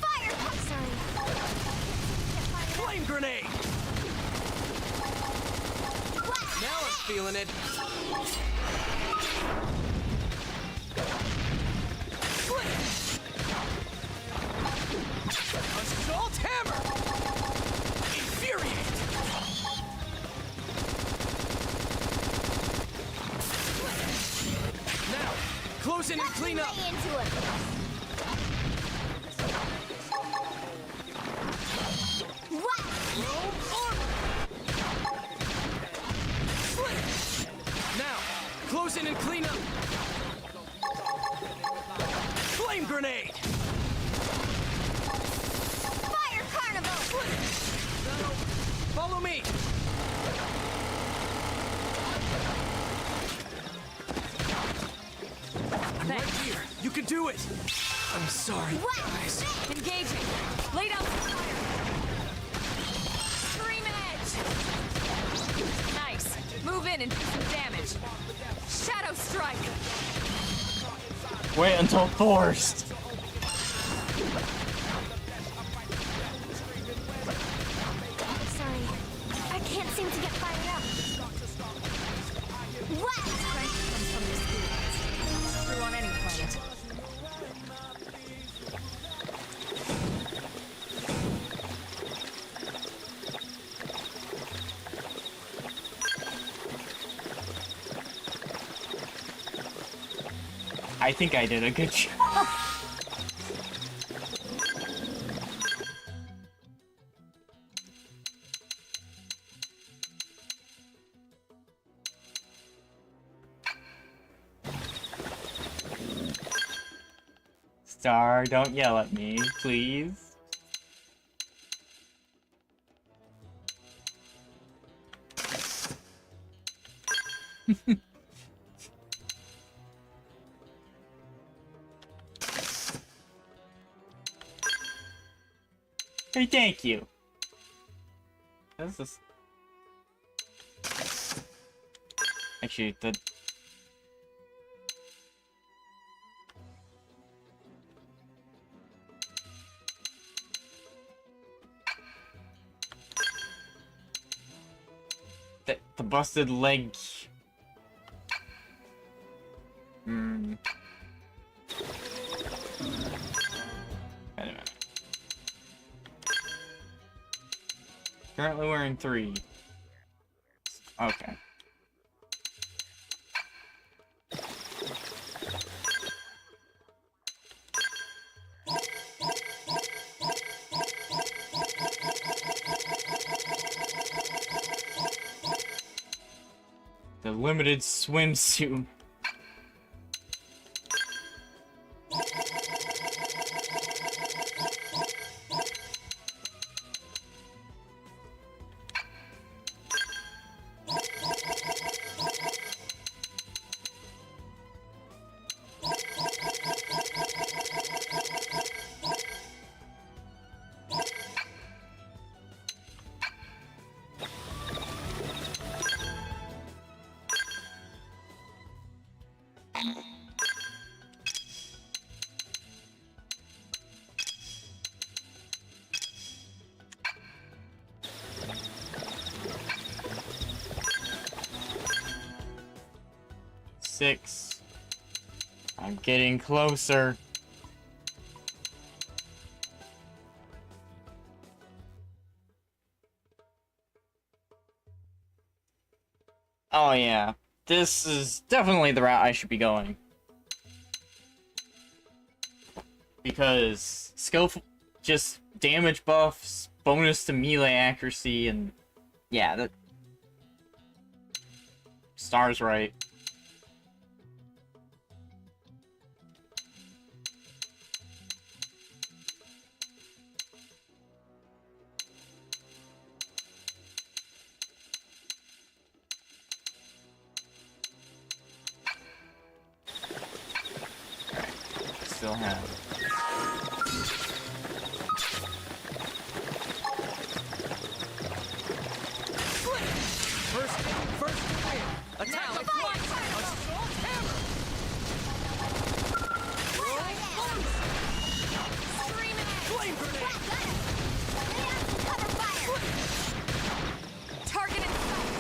Fire. Sorry. Flame grenade! Now I'm feeling it. Assault hammer! Infuriate! Now, close in and clean up! Lay into him. Rome Close in and clean up! Flame grenade! Fire carnival! Follow me! Right here! You can do it! I'm sorry, guys. Engaging. Lay down some fire. Screaming edge. Nice. Move in and do some damage. Shadow strike. Wait until forced. Sorry, I can't seem to get fired up. What? Strength comes from your spirits. It's true on any planet. I think I did a good job. Star, don't yell at me, please. Hey, thank you. What's this? Actually, the busted leg. Hmm. Wait a minute. Currently wearing 3. Okay. The limited swimsuit. Six. I'm getting closer. Oh yeah, this is definitely the route I should be going. Because skill, just damage buffs, bonus to melee accuracy, and yeah, that Star's right. Still have. First win. Attack the fire! Assault hammer! Flame grenade! Cover fire! Target in sight.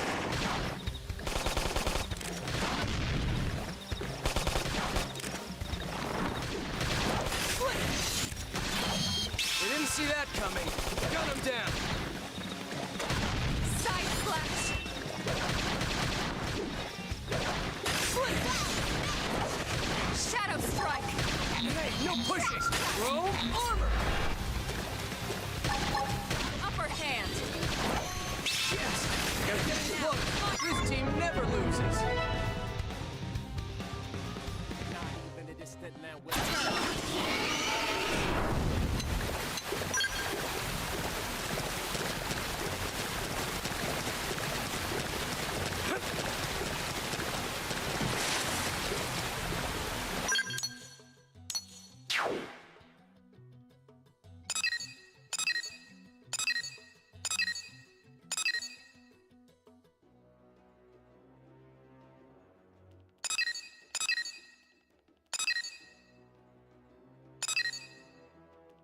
We didn't see that coming. Gun him down. Side slash. Shadow strike. Hey, no pushing. Roll armor. Upper hand. Yes. They're getting close. This team never loses.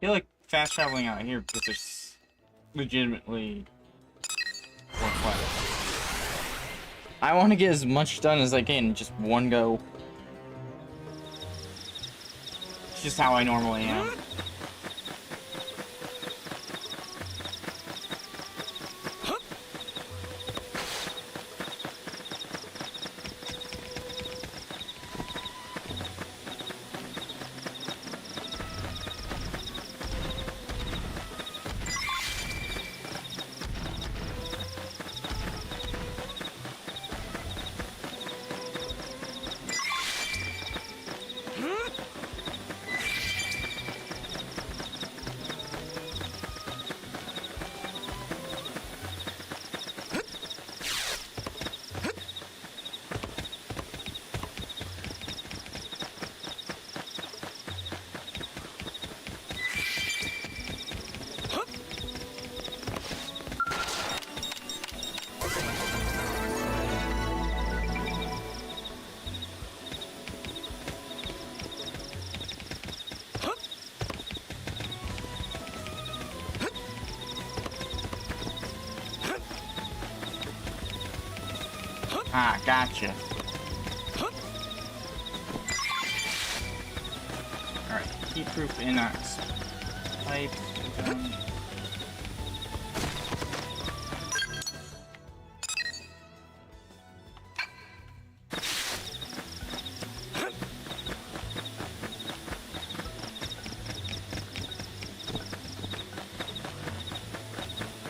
feel like fast traveling out here because there's legitimately more quests. I want to get as much done as I can in just one go. It's just how I normally am. Ah, gotcha. Alright, heat-proof inox pipe.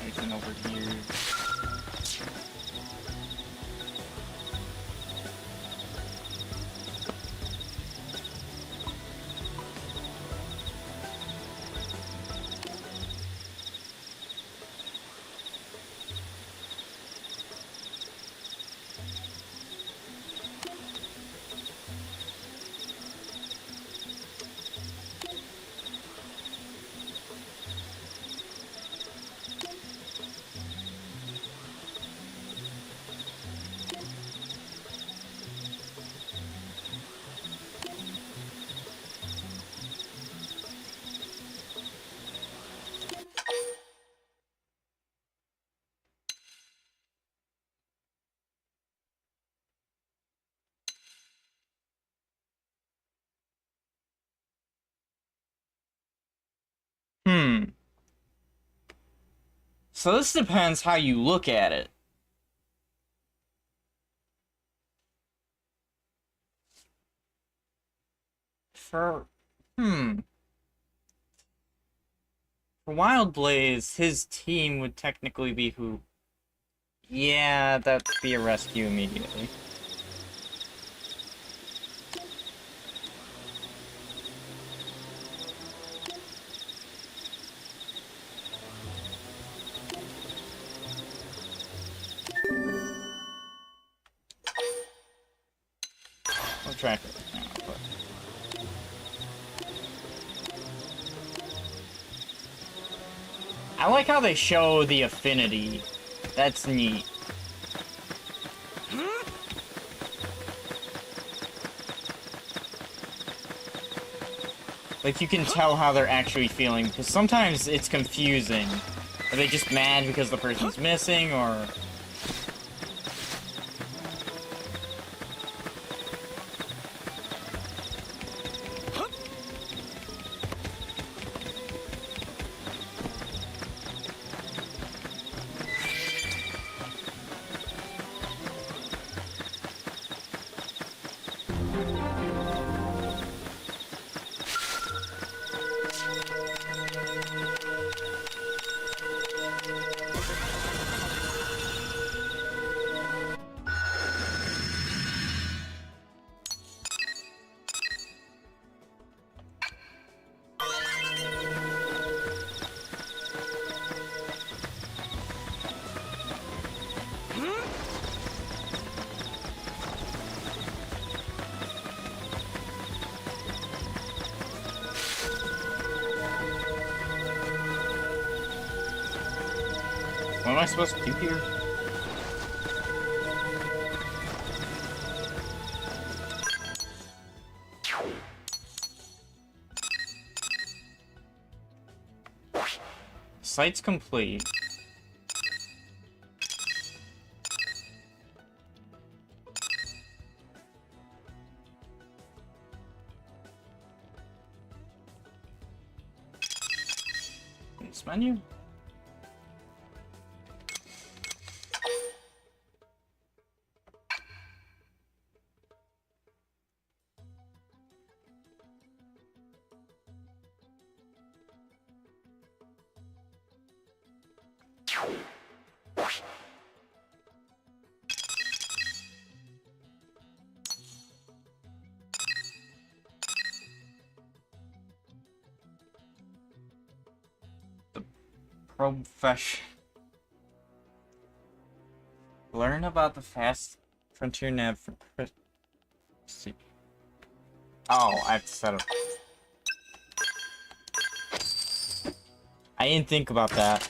Anything over here? So this depends how you look at it. For Wild Blaze, his team would technically be who? Yeah, that'd be a rescue immediately. I'll track it right now, but... I like how they show the affinity. That's neat. Like, you can tell how they're actually feeling, because sometimes it's confusing. Are they just mad because the person's missing, or... What am I supposed to do here? site's complete. This menu. Profession. Learn about the fast frontier nav for see. Oh, I have to set up. I didn't think about that.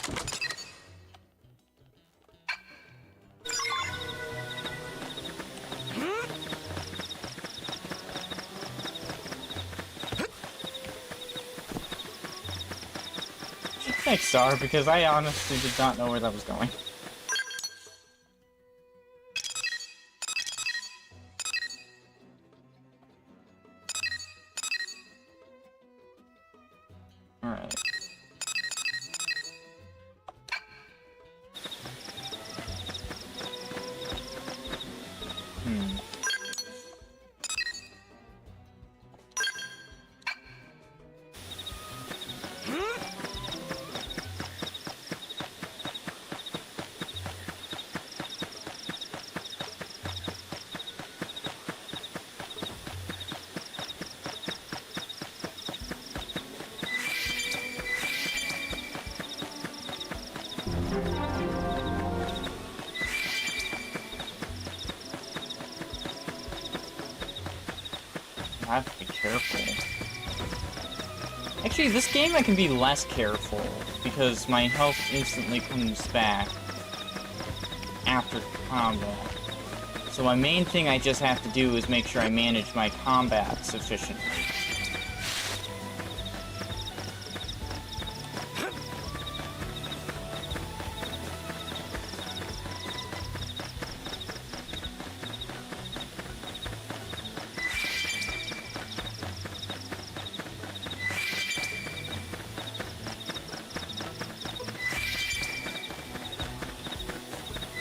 Thanks, Star, because I honestly did not know where that was going. Alright. I have to be careful. Actually, this game I can be less careful, because my health instantly comes back after combat. So my main thing I just have to do is make sure I manage my combat sufficiently.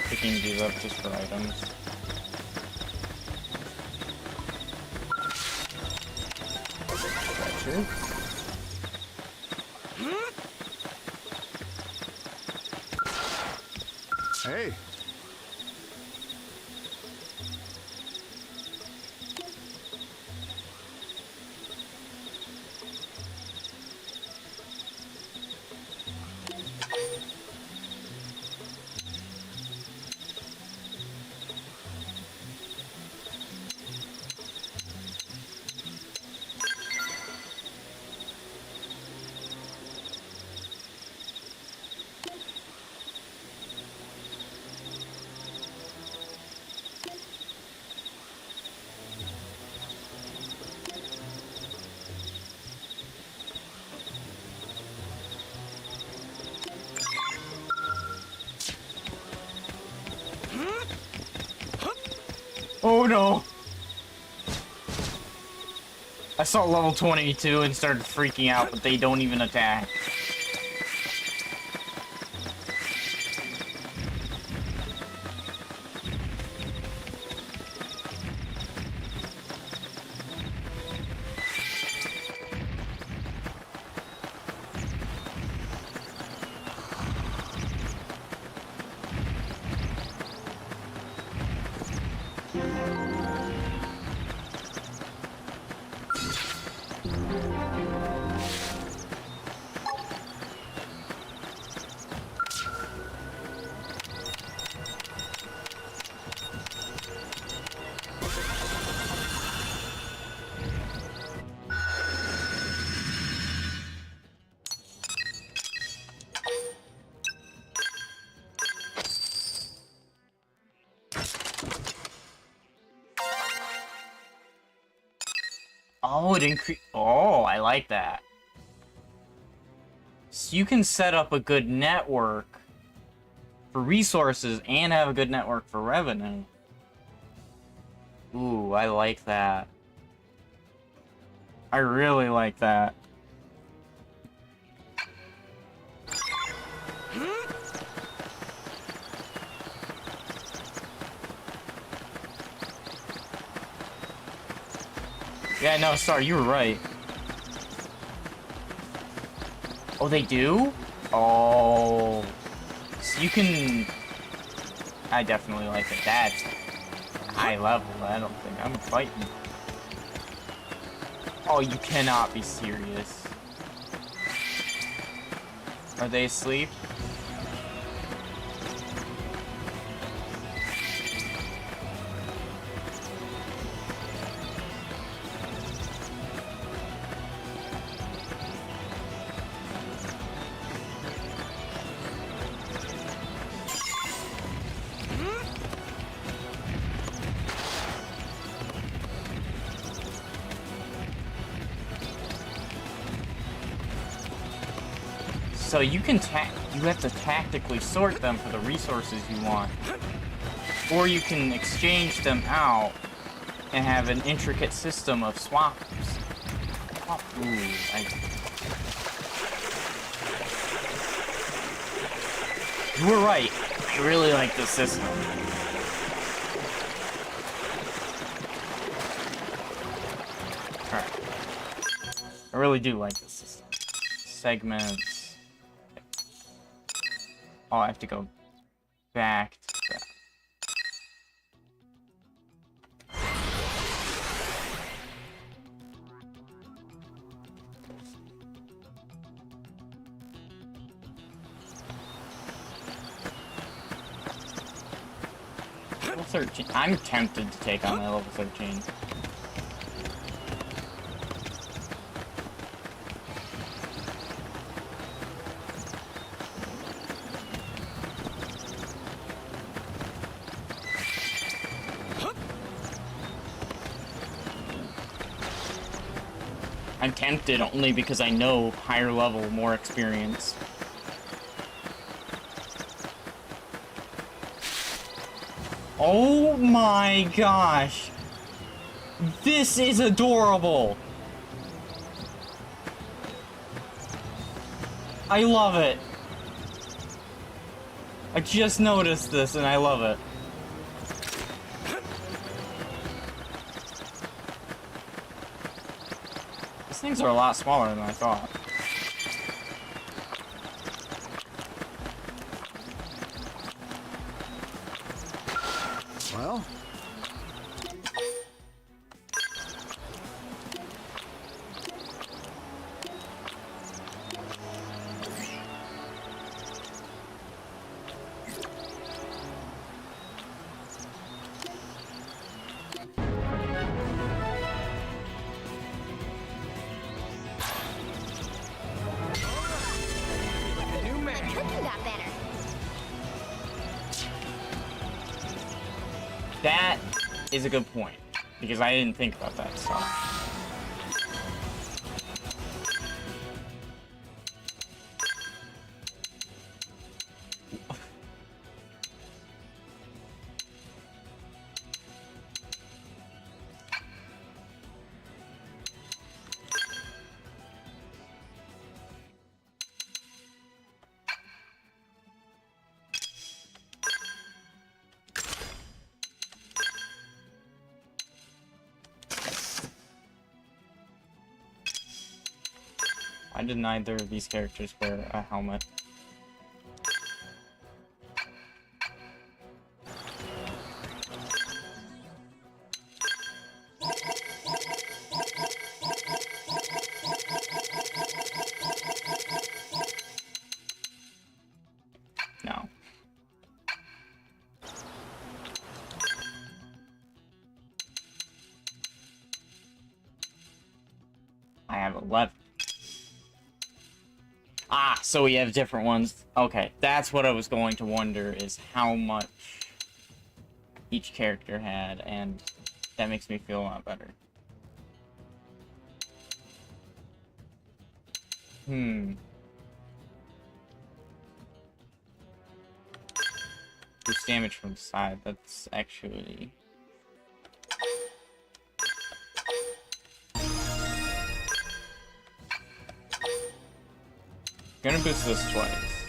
Picking these up just for items. Gotcha. Hey. Oh no! I saw level 22 and started freaking out, but they don't even attack. Oh, it increased. Oh, I like that. So you can set up a good network for resources and have a good network for revenue. Ooh, I like that. I really like that. Yeah, no, sorry, you were right. Oh, they do? Oh. So you can... I definitely like it. That's high level. I don't think I'm fighting. Oh, you cannot be serious. Are they asleep? So you can you have to tactically sort them for the resources you want. Or you can exchange them out and have an intricate system of swaps. Ooh, you were right. I really like this system. Alright. I really do like this system. Segments. Oh, I have to go back to that. Level 13. I'm tempted to take on that level 13. I'm tempted only because I know higher level, more experience. Oh my gosh! This is adorable! I love it! I just noticed this and I love it. These things are a lot smaller than I thought. Well, That is a good point, because I didn't think about that, so... Why did neither of these characters wear a helmet? No. I have 11. Ah, so we have different ones. Okay, that's what I was going to wonder, is how much each character had, and that makes me feel a lot better. Boost damage from the side. That's actually... Gonna boost this twice.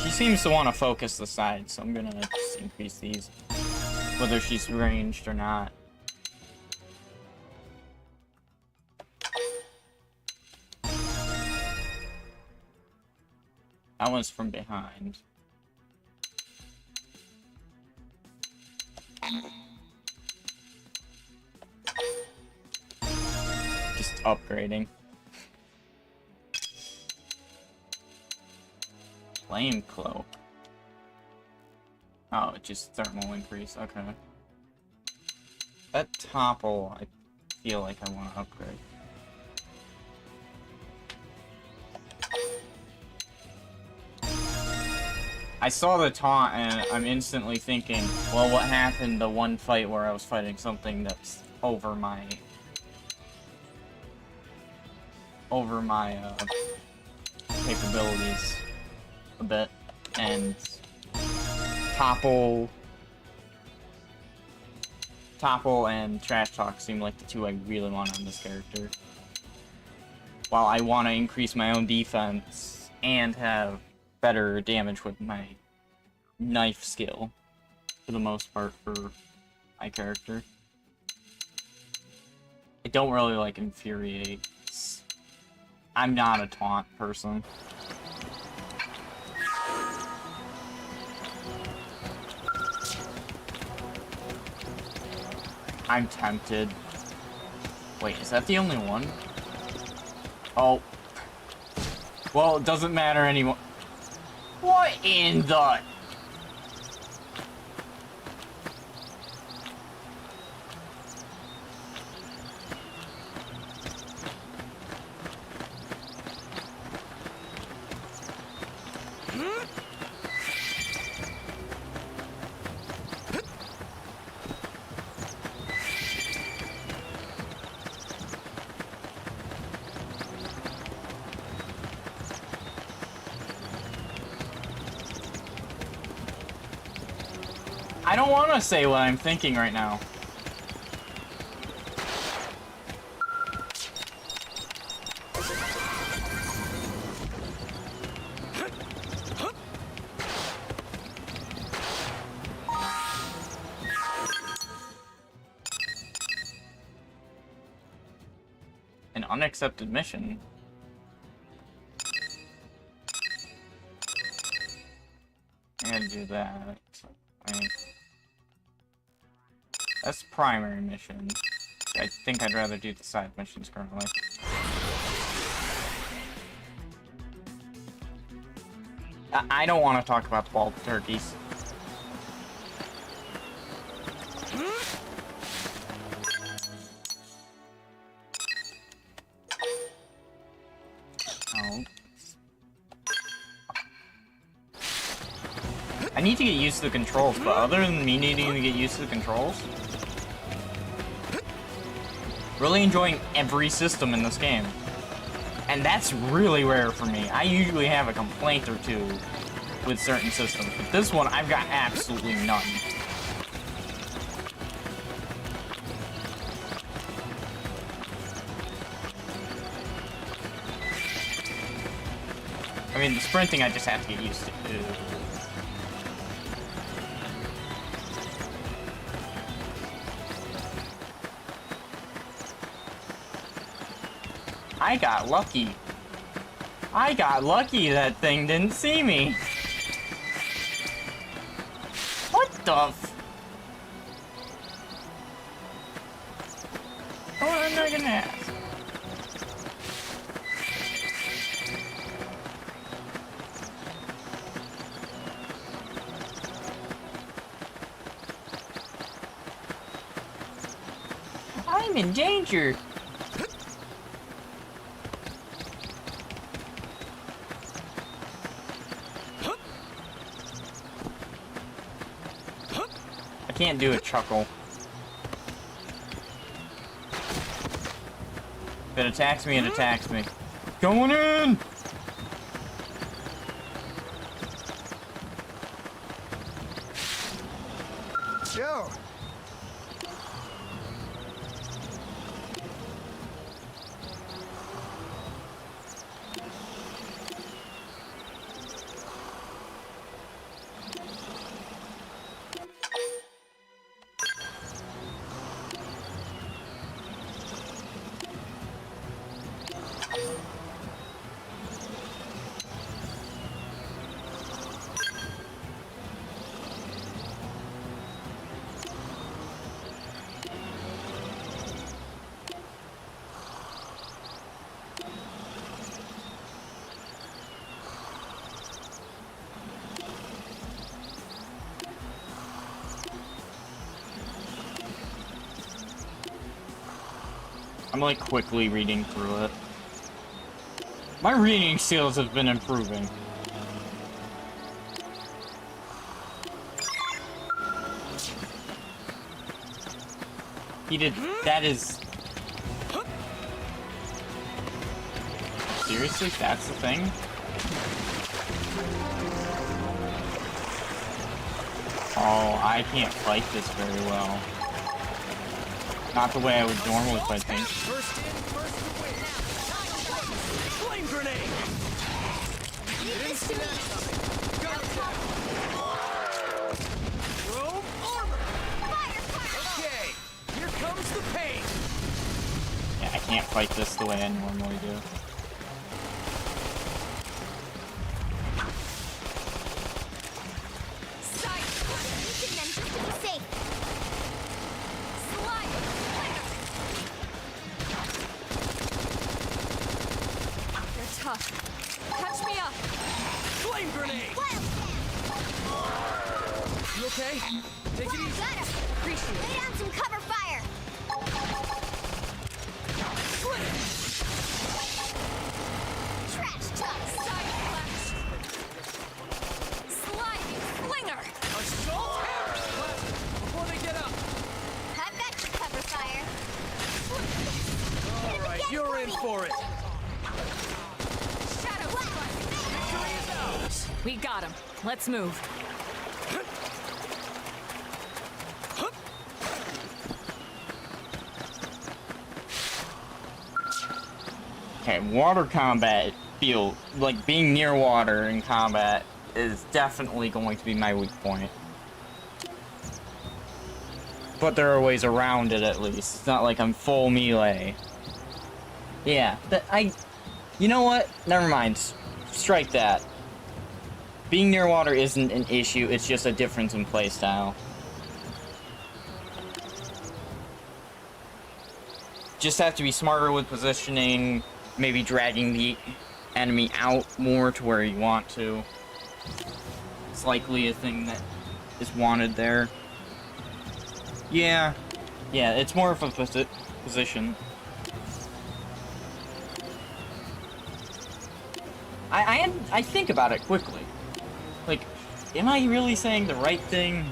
She seems to want to focus the side, so I'm gonna just increase these. Whether she's ranged or not. That one's from behind. Just upgrading. Flame cloak. Oh, just thermal increase. Okay. That topple, I feel like I want to upgrade. I saw the taunt and I'm instantly thinking, well, what happened the one fight where I was fighting something that's over my capabilities a bit, and Topple and Trash Talk seem like the two I really want on this character. While I want to increase my own defense and have better damage with my knife skill, for the most part, for my character. I don't really like Infuriate. I'm not a taunt person. I'm tempted. Wait, is that the only one? Oh. Well, it doesn't matter anymore. What in the... I don't want to say what I'm thinking right now. An unaccepted mission. I gotta do that. That's primary mission. I think I'd rather do the side missions currently. I don't want to talk about the bald turkeys. Oh. I need to get used to the controls, but other than me needing to get used to the controls, really enjoying every system in this game. And that's really rare for me. I usually have a complaint or two with certain systems, but this one I've got absolutely none. I mean, the sprinting I just have to get used to. I got lucky. I got lucky that thing didn't see me. What the f... Oh, I'm not gonna ask. I'm in danger. I can't do a chuckle. If it attacks me, it attacks me. Going in! show. I'm like quickly reading through it. My reading skills have been improving. That is... Seriously? That's the thing? Oh, I can't fight this very well. Not the way I would normally fight things. First in, first to win. Flame grenade! You didn't see that coming. Got it. Chrome armor! Okay, here comes the pain. Yeah, I can't fight this the way I normally do. Catch me up! Flame grenade! You okay? Take it easy. Got him. Appreciate it. Lay down some cover fire. Trash talk. Side flash! Sliding flinger! Assault hammer! Before they get up. I've got your cover fire. All right, you're in for it. Shadow strike! Victory is ours. We got him. Let's move. Okay, water combat feel like being near water in combat is definitely going to be my weak point. But there are ways around it at least. It's not like I'm full melee. Yeah, you know what? Never mind. Strike that. Being near water isn't an issue, it's just a difference in playstyle. Just have to be smarter with positioning, maybe dragging the enemy out more to where you want to. It's likely a thing that is wanted there. Yeah, it's more of a position. I think about it quickly. Like, am I really saying the right thing?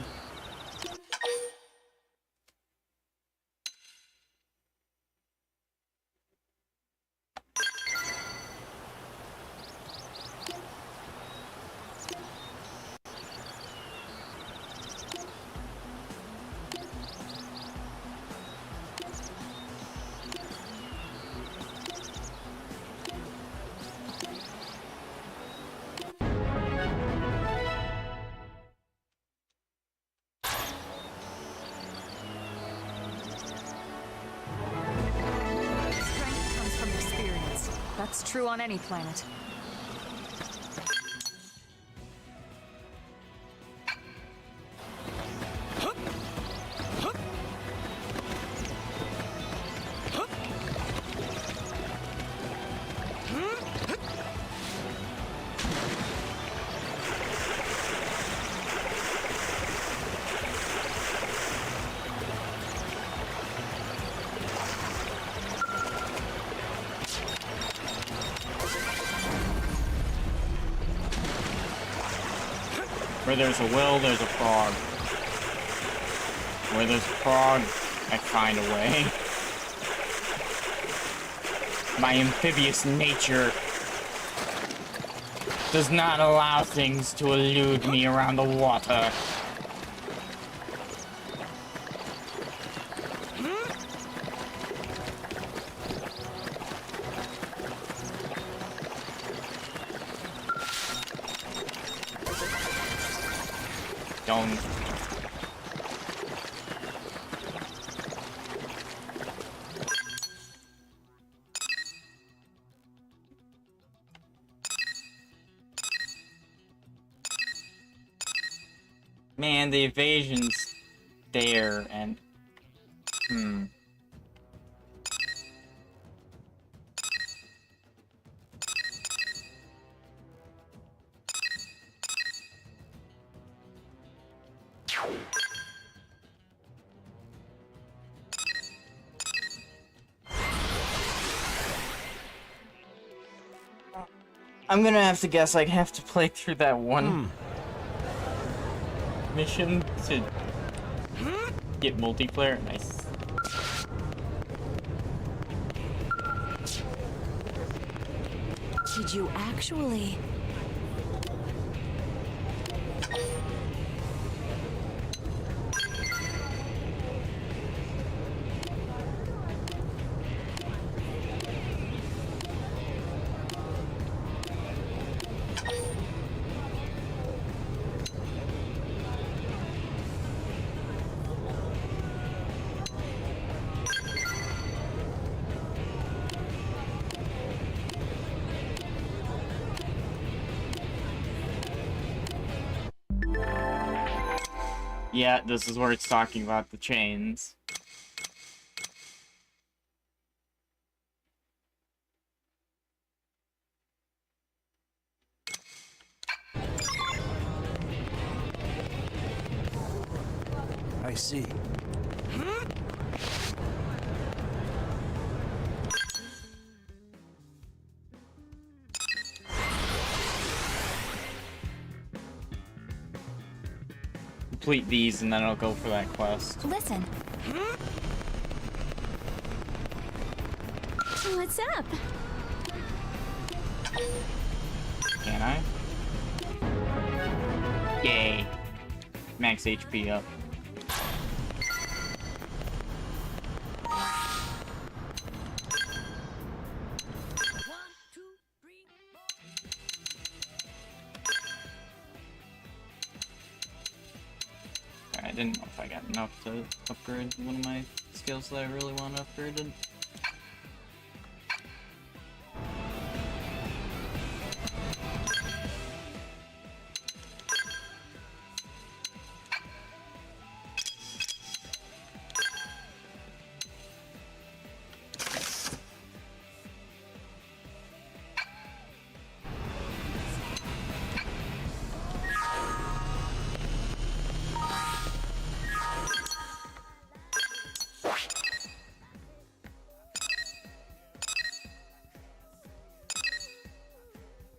Strength comes from experience. That's true on any planet. Where there's a will, there's a frog. Where there's a frog, I find a way. My amphibious nature does not allow things to elude me around the water. Don't. Man, the evasion's there, and... I'm gonna have to guess I have to play through that one mission to get multiplayer. Nice. Did you actually? Yeah, this is where it's talking about the chains. I see. Complete these and then I'll go for that quest. Listen. What's up? Can I? Yay. Max HP up. I didn't know if I got enough to upgrade one of my skills that I really want to upgrade.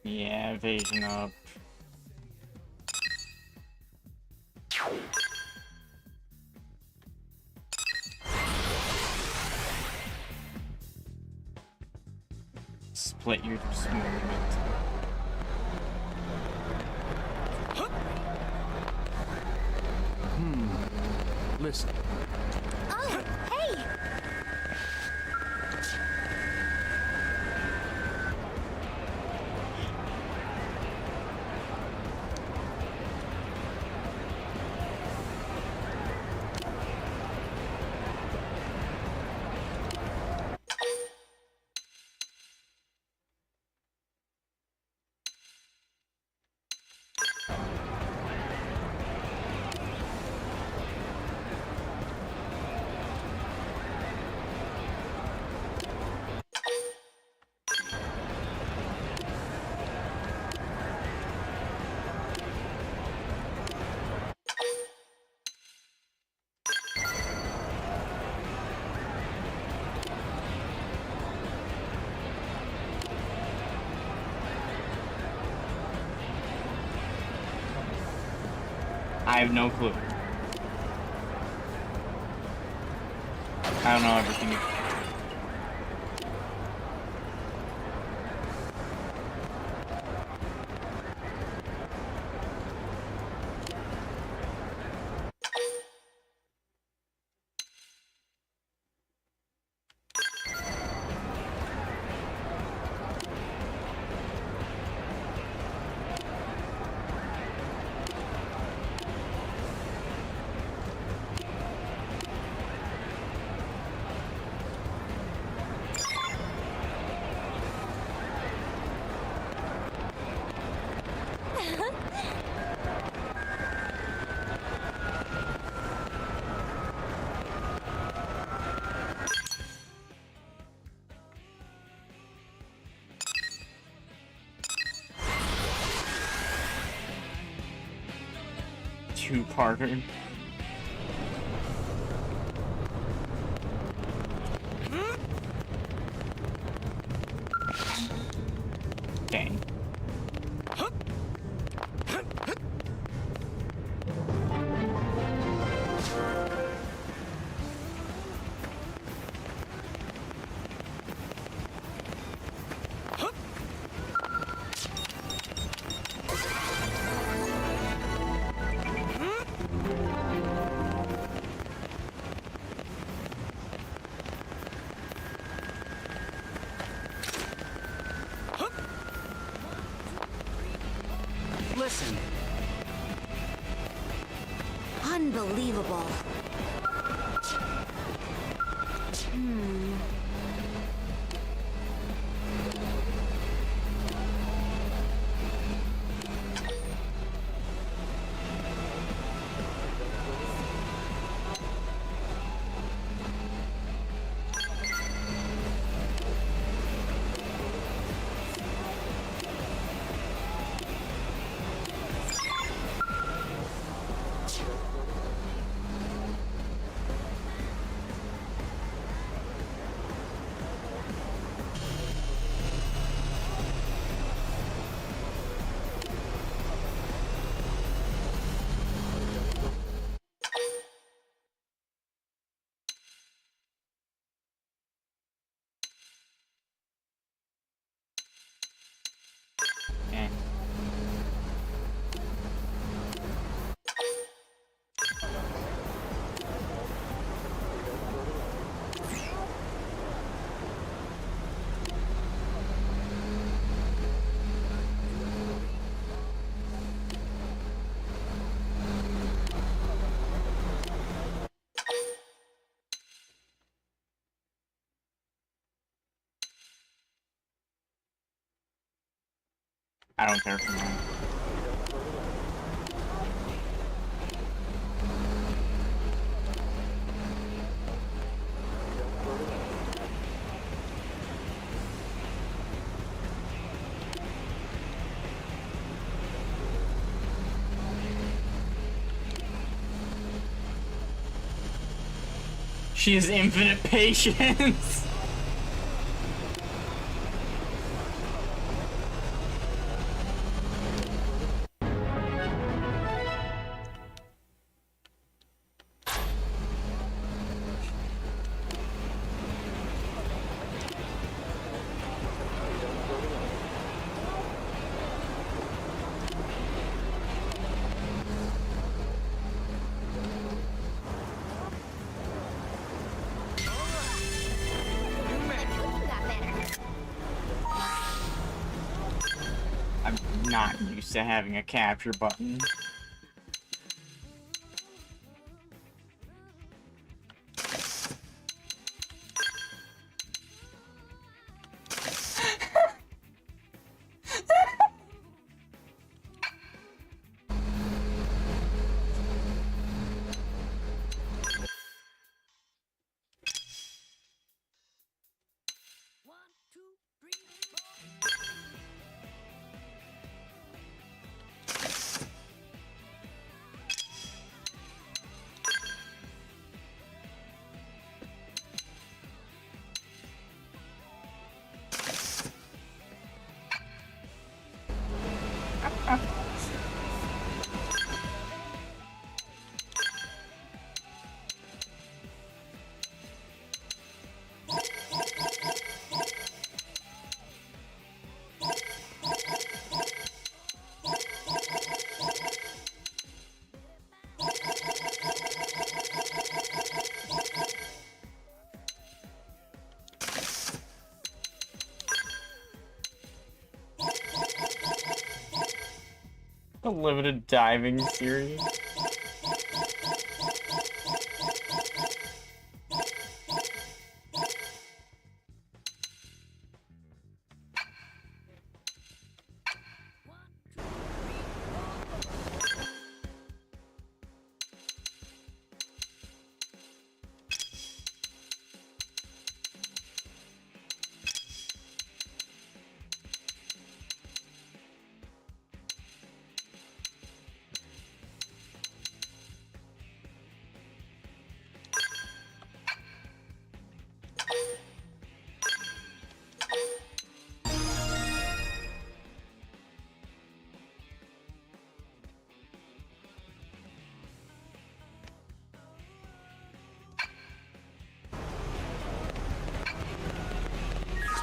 Yeah, evasion up. Split your movement. Listen. Oh, hey! I have no clue. I don't know everything. two-parter. Dang. Listen. Unbelievable. Eh. I don't care for that. She has infinite patience. I'm not used to having a capture button. A limited diving series.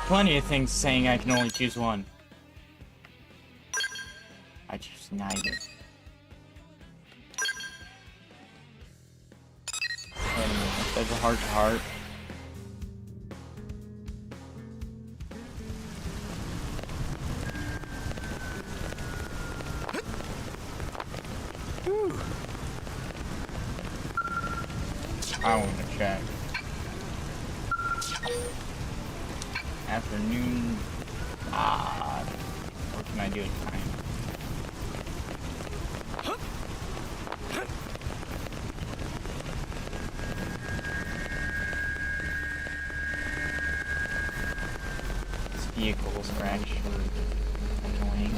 plenty of things saying I can only choose one. I choose neither. Wait a minute, there's a heart-to-heart. I want to check. Afternoon. What can I do at time? This vehicle will scratch. Annoying.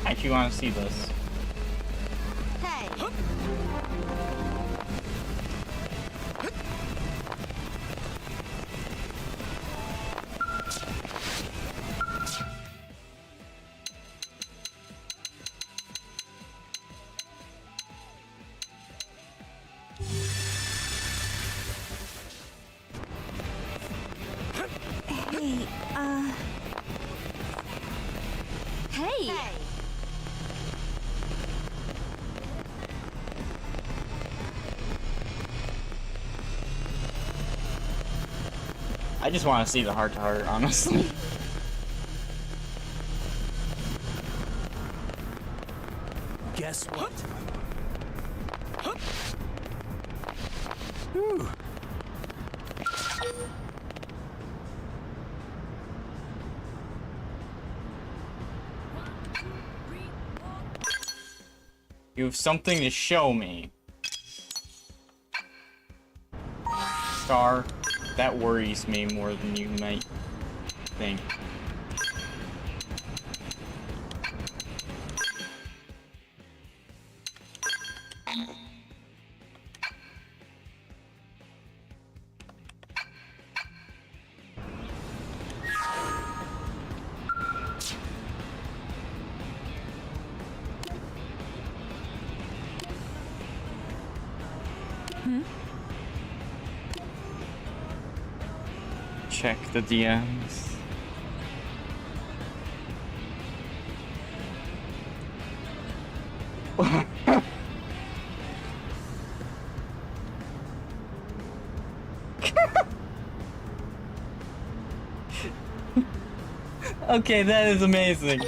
I actually want to see this. Hey. Hey, Hey! I just want to see the heart-to-heart, honestly. Guess what? You have something to show me. Star, that worries me more than you might think. Check the DMs. Okay, that is amazing.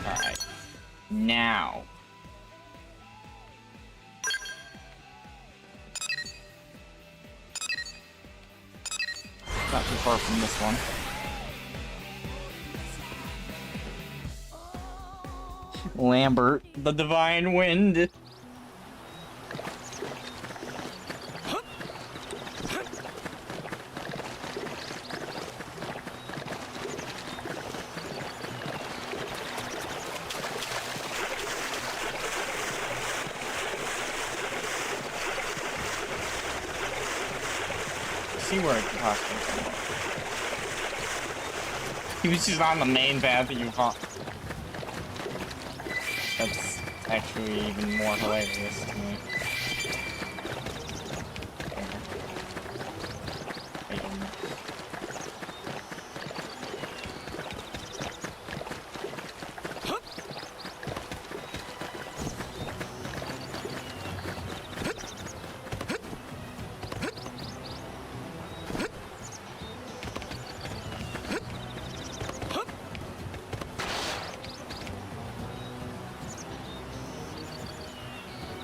Alright. Now. Not too far from this one. Lambert, the Divine Wind. See where it could possibly come from. He was just on the main path that you caught. That's actually even more hilarious to me. Wait a minute.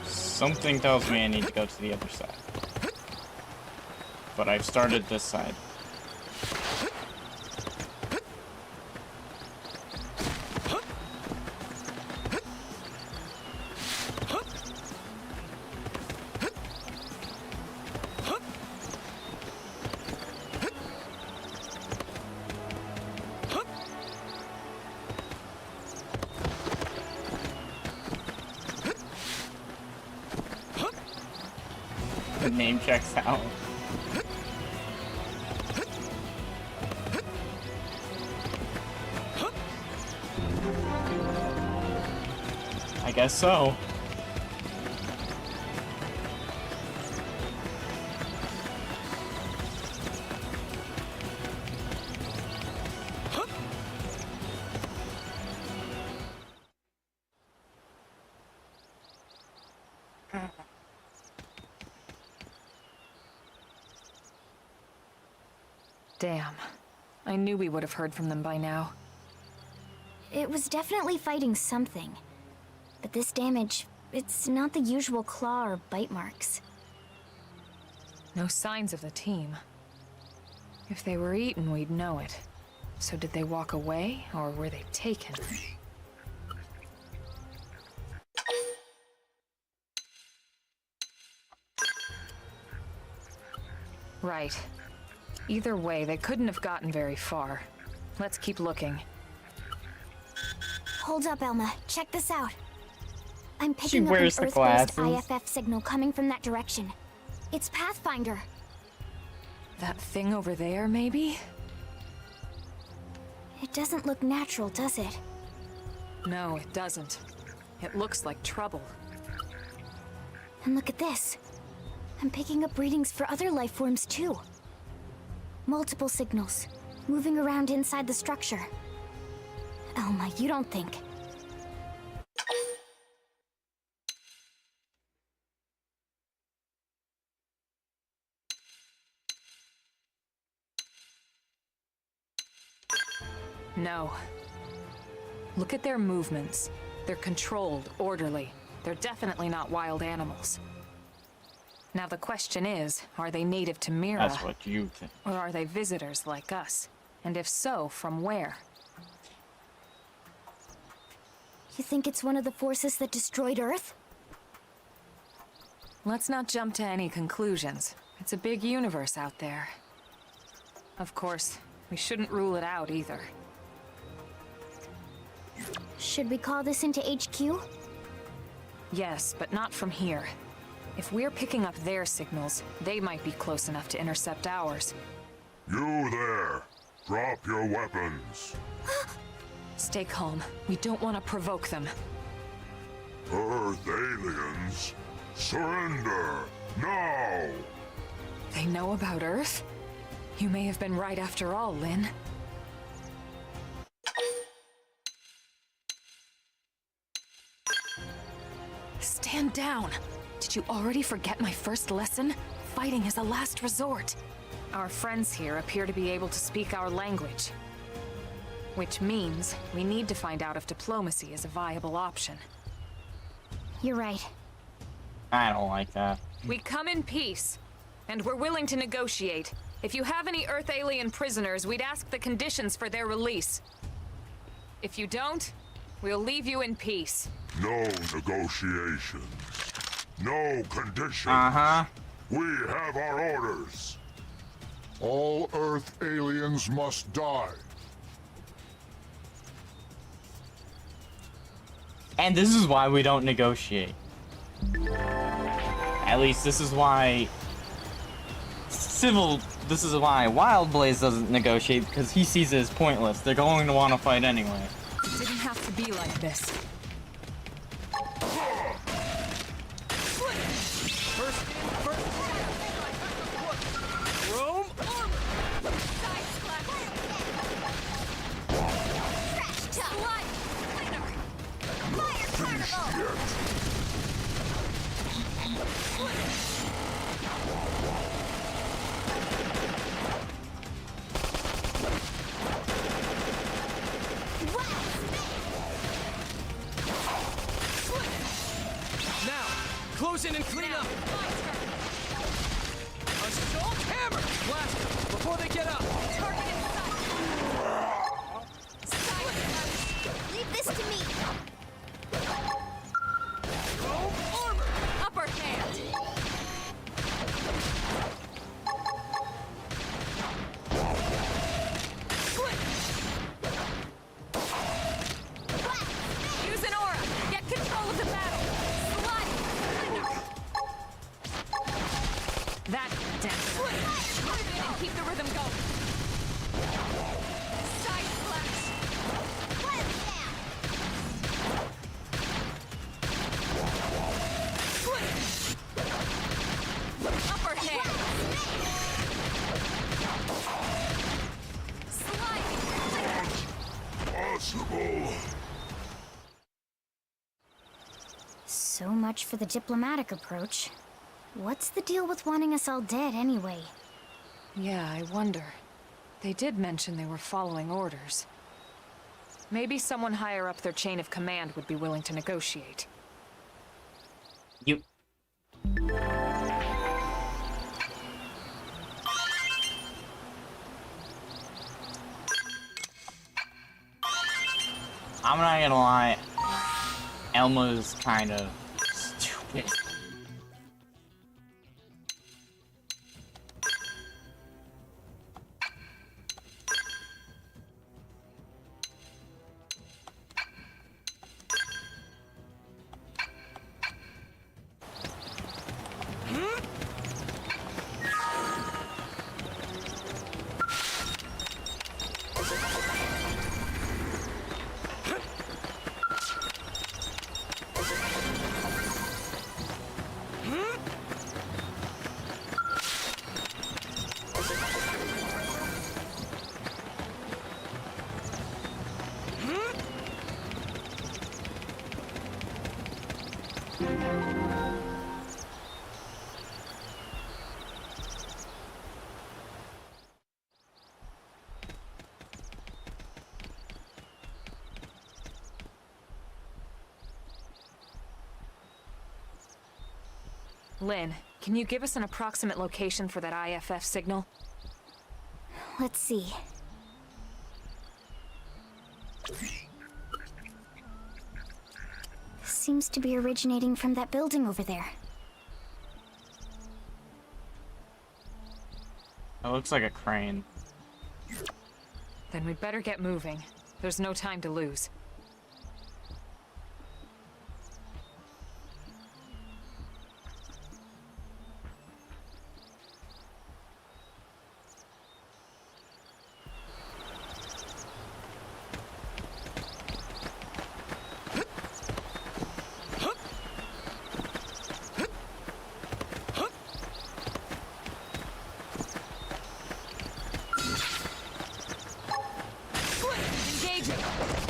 Something tells me I need to go to the other side. but I've started this side. The name checks out. I guess so. Damn. I knew we would have heard from them by now. It was definitely fighting something. But this damage, it's not the usual claw or bite marks. No signs of the team. If they were eaten, we'd know it. So did they walk away, or were they taken? Right. Either way, they couldn't have gotten very far. Let's keep looking. Hold up, Elma. Check this out. I'm picking up an wears the Earth-based glasses. IFF signal coming from that direction. It's Pathfinder. That thing over there, maybe? It doesn't look natural, does it? No, it doesn't. It looks like trouble. And look at this. I'm picking up readings for other life forms too. Multiple signals, moving around inside the structure. Elma, you don't think... No. Look at their movements. They're controlled, orderly. They're definitely not wild animals. Now the question is, are they native to Mira? That's what you think. Or are they visitors like us? And if so, from where? You think it's one of the forces that destroyed Earth? Let's not jump to any conclusions. It's a big universe out there. Of course, we shouldn't rule it out either. Should we call this into HQ? Yes, but not from here. If we're picking up their signals, they might be close enough to intercept ours. You there! Drop your weapons. Stay calm. We don't want to provoke them. Earth aliens, surrender now! They know about Earth? You may have been right after all, Lynn. Stand down! Did you already forget my first lesson? Fighting is a last resort. Our friends here appear to be able to speak our language. Which means we need to find out if diplomacy is a viable option. You're right. I don't like that. We come in peace, and we're willing to negotiate. If you have any Earth alien prisoners, we'd ask the conditions for their release. If you don't, we'll leave you in peace. No negotiations. No conditions. Uh-huh. We have our orders. All Earth aliens must die. And this is why we don't negotiate. At least this is why this is why Wild Blaze doesn't negotiate, because he sees it as pointless. They're going to want to fight anyway. It didn't have to be like this. Rome? Now, close in and clean up. Assault hammer! Impossible. So much for the diplomatic approach. What's the deal with wanting us all dead anyway? Yeah, I wonder. They did mention they were following orders. Maybe someone higher up their chain of command would be willing to negotiate. You. I'm not gonna lie, Elma's kind of stupid. Lynn, can you give us an approximate location for that IFF signal? Let's see. Seems to be originating from that building over there. It looks like a crane. Then we'd better get moving. There's no time to lose.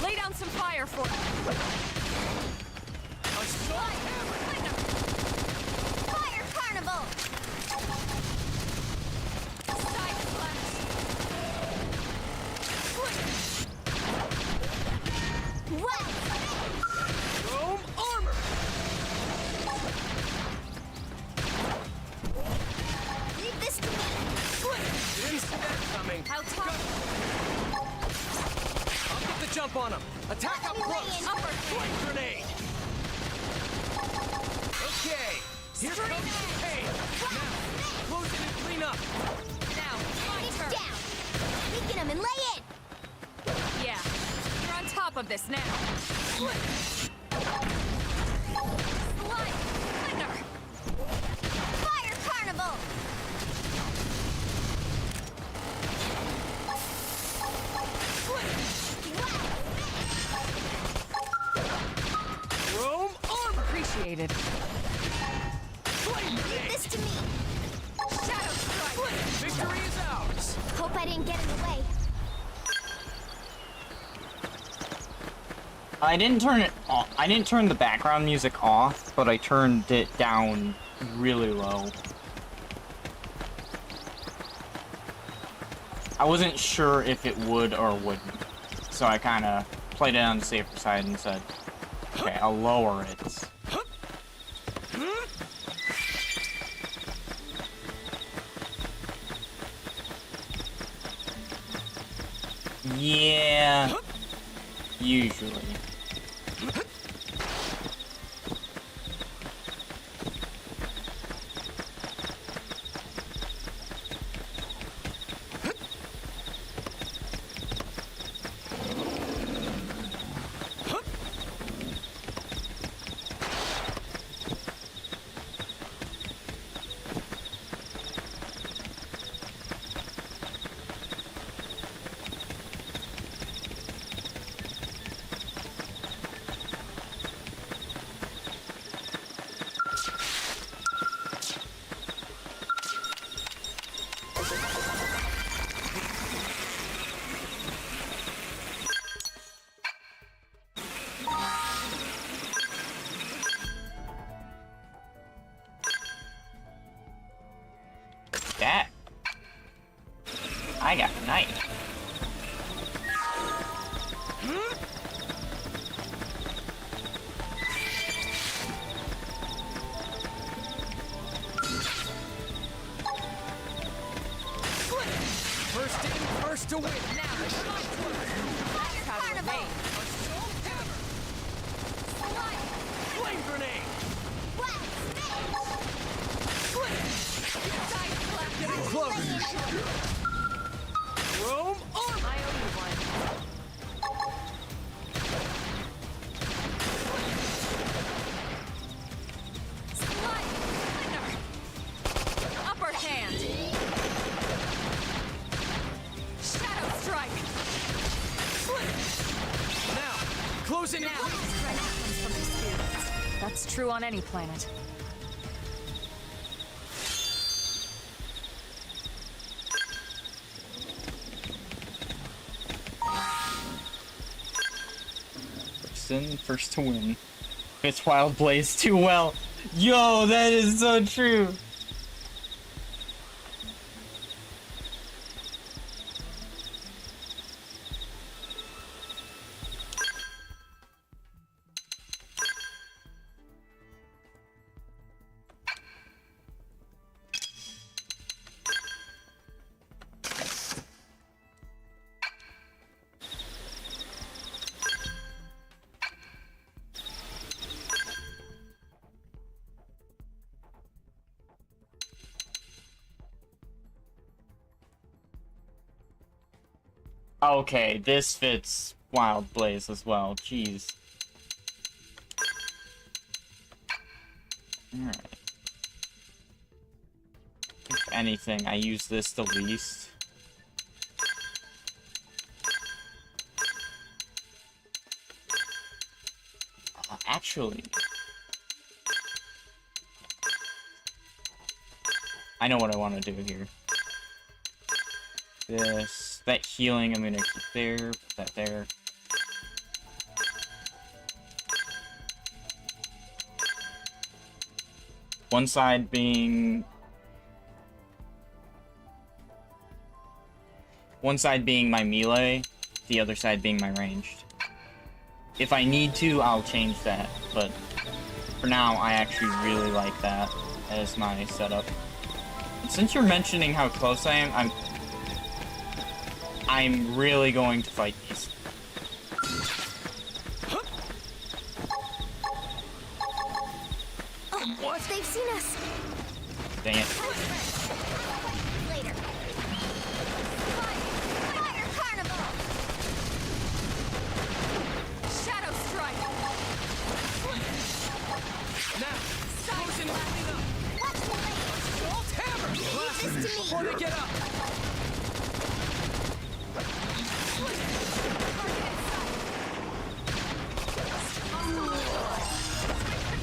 Lay down some fire for Fire Carnival! Side slash! What? Rome armor! Leave this to me! Didn't see that coming. How tough? I'll get the jump on him. Attack up close. Upper Flame grenade. Okay. Here comes the pain. Now, close it and clean up. Now, my turn. down! Weaken him and lay in! Yeah, you're on top of this now. Slide! Thunder! Fire Carnival! Rome armor. Appreciated. Flame Leave grenade. this to me! Shadow strike! Victory is ours. Hope I didn't get in the way. I didn't turn it off. I didn't turn the background music off, but I turned it down really low. I wasn't sure if it would or wouldn't, so I kind of played it on the safer side and said, okay, I'll lower it. Yeah, usually. Nice. First in, first to win. Now, Carnival. flame grenade. Getting close. Rome armor. I owe you one. Upper hand. Shadow strike. Now, closing in. Now, strength comes from the spirits. That's true on any planet. First in, first to win. It's Wild Blaze too well. Yo, that is so true. Okay, this fits Wild Blaze as well. Jeez. Alright. If anything, I use this the least. Actually, I know what I want to do here. That healing I'm gonna keep there, put that there. One side being my melee, the other side being my ranged. If I need to, I'll change that, but for now, I actually really like that as my setup. And since you're mentioning how close I am, I'm really going to fight these. What? They've seen us. Dang it. Later. Fire Carnival. Shadow strike. Now, closing in. Watch me later. Assault hammer. Leave this to me. Before they get up.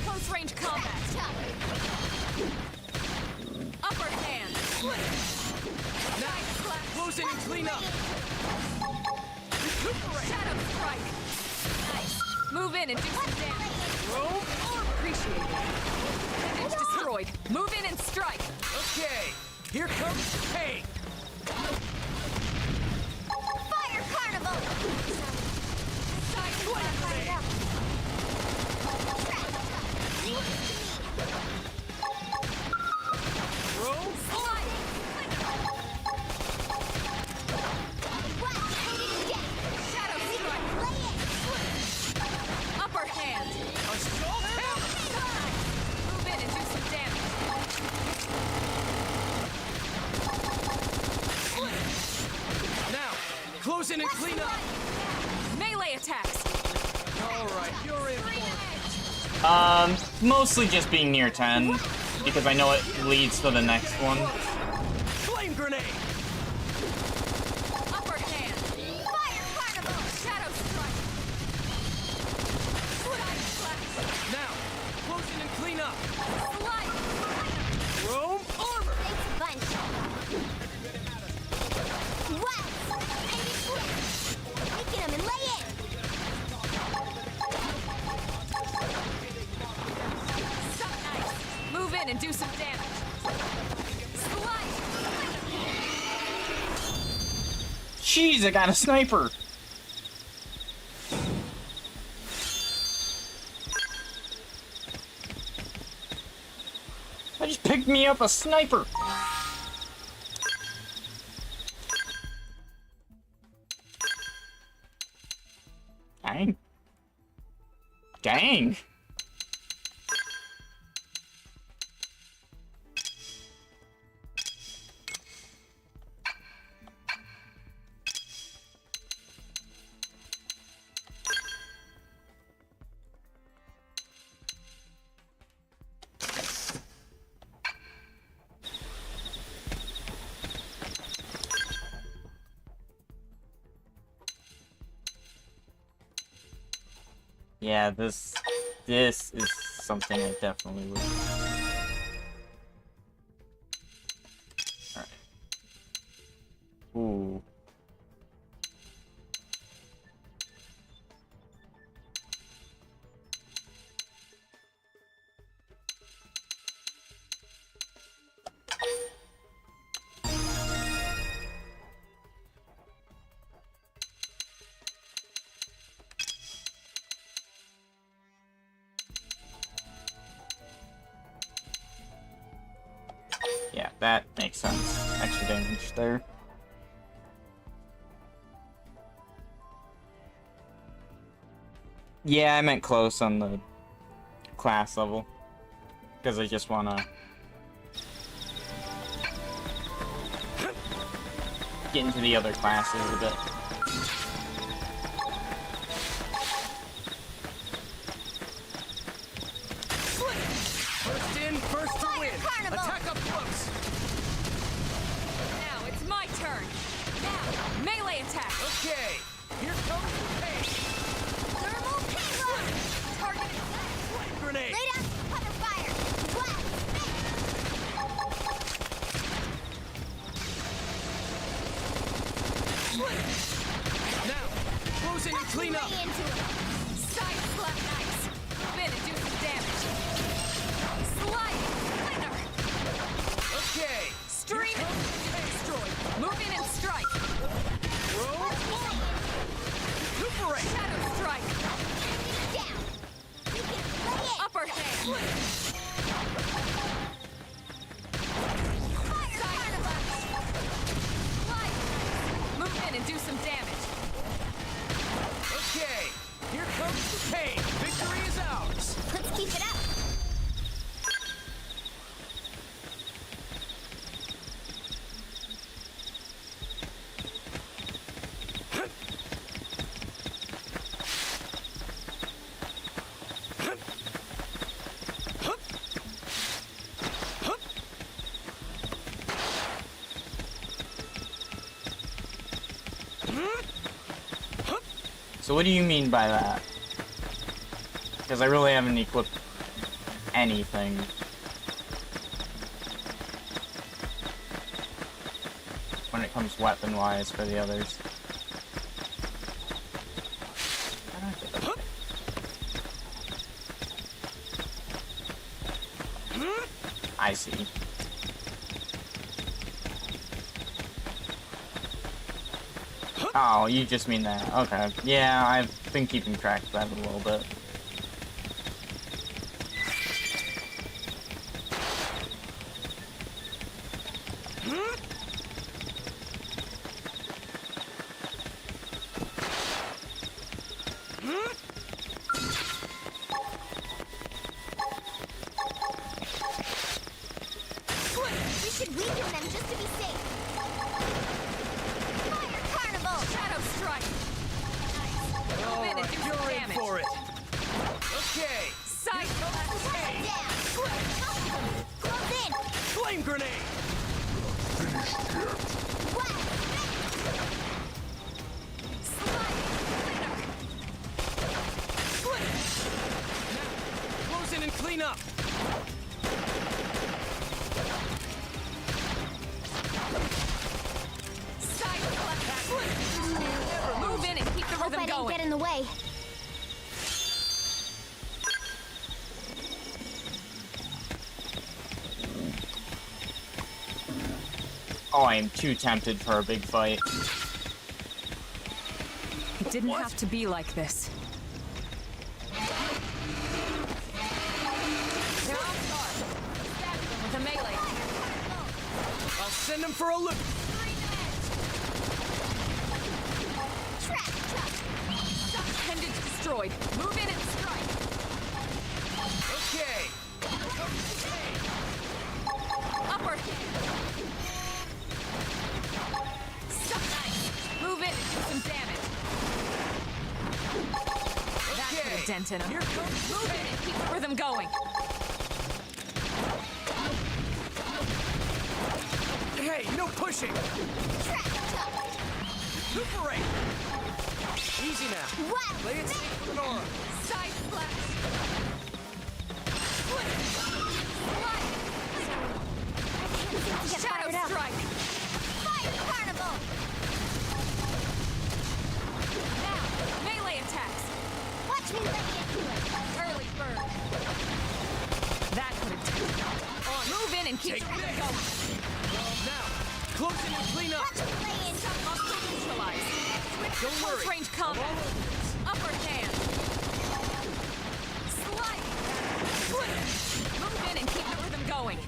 Close range combat. Upper hand. Now, closing and clean up. Recuperate. Shadow strike. Nice. Move in and do some damage. Rome. Appreciate it. Image destroyed. Move in and strike. Okay, here comes pain. Fire Carnival. Side Wanna find out? Leave this to me. Rome. sliding. What? Yeah. Shadow strike. Lay it. Upper hand. Assault hammer. Move in and do some damage. Now, close in and clean up. Melee attacks. All right, you're in for it. Mostly just being near 10, because I know it leads to the next one. Flame grenade. Upper hand. Fire Carnival. Shadow strike. Side slash. Now, close in and clean up. Slide. Rome armor. Thanks a bunch. What? And be quick. Weaken them and lay it. Nice. Move in and do some damage. Slide. Jeez, I got a sniper! I just picked me up a sniper! Dang. Dang! Yeah, this is something I definitely would. Alright. Ooh. Yeah, that makes sense. Extra damage there. Yeah, I meant close on the class level. Because I just wanna get into the other classes a bit. First in, first to win. Attack up close. Now it's my turn. Now, melee attack. Okay, here comes the pain. Thermal payload! Target Flame grenade. lay down under fire! Now, close in and clean up. Lay into it! Side slap nice. Spin and do some damage. Slide. Splinter. Okay. Stream it. Destroy. Move in and strike. Roll. Recuperate. Shadow strike. Down! You can lay it! Upper hand. Fire carnival! Slide. Move in and do some damage. Okay, here comes the pain. Victory is ours. Let's keep it up! So what do you mean by that? Because I really haven't equipped anything. When it comes weapon-wise for the others. I see. Oh, you just mean that. Okay. Yeah, I've been keeping track of that a little bit. We should weaken them just to be safe! Fire carnival! Shadow strike. Move in and do some You're in damage. for it. Okay, Side slap. Down! Close in! flame grenade. What? Close in and clean up. Side slap. Move in and keep the Hope I rhythm didn't going. get in the way. Oh, I am too tempted for a big fight. It didn't have to be like this. With a melee. I'll send him for a loop. Appendage destroyed. Move in and strike. Okay. Upper. Nice. Move in and do some damage. That put a dent in him. Here comes Move in and keep the rhythm going. Hey, no pushing. Recuperate. Easy now. What? Lay it safe with an aura. Side splash. Get Shadow fired up. strike. Fire carnival! Now, melee attacks. Watch me lay into it. Early bird. That put a dent. On. Move in and keep Take the rhythm this. going. Now, close in and clean up. Watch me lay into it. Muscle neutralized. Don't worry. Close range combat. Upper hand. Slide. Move in and keep the rhythm going.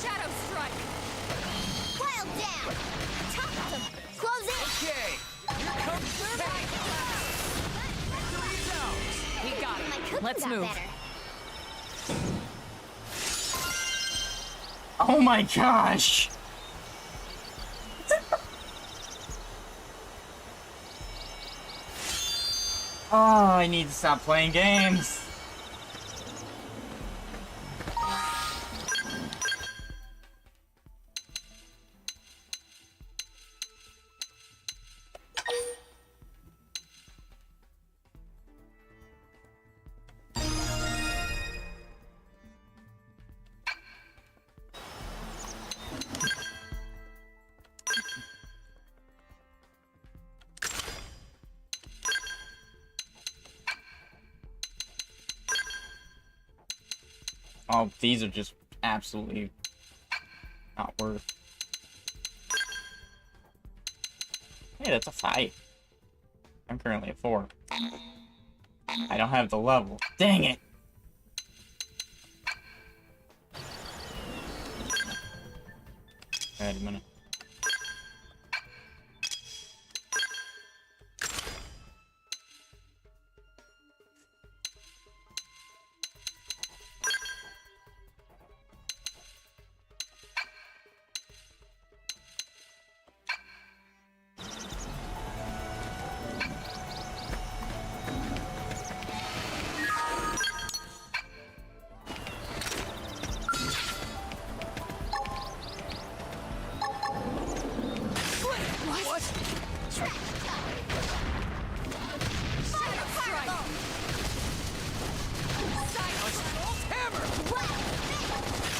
Shadow strike. Wild down. Top them. Close in. Okay. Here comes the pain. Victory's ours. We got My it. cooking Let's got move. better. Oh my gosh! Oh, I need to stop playing games. Oh, these are just absolutely not worth. Hey, that's a 5. I'm currently at 4. I don't have the level. Dang it! Wait a minute.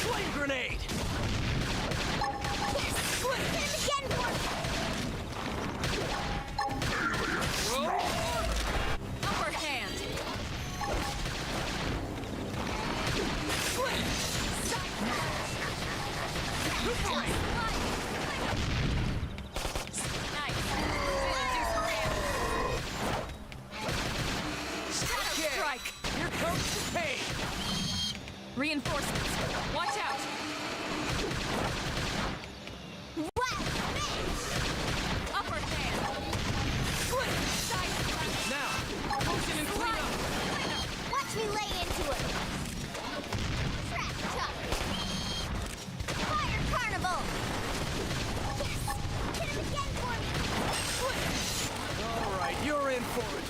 Flame grenade! Upper hand. Okay, Strike. here comes the pain! Reinforcements. Watch out. Upper hand. Side splash. Now, close in and clean up! Watch me lay into it. Trap chuck. Fire carnival. Yes. Hit him again for me. All right, you're in for it.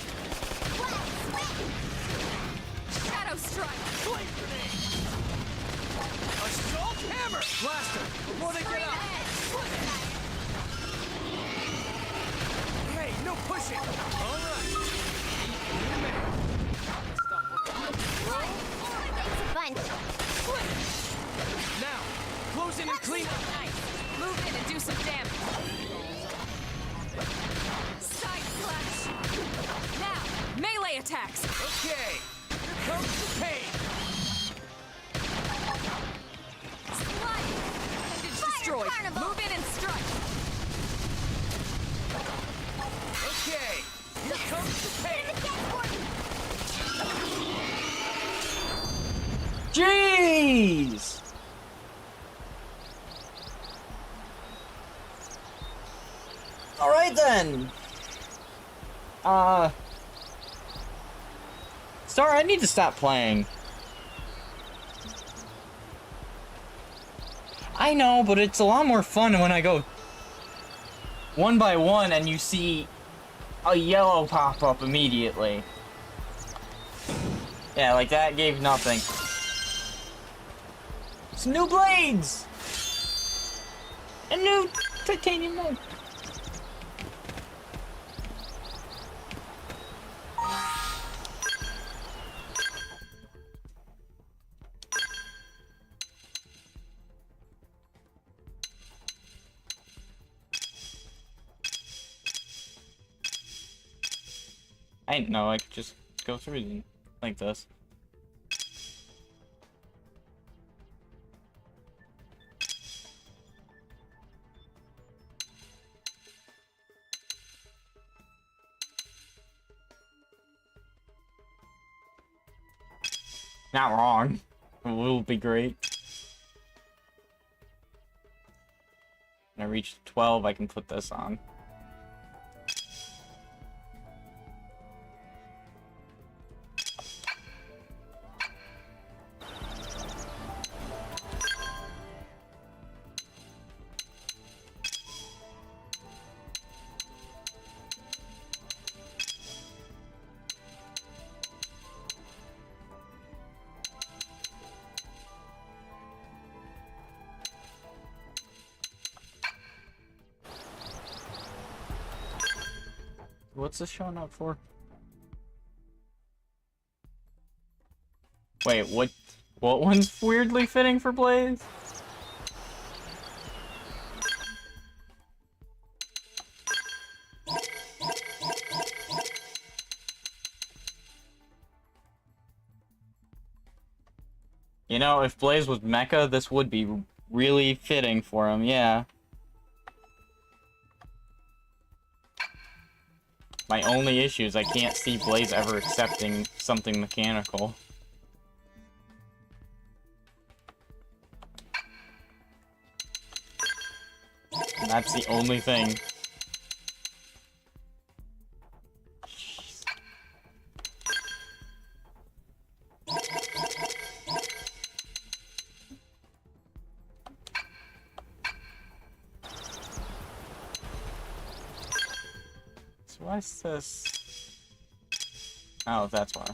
Shadow strike. Flame grenade! Assault hammer! Blaster, before they get up! Hey, no pushing! All right. Thanks a bunch. Now, close in and clean up! Nice. Move in and do some damage. Side slash. Now, melee attacks. Okay, here comes the pain! Slide. Appendage destroyed. carnival. Move in and strike. comes the pain. Jeez! Alright then! Sorry, I need to stop playing. I know, but it's a lot more fun when I go one by one and you see a yellow pop up immediately. Yeah, like that gave nothing. Some new blades! And new titanium mode. I didn't know I could just go through them like this. Not wrong. It will be great. When I reach 12, I can put this on. What's this showing up for? Wait, what one's weirdly fitting for Blaze? You know, if Blaze was Mecha, this would be really fitting for him, yeah. My only issue is I can't see Blaze ever accepting something mechanical. And that's the only thing. Jeez. Why is this? Oh, that's why.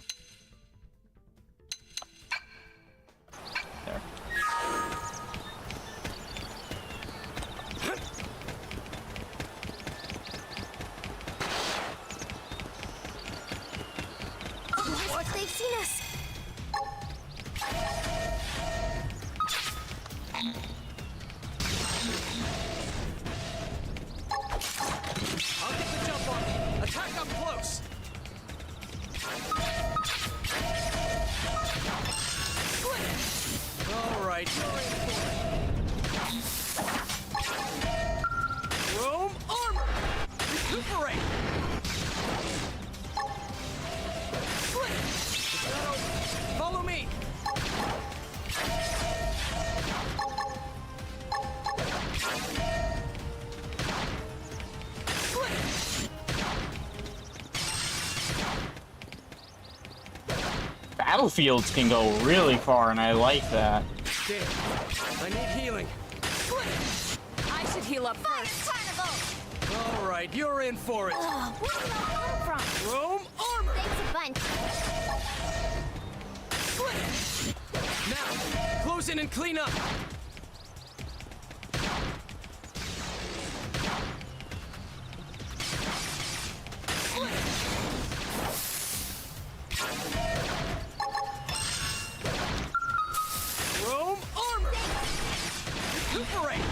There. What? They've seen us. I'll get the jump on them. Attack up close. All right, you're in for it. Rome armor. Recuperate. Follow me. Battlefields can go really far, and I like that. Damn, I need healing. I should heal up first. Carnival! All right, you're in for it. Where did that come from? Rome armor. Thanks a bunch. Now, close in and clean up. Rome armor. Recuperate.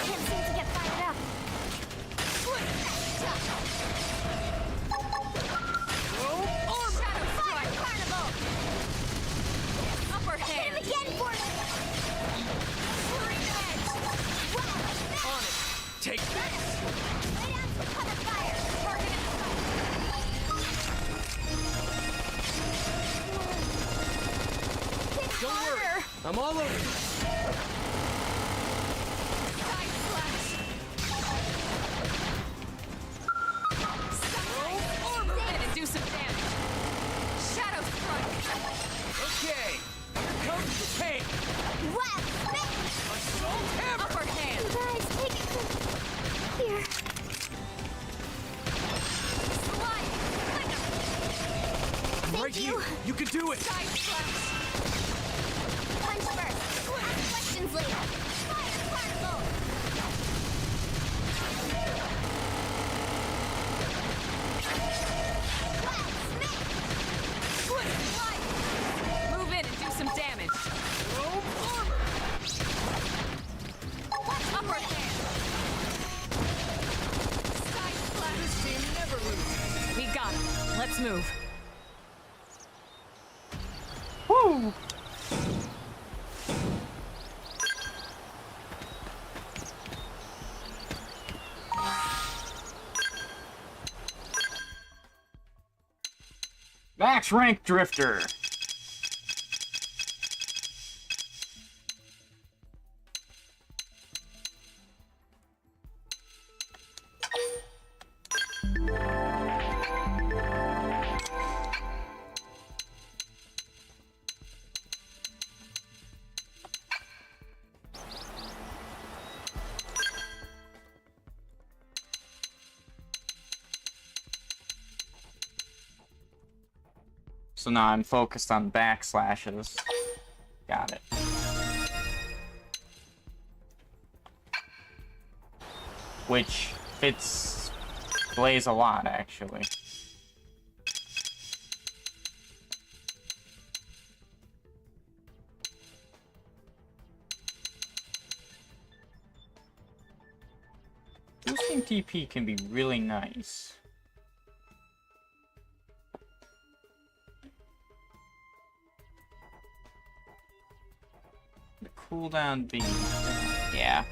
Can't seem to get fired up. I'm all over you. Side slash! Armor in and do some damage. Shadow strike! Okay, here comes the pain. Wow! Assault hammer! Upper hand! You guys, take it here. Slide! I'm right here. You can do it. Side slash! Punch first. Ask questions later. Fire particle. Move in and do some damage. Robe armor. Upper hand! Side slash! This team never loses. We got him. Let's move. Woo! Max rank drifter. So now I'm focused on backslashes. Got it. Which fits Blaze a lot, actually. Boosting TP can be really nice. The cooldown being... yeah.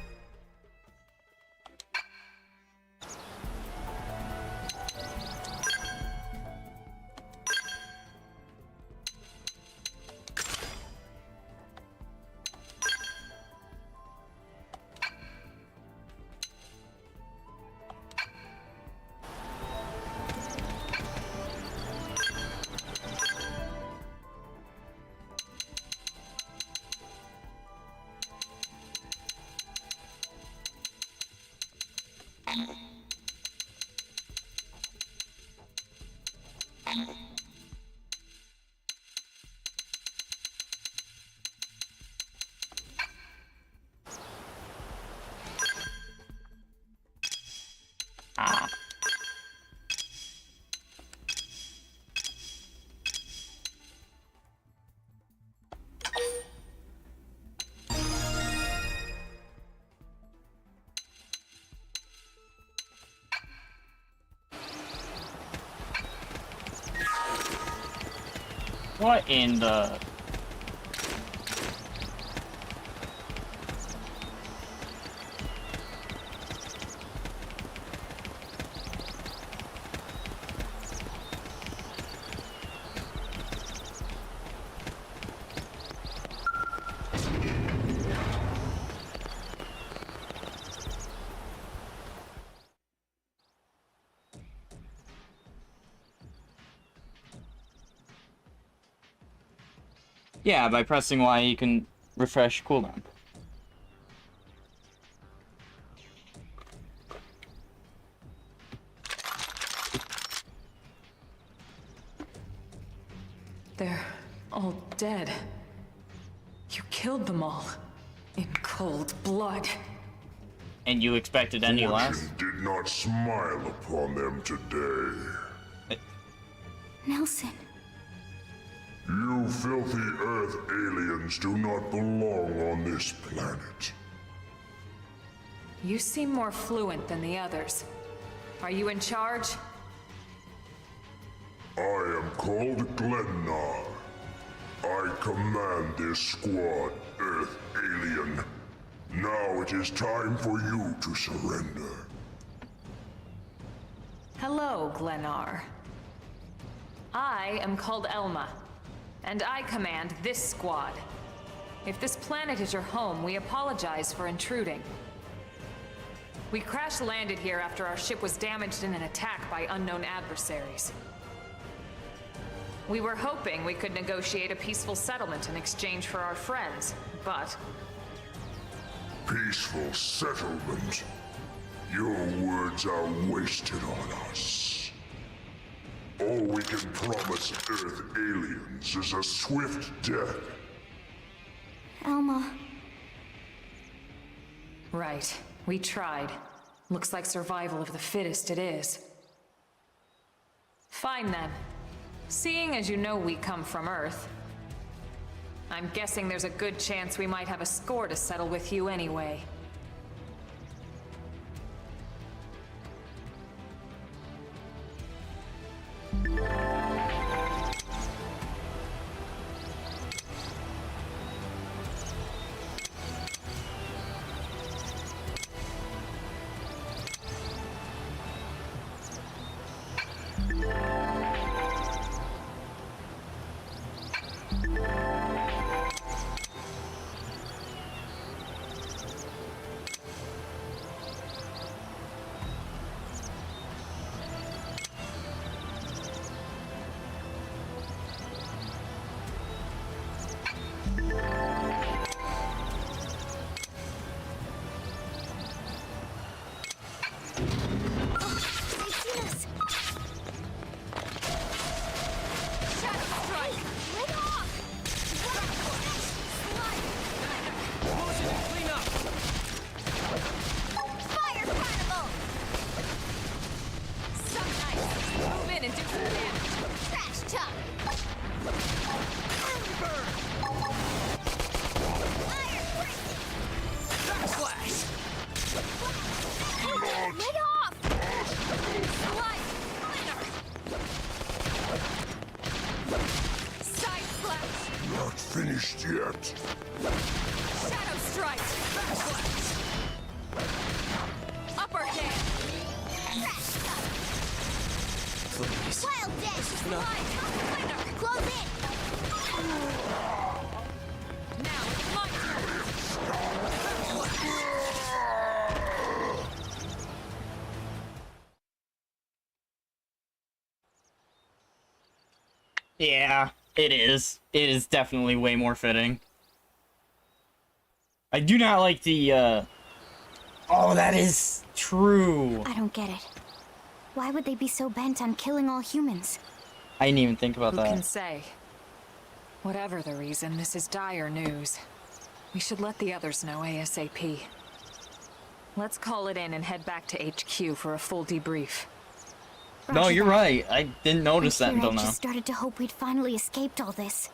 Ah. What in the... Yeah, by pressing Y you can refresh cooldown. They're all dead. You killed them all. In cold blood. And you expected any less? Fortune did not smile upon them today. Nelson. You filthy Earth aliens do not belong on this planet. You seem more fluent than the others. Are you in charge? I am called Glennar. I command this squad, Earth alien. Now it is time for you to surrender. Hello, Glennar. I am called Elma, and I command this squad. If this planet is your home, we apologize for intruding. We crash-landed here after our ship was damaged in an attack by unknown adversaries. We were hoping we could negotiate a peaceful settlement in exchange for our friends, but... Peaceful settlement? Your words are wasted on us. All we can promise Earth aliens is a swift death. Alma. Right. We tried. Looks like survival of the fittest it is. Fine then. Seeing as you know we come from Earth, I'm guessing there's a good chance we might have a score to settle with you anyway. Finished yet. Shadow strike! Upper hand! Please. Wild dash! No. Close in! Now it's my turn! Yeah, it is. It is definitely way more fitting. I do not like the, Oh, that is true. I don't get it. Why would they be so bent on killing all humans? I didn't even think about Who that. can say? Whatever the reason, this is dire news. We should let the others know ASAP. Let's call it in and head back to HQ for a full debrief. No, Roger you're that. right. I didn't notice that I'm until here, I now. just started to hope we'd finally escaped all this.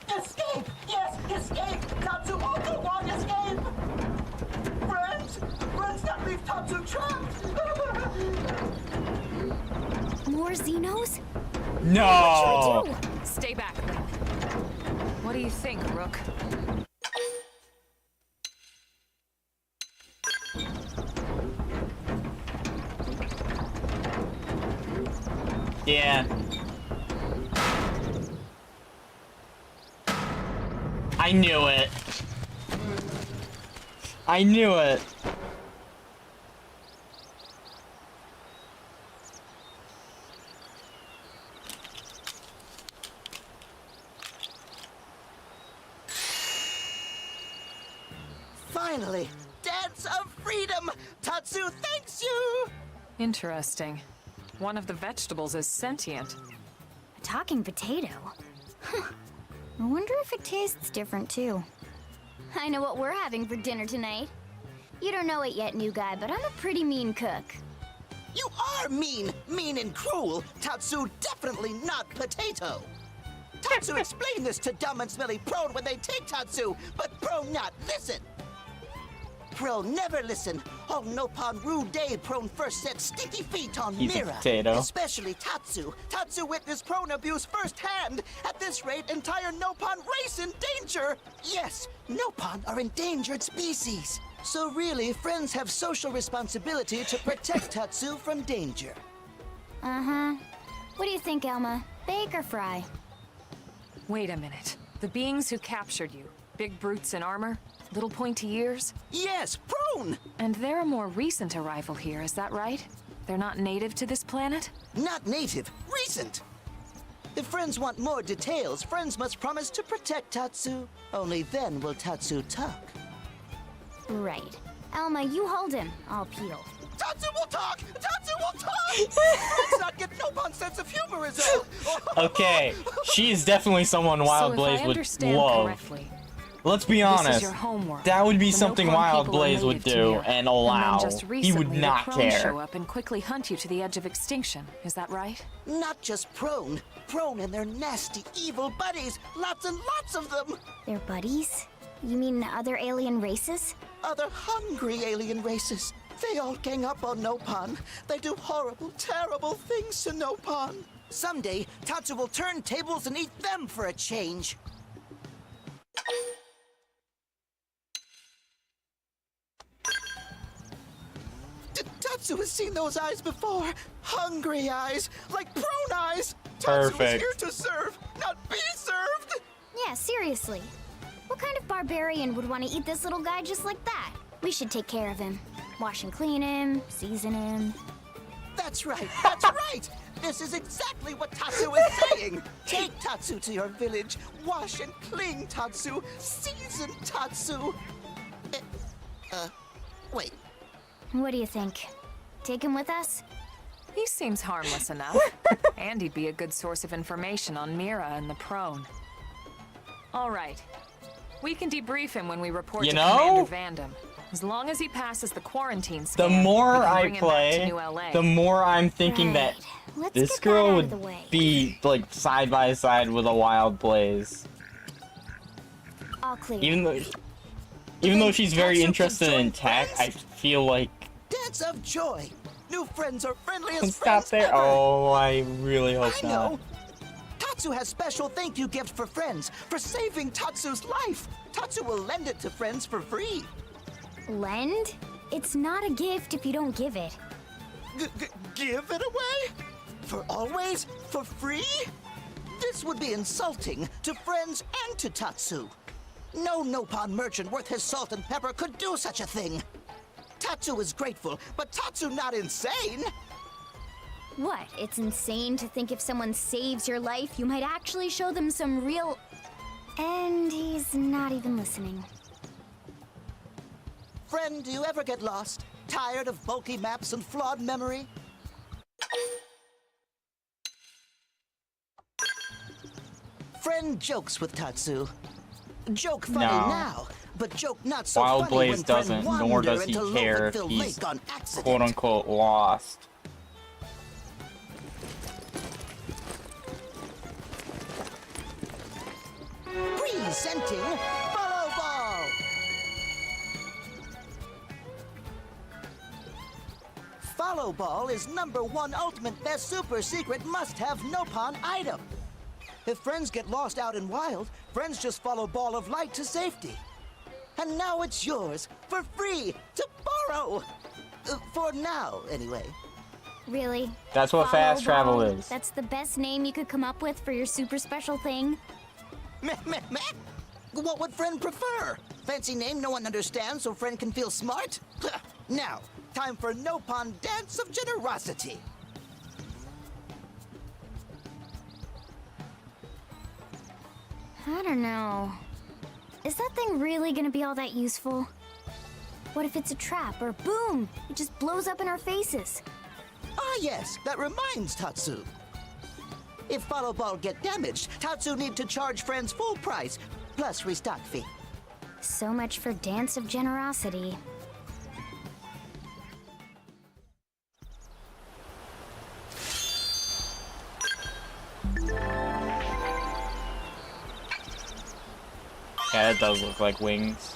Escape! Yes, escape! Tatsu also want escape! Friends! Friends that leave Tatsu trapped! More Xenos? No! What should we do? Stay back, Lin. What do you think, Rook? Yeah. I knew it. I knew it. Finally! Dance of freedom! Tatsu thanks you! Interesting. One of the vegetables is sentient. A talking potato? Huh. I wonder if it tastes different too. I know what we're having for dinner tonight. You don't know it yet, new guy, but I'm a pretty mean cook. You are mean! Mean and cruel! Tatsu definitely not potato! Tatsu explained this to dumb and smelly Prone when they take Tatsu, but Prone not listen! Prone never listen. Oh, Nopon rude day Prone first set stinky feet on He's a Mira. potato. Especially Tatsu. Tatsu witnessed Prone abuse firsthand. At this rate, entire Nopon race in danger. Yes, Nopon are endangered species. So really, friends have social responsibility to protect Tatsu from danger. Uh-huh. What do you think, Elma? Bake or fry? Wait a minute. The beings who captured you. Big brutes in armor, little pointy ears. Yes, prone! And they're a more recent arrival here, is that right? They're not native to this planet? Not native, recent. If friends want more details, friends must promise to protect Tatsu. Only then will Tatsu talk. Right. Elma, you hold him. I'll peel. Tatsu will talk! Tatsu will talk! Let's not get Noppon's sense of humor is all. Okay, she is definitely someone Wild So Blaze if I would understand love. correctly, Let's be this honest. is your homeworld. That would be The something Nopon Wild people are Blaze would native to do Mira. and allow. And then just He recently, would not the Prone show care. up and quickly hunt you to the edge of extinction. Is that right? Not just prone. Prone and their nasty, evil buddies. Lots and lots of them. They're buddies? You mean other alien races? Other hungry alien races. They all gang up on Nopon. They do horrible, terrible things to Nopon. Someday, Tatsu will turn tables and eat them for a change. Tatsu has seen those eyes before. Hungry eyes, like prone eyes. Tatsu is Perfect. here to serve, not be served. Yeah, seriously. What kind of barbarian would want to eat this little guy just like that? We should take care of him. Wash and clean him, season him. That's right, that's right! This is exactly what Tatsu is saying! Take Tatsu to your village, wash and clean Tatsu, season Tatsu! Wait. What do you think? Take him with us? He seems harmless enough. And he'd be a good source of information on Mira and the Prone. All right. We can debrief him when we report You to know? Commander Vandam. As long as he passes the quarantine The scan, more we can I bring him back to play, New LA. the more I'm thinking that Right. Let's this get girl that out would of the way. be like side by side with a Wild Blaze. All clear. Even though she's very Tatsu can interested in join tech, I friends. feel like Dance of joy! New friends are friendliest stop friends there. ever. Oh, I really hope I not. know. Tatsu has special thank you gift for friends for saving Tatsu's life. Tatsu will lend it to friends for free. Lend? It's not a gift if you don't give it. Give it away? For always? For free? This would be insulting to friends and to Tatsu. No Nopon merchant worth his salt and pepper could do such a thing. Tatsu is grateful, but Tatsu not insane. What? It's insane to think if someone saves your life, you might actually show them some real... And he's not even listening. Friend, do you ever get lost? Tired of bulky maps and flawed memory? Friend jokes with Tatsu. Joke funny No. now, but joke not so Wild funny Blaze when doesn't, friend nor wander does he into care if Lowenville he's Lake on accident. quote unquote lost. Presenting Follow Ball! Follow Ball is #1 ultimate best super secret must-have Nopon item. If friends get lost out in wild, friends just follow Ball of Light to safety. And now it's yours, for free, to borrow! For now, anyway. Really? That's what Follow fast travel Ball? is. That's the best name you could come up with for your super special thing? Meh, meh, meh. What would friend prefer? Fancy name no one understands so friend can feel smart? Now, time for Nopon Dance of Generosity. I don't know. Is that thing really gonna be all that useful? What if it's a trap or boom, it just blows up in our faces? Ah yes, that reminds Tatsu. If Follow Ball get damaged, Tatsu need to charge friends full price, plus restock fee. So much for Dance of Generosity. Yeah, it does look like wings.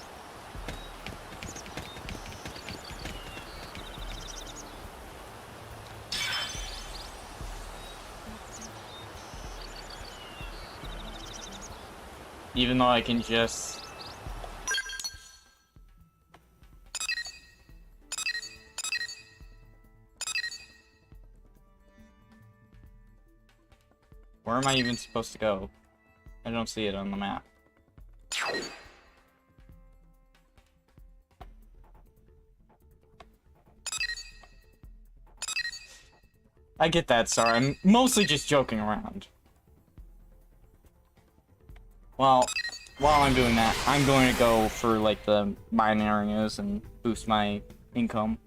Even though I can just... Where am I even supposed to go? I don't see it on the map. I get that, Star. I'm mostly just joking around. Well, while I'm doing that, I'm going to go for, like, the mine areas and boost my income.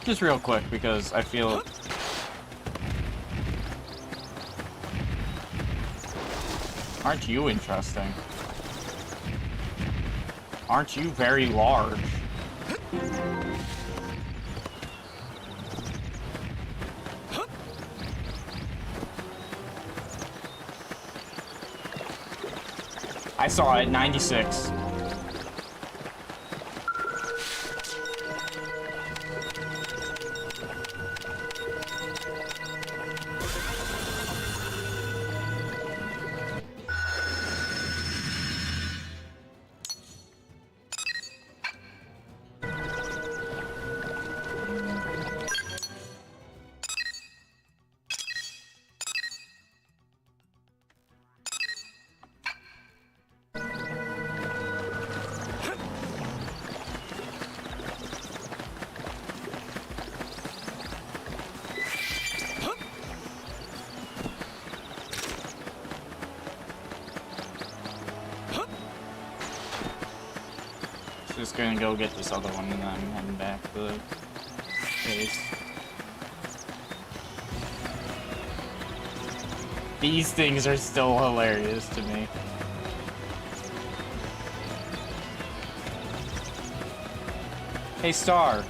Just real quick, because I feel... Aren't you interesting? Aren't you very large? I saw it, 96. Just gonna go get this other one and then I'm heading back to the base. These things are still hilarious to me. Hey Star,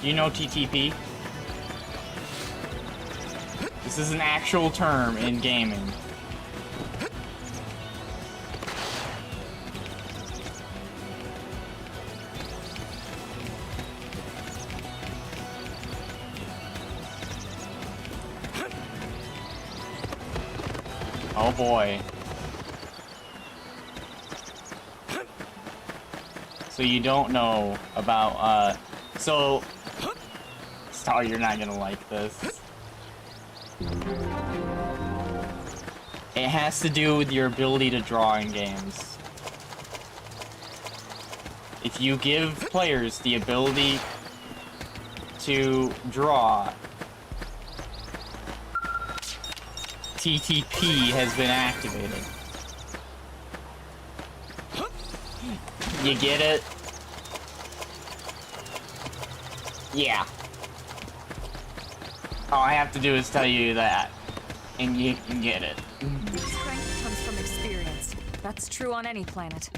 do you know TTP? This is an actual term in gaming. Oh boy. So you don't know about, so... Star, you're not gonna like this. It has to do with your ability to draw in games. If you give players the ability to draw, TTP has been activated. You get it? Yeah. All I have to do is tell you that, and you can get it. Strength comes from experience. That's true on any planet.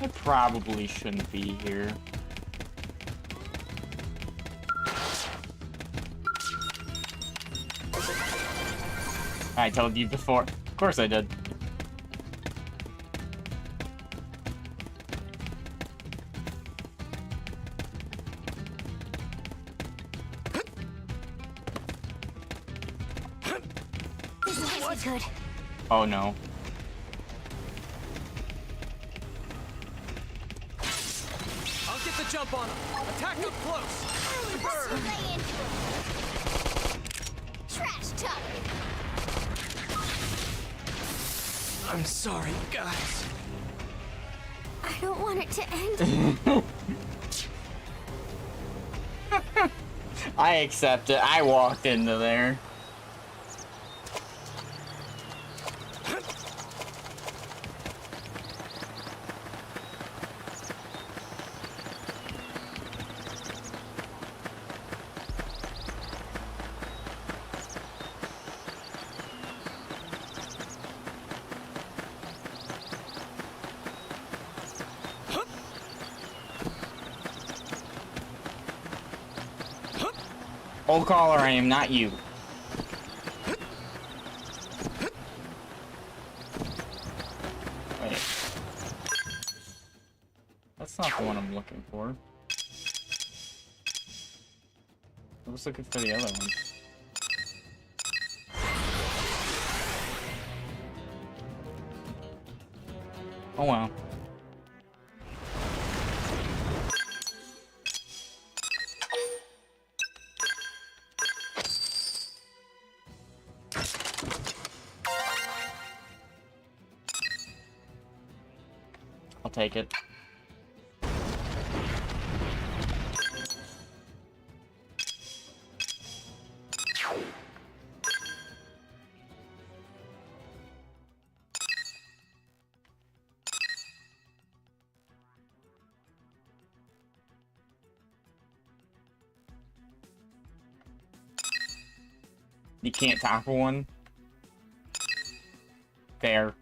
I probably shouldn't be here. I told you before. Of course I did. This might be good. Oh no. I'll get the jump on him. Attack up close. Early bird. Lay into him. Trash talk. I'm sorry, guys. I don't want it to end. I accept it. I walked into there. Old caller, I am not you. Wait. That's not the one I'm looking for. I was looking for the other one. Oh well. I'll take it. You can't tackle one? Fair.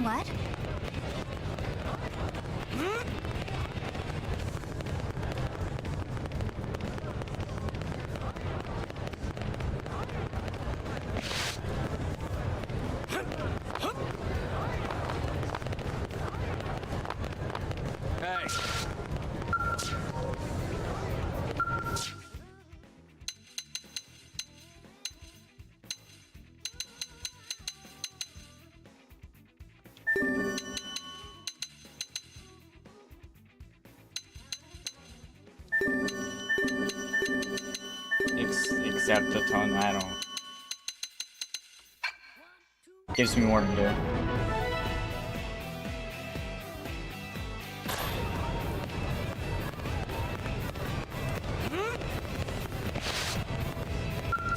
What? Hey. Except a ton, I don't. Gives me more to do.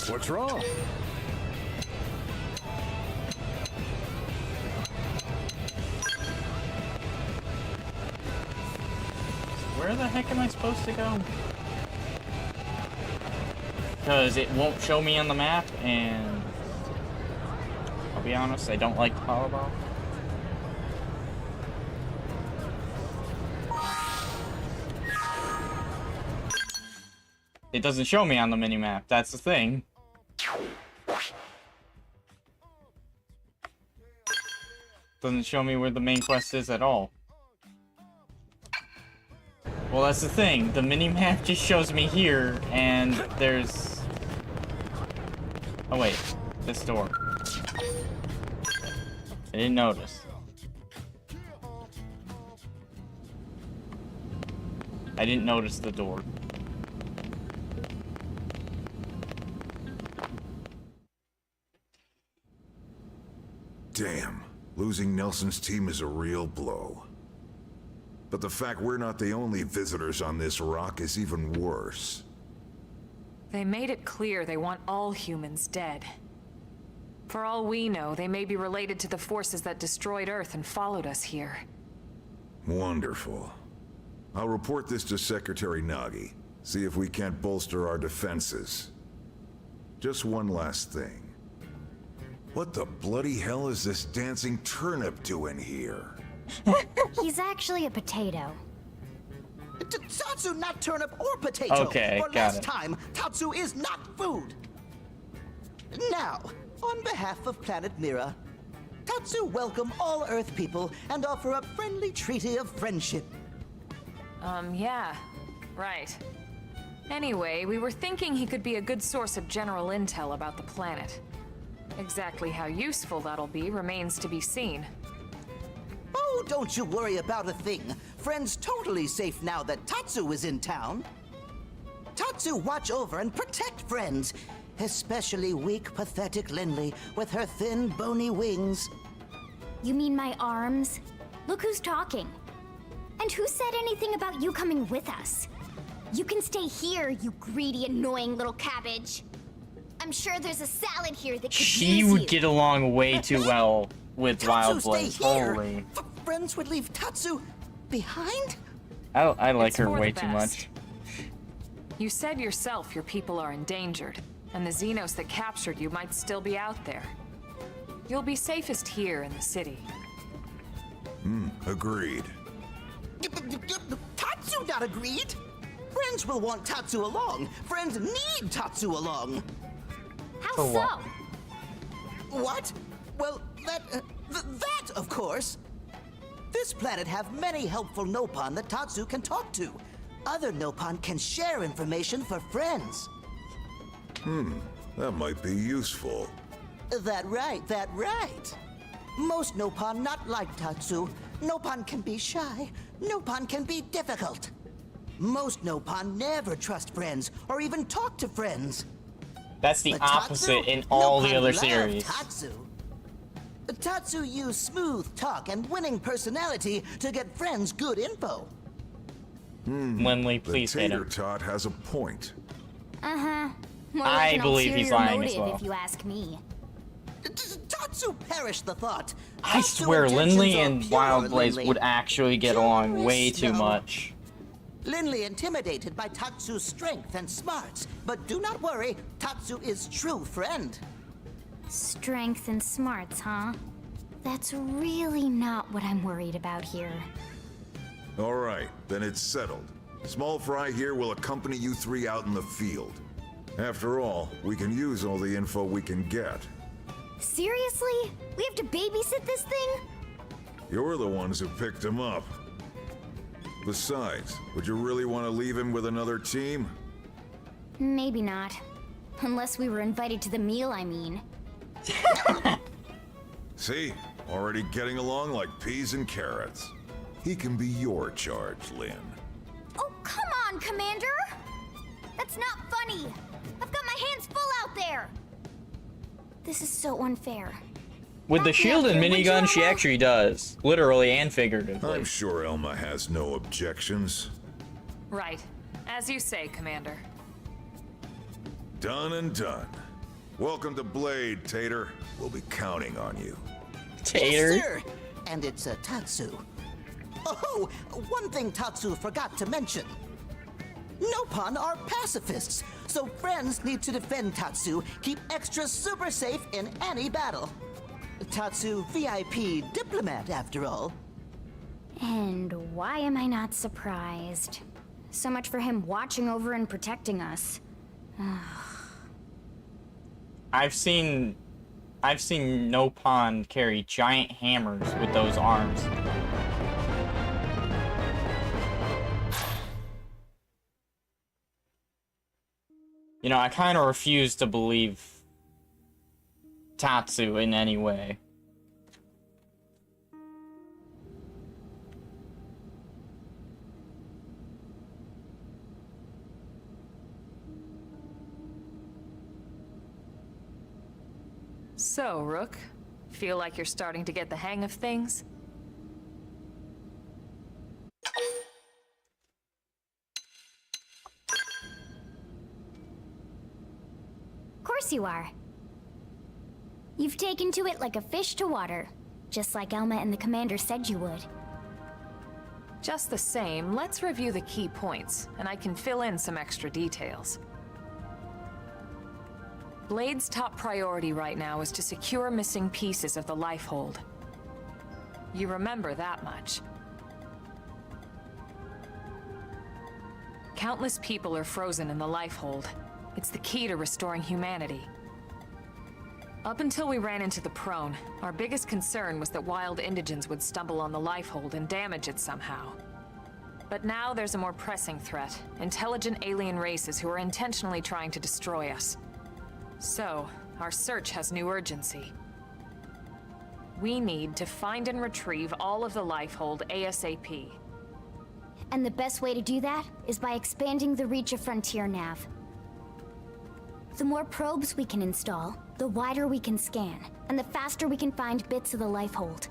What's wrong? Where the heck am I supposed to go? Because it won't show me on the map, and I'll be honest, I don't like the Powerball. It doesn't show me on the mini-map, that's the thing. Doesn't show me where the main quest is at all. Well, that's the thing. The mini-map just shows me here, and there's... Oh, wait. This door. I didn't notice. I didn't notice the door. Damn. Losing Nelson's team is a real blow. But the fact we're not the only visitors on this rock is even worse. They made it clear they want all humans dead. For all we know, they may be related to the forces that destroyed Earth and followed us here. Wonderful. I'll report this to Secretary Nagi. See if we can't bolster our defenses. Just one last thing. What the bloody hell is this dancing turnip doing here? He's actually a potato. Tatsu, not turnip or potato. Okay, For got last it. time, Tatsu is not food. Now, on behalf of Planet Mira, Tatsu welcome all Earth people and offer a friendly treaty of friendship. Yeah. Right. Anyway, we were thinking he could be a good source of general intel about the planet. Exactly how useful that'll be remains to be seen. Oh, Oh, don't you worry about a thing. Friend's totally safe now that Tatsu is in town. Tatsu watch over and protect friends, especially weak, pathetic Lindley with her thin, bony wings. You mean my arms? Look who's talking. And who said anything about you coming with us? You can stay here, you greedy, annoying little cabbage. I'm sure there's a salad here that could She use would you. get along way too well with Wild Tatsu Blaze. stay here. Holy. Friends would leave Tatsu behind? I like It's her for way the too best. much. You said yourself your people are endangered, and the Xenos that captured you might still be out there. You'll be safest here in the city. Agreed. Tatsu not agreed. Friends will want Tatsu along. Friends need Tatsu along. How For so? what? What? Well, that, of course. This planet have many helpful Nopon that Tatsu can talk to. Other Nopon can share information for friends. That might be useful. That right. Most Nopon not like Tatsu. Nopon can be shy. Nopon can be difficult. Most Nopon never trust friends or even talk to friends. That's the But opposite Tatsu? in all the Nopon other love series. Tatsu. Tatsu use smooth talk and winning personality to get friends good info. Lindley, The please hit tater him. tot has a point. Uh-huh. More I like an believe he's ulterior lying as motive, well. if you ask me. Tatsu perish the thought. I Tatsu swear, intentions Lindley are and pure, Wild Blaze Lindley. would actually get along way too No. much. Lindley intimidated by Tatsu's strength and smarts, but do not worry, Tatsu is true friend. Strength and smarts, huh? That's really not what I'm worried about here. All right, then it's settled. Small Fry here will accompany you three out in the field. After all, we can use all the info we can get. Seriously? We have to babysit this thing? You're the ones who picked him up. Besides, would you really want to leave him with another team? Maybe not. Unless we were invited to the meal, I mean. See? Already getting along like peas and carrots. He can be your charge, Lynn. Oh, come on, Commander! That's not funny! I've got my hands full out there! This is so unfair. With the shield and Would you, minigun, she Elma? actually does. Literally and figuratively. I'm sure Elma has no objections. Right. As you say, Commander. Done and done. Welcome to Blade, Tater. We'll be counting on you. Tater. Yes, sir. And it's a Tatsu. Oh, one thing Tatsu forgot to mention. Nopon are pacifists, so friends need to defend Tatsu, keep extra super safe in any battle. Tatsu VIP diplomat, after all. And why am I not surprised? So much for him watching over and protecting us. I've seen Nopon carry giant hammers with those arms. You know, I kind of refuse to believe Tatsu in any way. So, Rook, feel like you're starting to get the hang of things? Of course you are. You've taken to it like a fish to water, just like Elma and the Commander said you would. Just the same, let's review the key points, and I can fill in some extra details. Blade's top priority right now is to secure missing pieces of the Lifehold. You remember that much. Countless people are frozen in the Lifehold. It's the key to restoring humanity. Up until we ran into the Prone, our biggest concern was that wild indigents would stumble on the Lifehold and damage it somehow. But now there's a more pressing threat, intelligent alien races who are intentionally trying to destroy us. So, our search has new urgency. We need to find and retrieve all of the Lifehold ASAP. And the best way to do that is by expanding the reach of Frontier Nav. The more probes we can install, the wider we can scan, and the faster we can find bits of the Lifehold.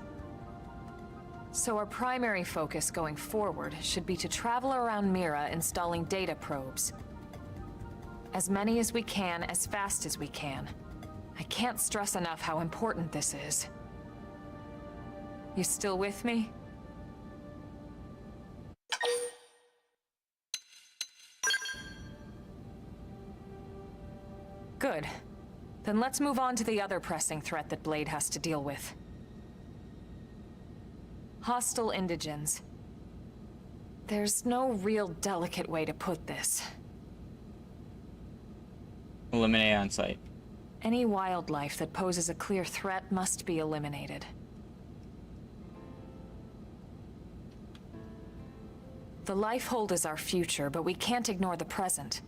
So our primary focus going forward should be to travel around Mira installing data probes. As many as we can, as fast as we can. I can't stress enough how important this is. You still with me? Good. Then let's move on to the other pressing threat that Blade has to deal with. Hostile indigens. There's no real delicate way to put this. Eliminate on site. Any wildlife that poses a clear threat must be eliminated. The Lifehold is our future, but we can't ignore the present.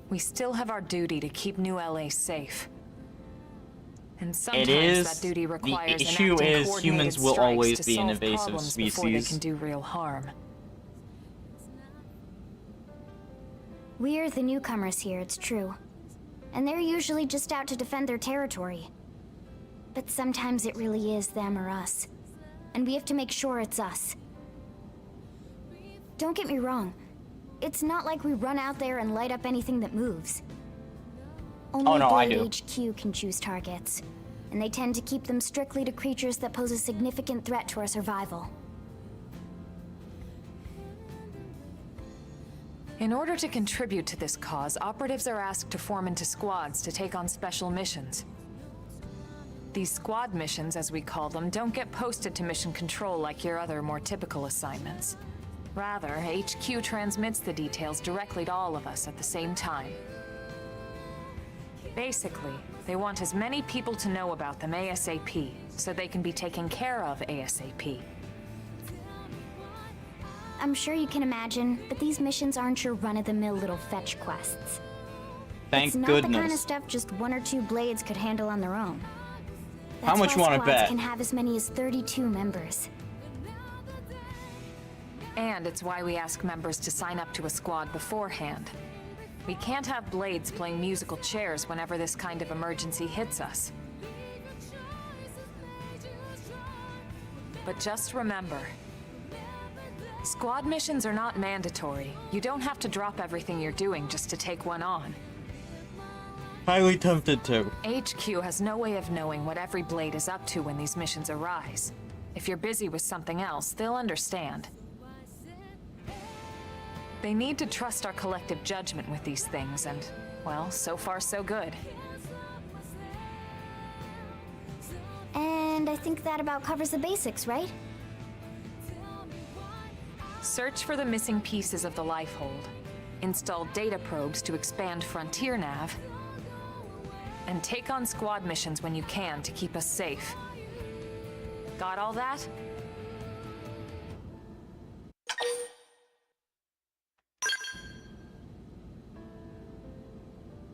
We still have our duty to keep New LA safe. And sometimes that duty requires the issue enacting is coordinated humans will strikes always to be an solve invasive problems before they species. can do real harm. We're the newcomers here, it's true. And they're usually just out to defend their territory. But sometimes it really is them or us. And we have to make sure it's us. Don't get me wrong. It's not like we run out there and light up anything that moves. Only no, I Blade do. HQ can choose targets. And they tend to keep them strictly to creatures that pose a significant threat to our survival. In order to contribute to this cause, operatives are asked to form into squads to take on special missions. These squad missions, as we call them, don't get posted to mission control like your other, more typical assignments. Rather, HQ transmits the details directly to all of us at the same time. Basically, they want as many people to know about them ASAP, so they can be taken care of ASAP. I'm sure you can imagine, but these missions aren't your run-of-the-mill little fetch quests. Thank It's not goodness. the kind of stuff just one or two Blades could handle on their own. How much you want wanna bet? Can have as many as 32 members. And it's why we ask members to sign up to a squad beforehand. We can't have Blades playing musical chairs whenever this kind of emergency hits us. But just remember, squad missions are not mandatory. You don't have to drop everything you're doing just to take one on. Highly tempted to. HQ has no way of knowing what every Blade is up to when these missions arise. If you're busy with something else, they'll understand. They need to trust our collective judgment with these things, and, well, so far so good. And I think that about covers the basics, right? Search for the missing pieces of the Lifehold, install data probes to expand Frontier Nav, and take on squad missions when you can to keep us safe. Got all that?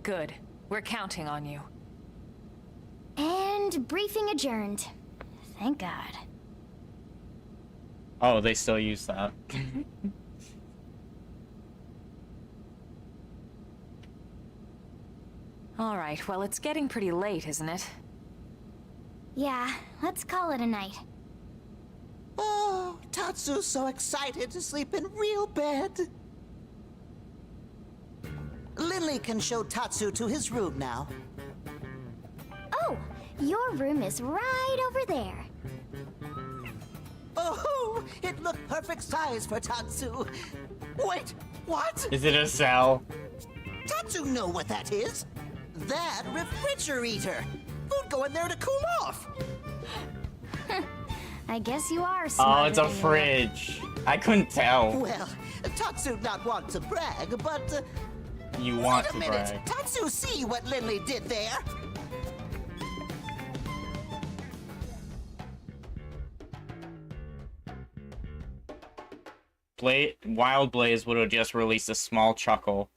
Good. We're counting on you. And briefing adjourned. Thank God. Oh, they still use that. All right, well, it's getting pretty late, isn't it? Yeah, let's call it a night. Oh, Tatsu's so excited to sleep in real bed. Lily can show Tatsu to his room now. Oh, your room is right over there. Oh, it looked perfect size for Tatsu. Wait, what? Is it a cell? Tatsu know what that is. That refrigerator. Food go in there to cool off. I guess you are Oh, smarter it's a than you look. fridge. I couldn't tell. Well, Tatsu not want to brag, but You want wait to a minute. brag. Tatsu see what Lily did there. Wild Blaze would have just released a small chuckle.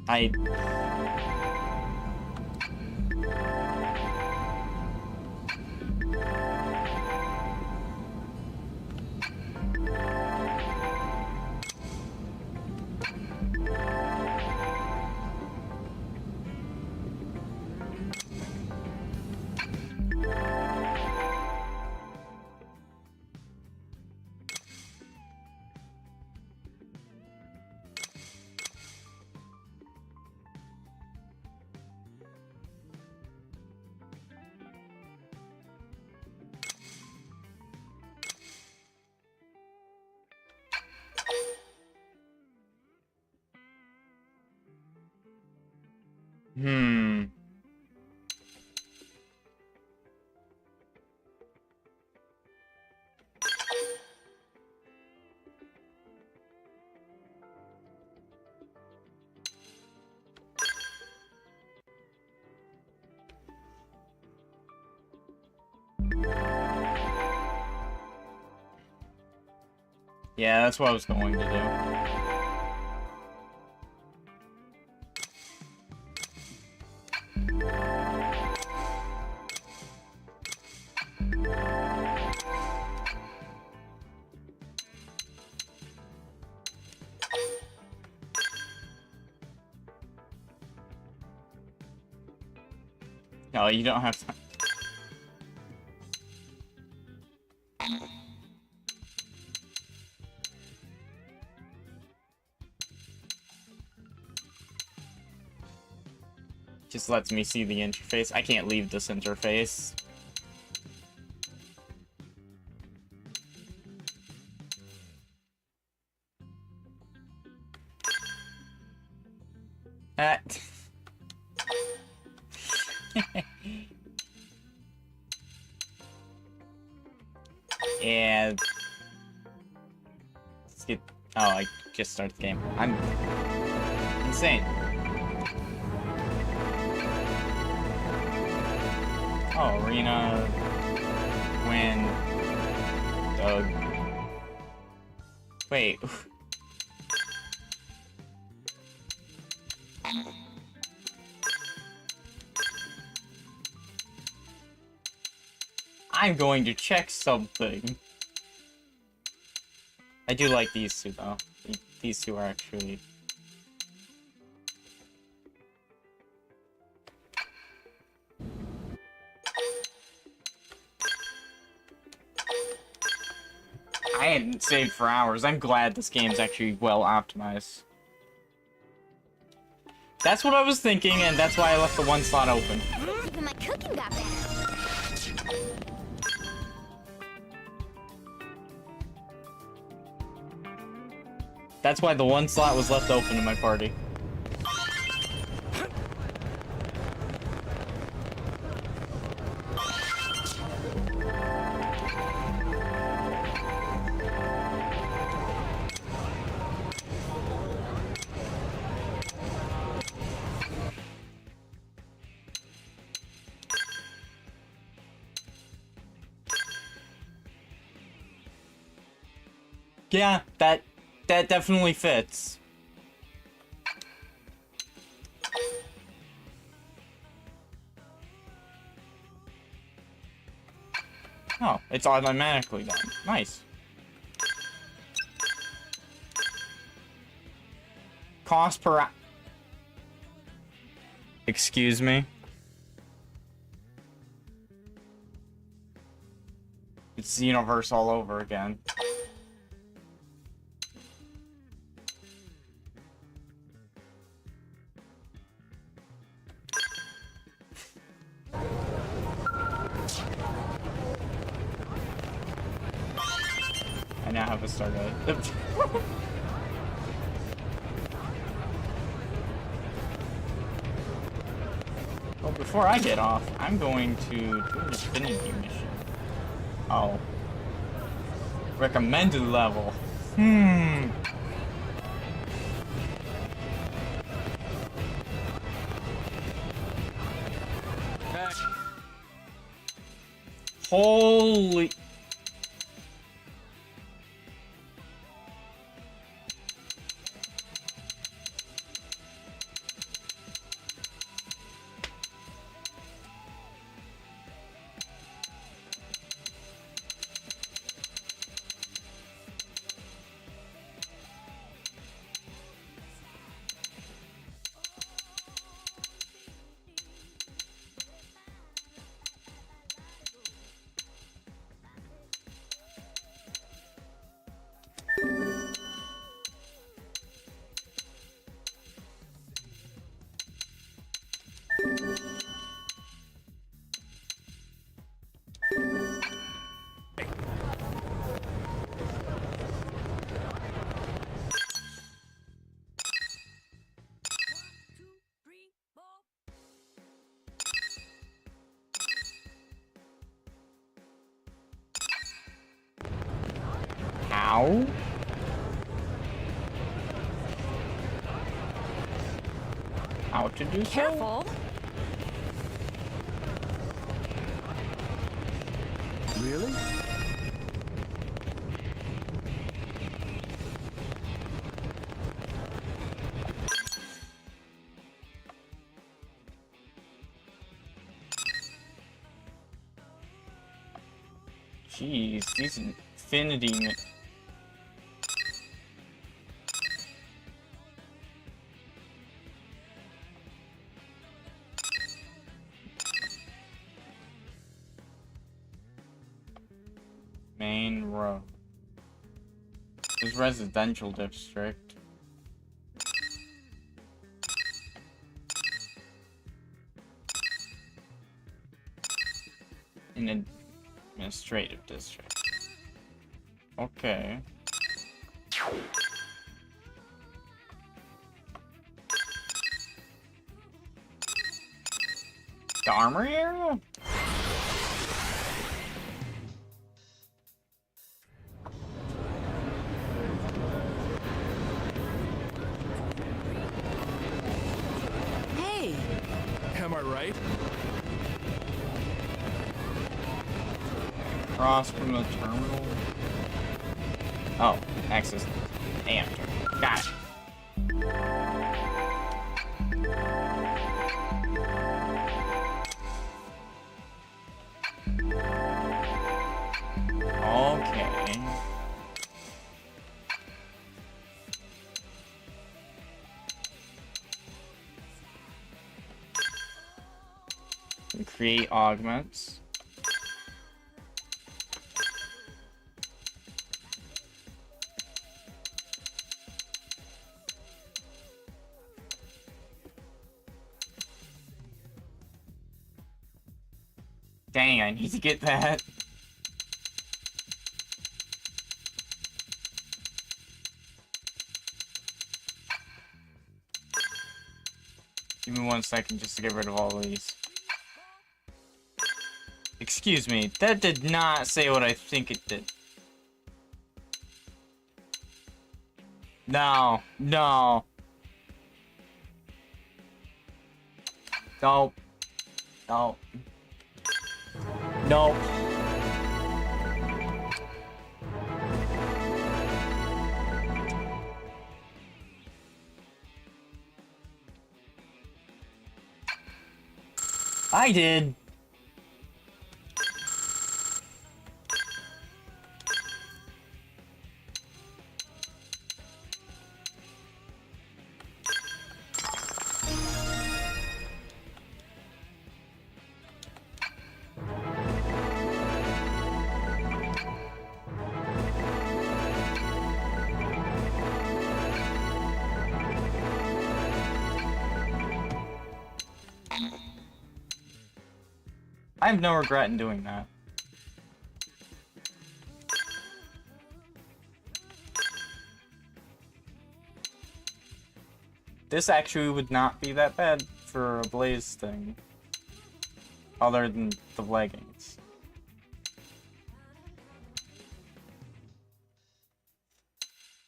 I... Hmm. Yeah, that's what I was going to do. No, you don't have time. Just lets me see the interface. I can't leave this interface. That. And let's get. Oh, I just started the game. I'm insane. Oh, Arena, Gwen, Doug. Wait. I'm going to check something. I do like these two, though. These two are actually... I hadn't saved for hours. I'm glad this game's actually well optimized. That's what I was thinking, and that's why I left the one slot open. Even my cooking got better. That's why the one slot was left open in my party. Yeah, that definitely fits. Oh, it's automatically done. Nice. Cost per... Excuse me? It's the universe all over again. I now have a starlight. Well, before I get off, I'm going to do an affinity mission. Oh. Recommended level. Holy... How? How to do so? Careful. Really? Jeez, these infinity. Main road. This residential district. An administrative district. Okay. The armory area? Hey! Am I right? Cross from the terminal. Oh, access. Damn. Got it. Okay. Create augments. Dang, I need to get that. Give me 1 second just to get rid of all these. Excuse me, that did not say what I think it did. No, no. Nope. Nope. Nope. I did. I have no regret in doing that. This actually would not be that bad for a blaze thing. Other than the leggings.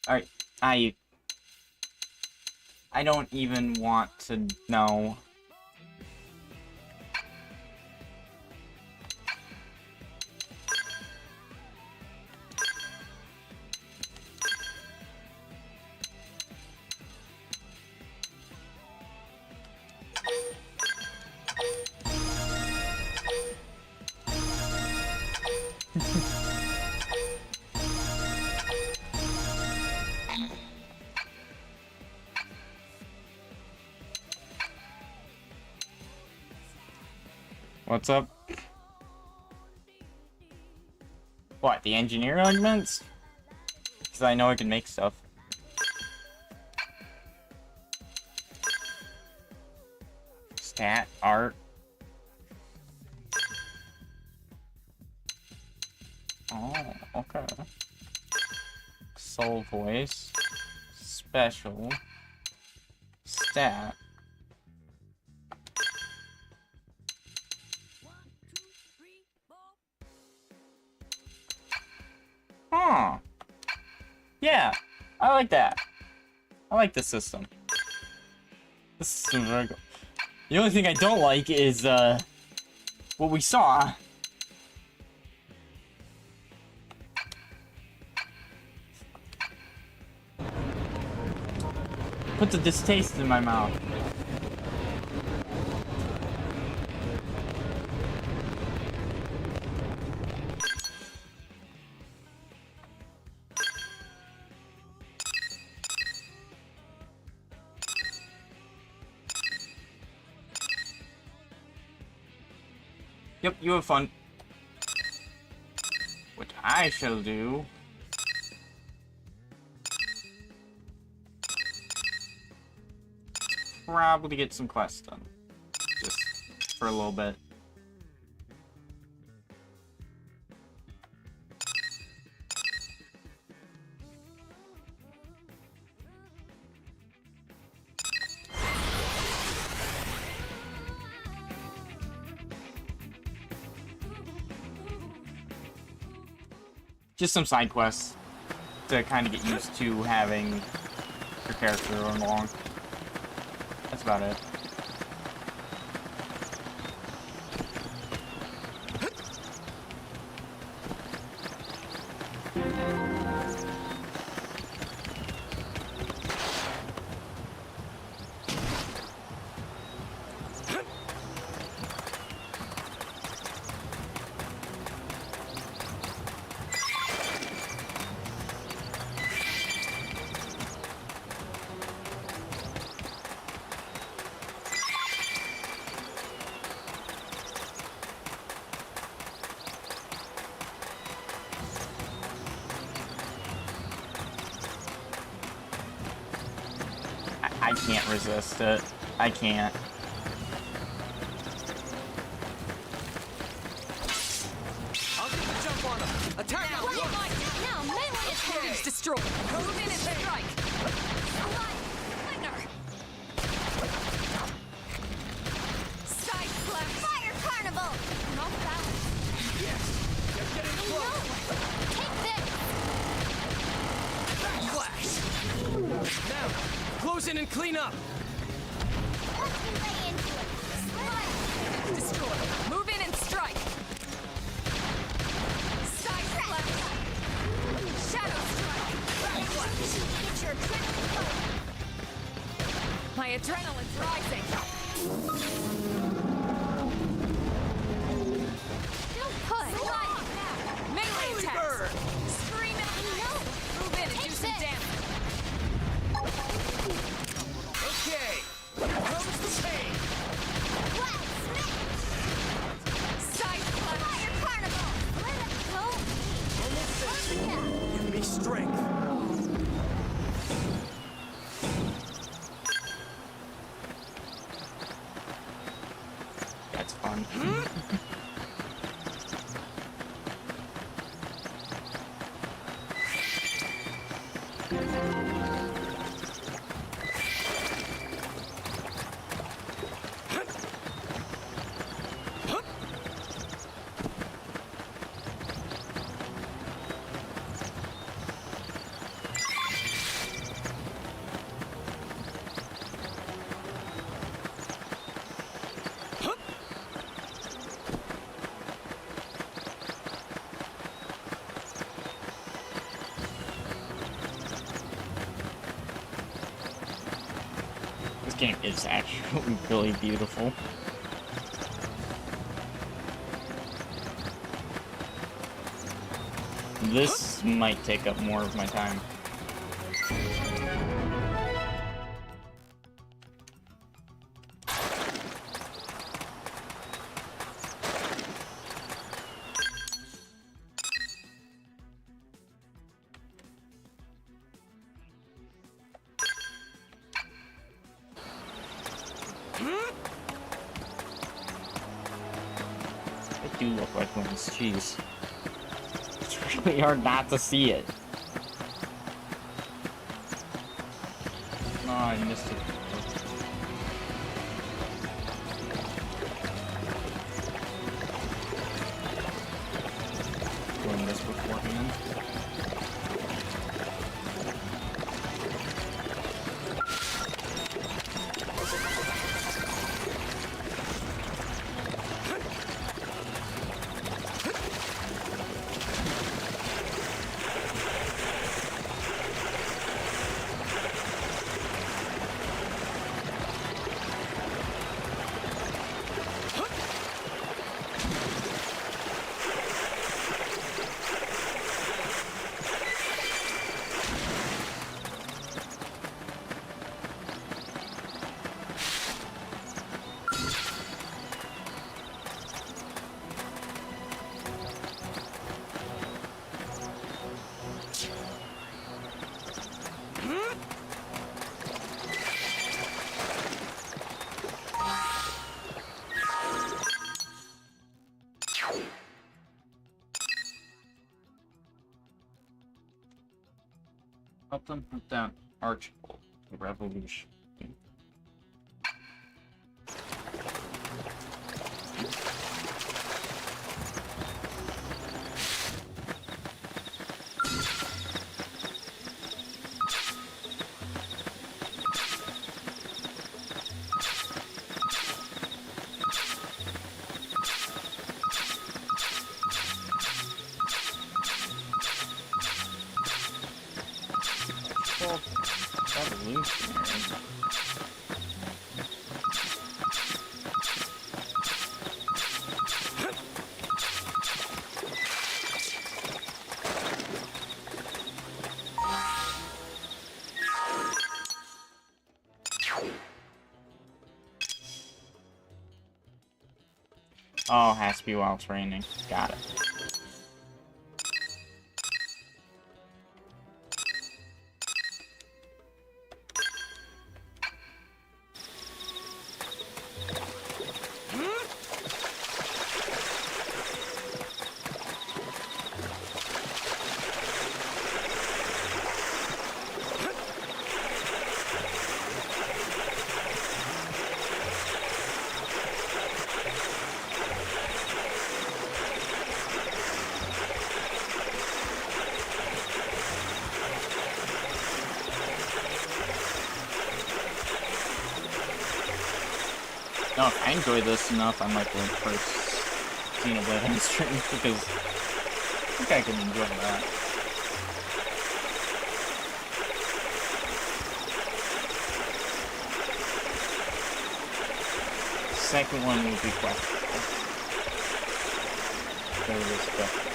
Alright, I don't even want to know. What's up? What, the engineer augments? Because I know I can make stuff. Stat, art. Oh, okay. Soul voice. Special. Stat. Huh. Yeah, I like that. I like this system. This system is very good. The only thing I don't like is, what we saw. Put the distaste in my mouth. Yep, you have fun. What I shall do... probably get some quests done. Just for a little bit. Just some side quests to kind of get used to having your character run along. That's about it. I can't resist it. I can't. I'll get the jump on him. Attack him! Now, melee attacks destroy. Move in and strike. Side slap. Fire carnival. No balance. Yes! You're getting close! Take this. Flash! Now, close in and clean up! Destroy. Move in and strike. Side slap. Shadow strike. Get your adrenaline going. My adrenaline's rising. Don't push. Melee attacks. Scream at me. Move in and do some damage. Okay! Here comes the pain! Side slap. Fire carnival. Let it go. Almost there. Give me strength! That's fun. This game is actually really beautiful. This might take up more of my time. They do look like wings, jeez. It's really hard not to see it. Oh, I missed it. Doing this beforehand. Help them hunt down Archibald, the revolution. Oh, has to be while it's raining. Got it. No, if I enjoy this enough, I might go first Xenoblade on stream, because I think I can enjoy that. Second one will be questionable. Third is definitely.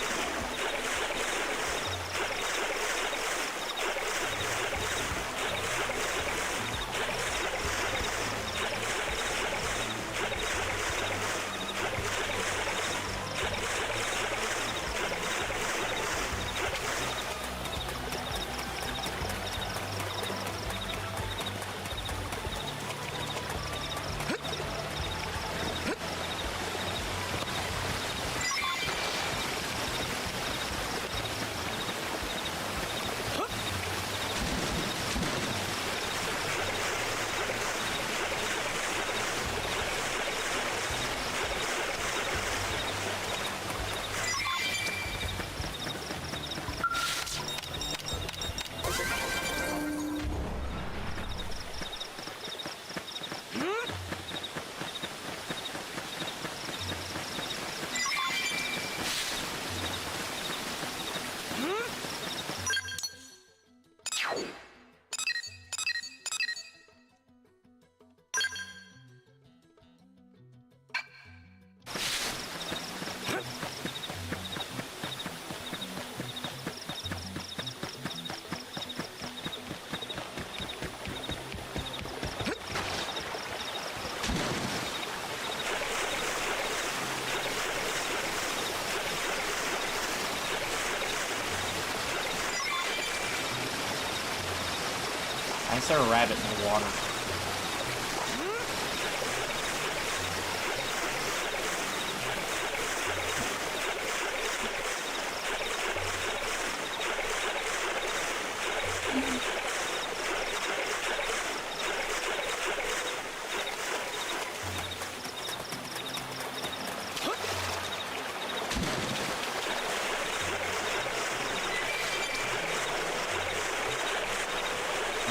I saw a rabbit in the water.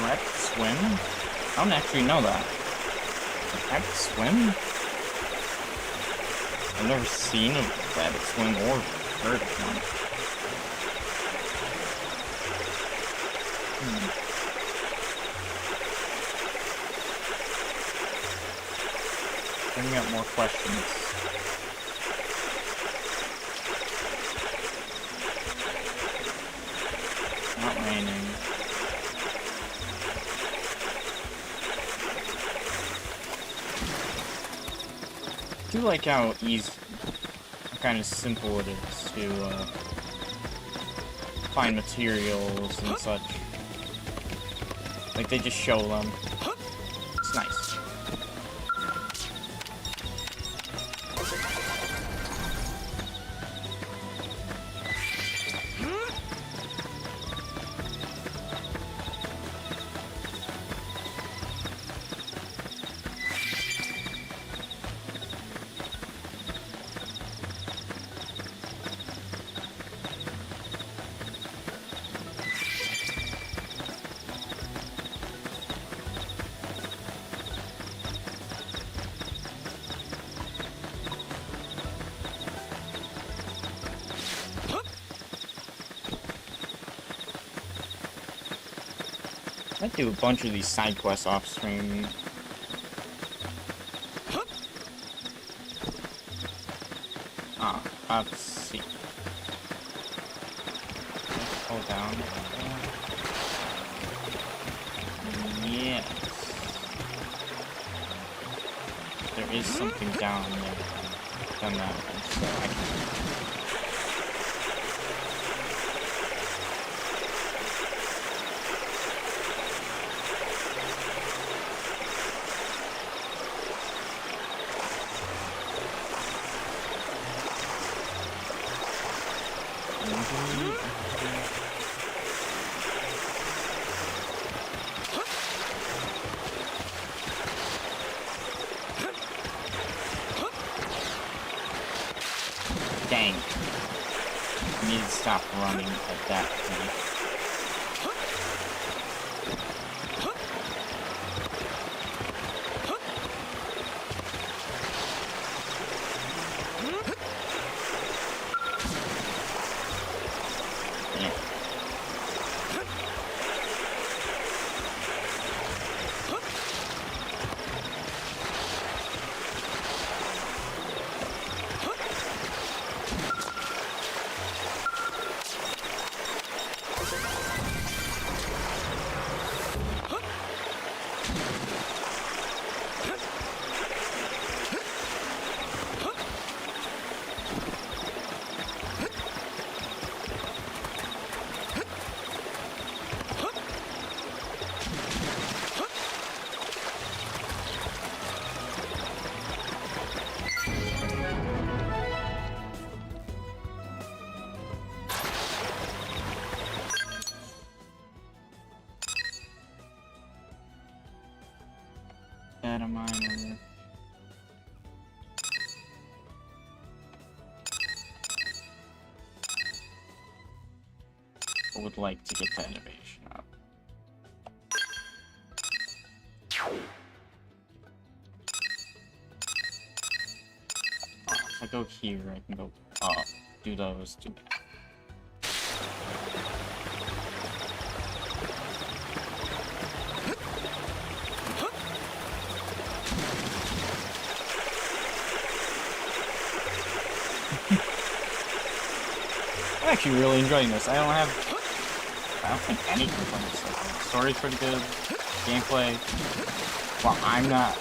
Rabbits swim? I don't actually know that. Rabbits swim? I've never seen a rabbit swim or heard of one. Bringing up more questions. Not raining. I do like how easy, kind of simple it is to find materials and such. Like, they just show them. It's nice. I might do a bunch of these side quests off stream. Let's see. Let's go down. Yes. There is something down there. Done that one, so I can... Dang. I need to stop running at that point. Data miner. I would like to get that innovation up. Oh, if I go here, I can go up, do those, do that. I'm actually really enjoying this. I don't think any complaints. The story's pretty good. Gameplay, while I'm not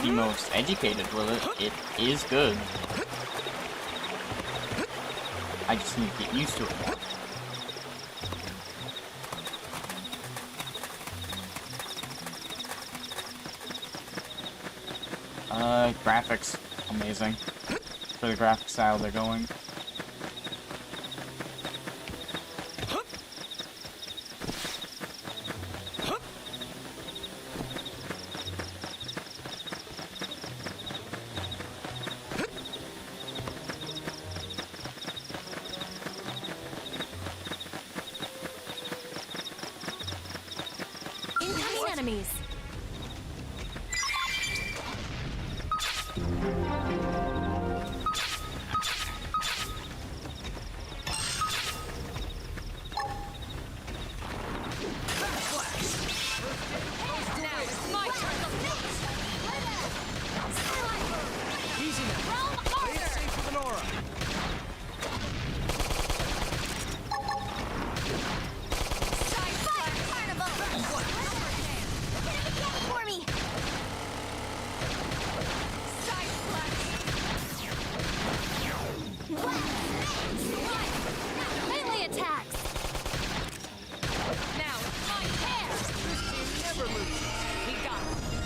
the most educated with it, it is good. I just need to get used to it more. Graphics, amazing. For the graphic style they're going. Incoming enemies.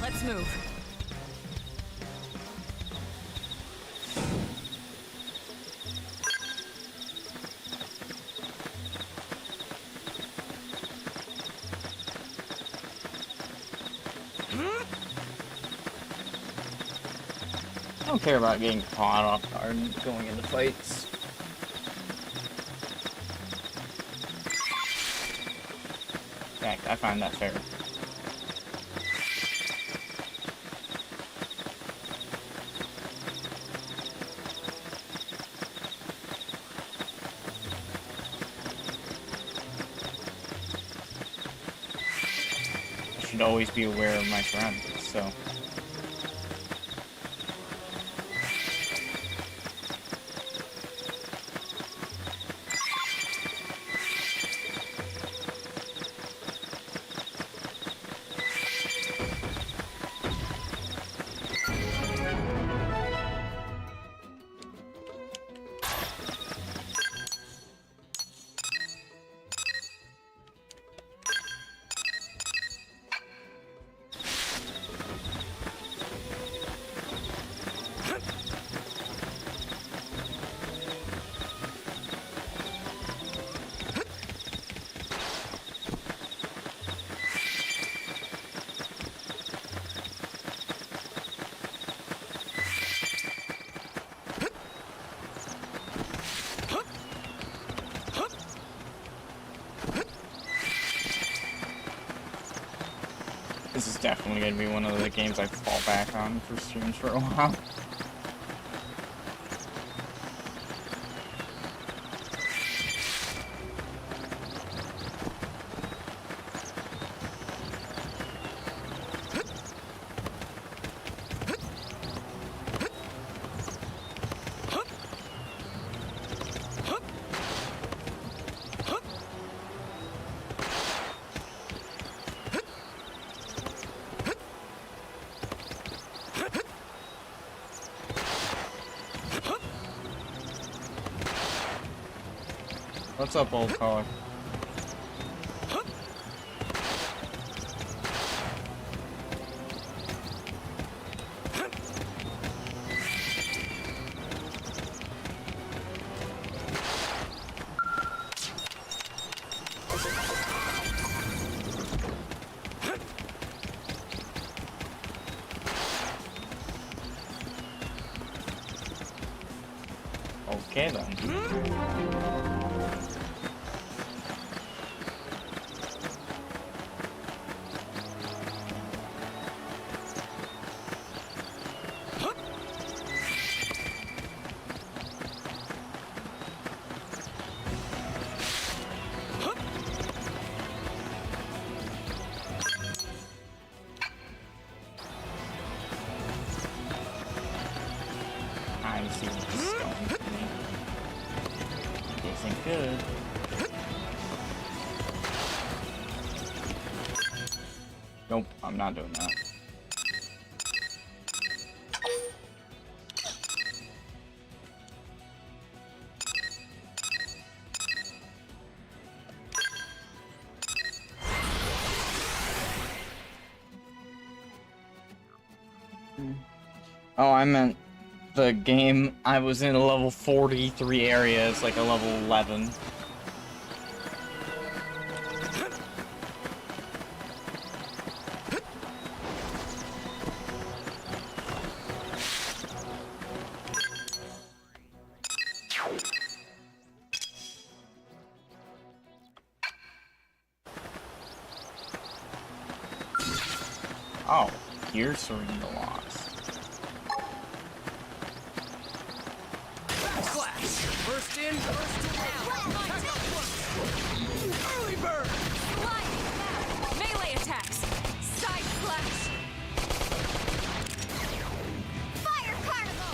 Let's move. I don't care about getting caught off guard and going into fights. In fact, I find that fair. should always be aware of my surroundings, so. This is definitely going to be one of the games I fall back on for streams for a while. What's up, old caller? Okay then. I see where this is going for me. This ain't good. Nope, I'm not doing that. Oh, I meant the game. I was in a level 43 area. It's like a level 11. Oh, here's Serena Lost. First in, first out. Early bird. Sliding. Melee attacks. Side slash. Fire carnival!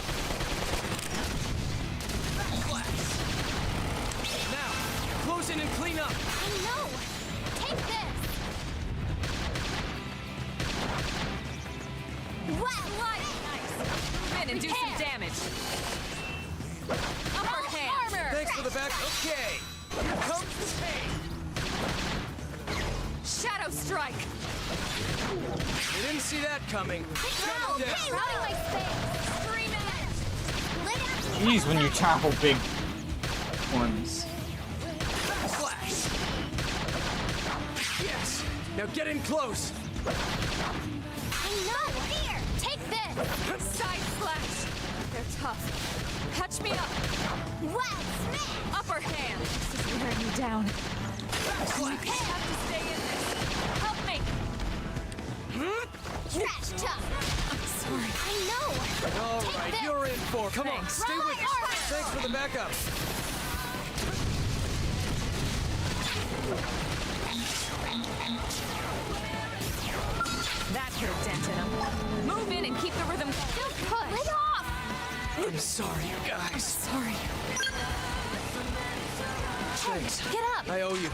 Now, close in and clean up. I know! Take this! Wet light! Nice. Move in and do some damage. Upper hand. Armor! Thanks for the back. Okay. Here comes the pain. Shadow strike. You didn't see that coming. Throw! Down. Crowding my space! Scream at it! Lit up! Jeez, when you tackle big ones. Flash. Yes. Now get in close. I know! Here! Take this! Side slash. They're tough. Catch me up. Wet smash! Upper hand. This is wearing me down. You have to stay in this. Help me. Trash talk! I'm sorry. I know! All Take right, this. you're in for. Come on, Thanks. stay with us. Armor. Thanks for the backup. put a dent in him. Move in and keep the rhythm. Don't push! Lay off! I'm sorry, you guys. Sorry. Thanks. Get up! I owe you.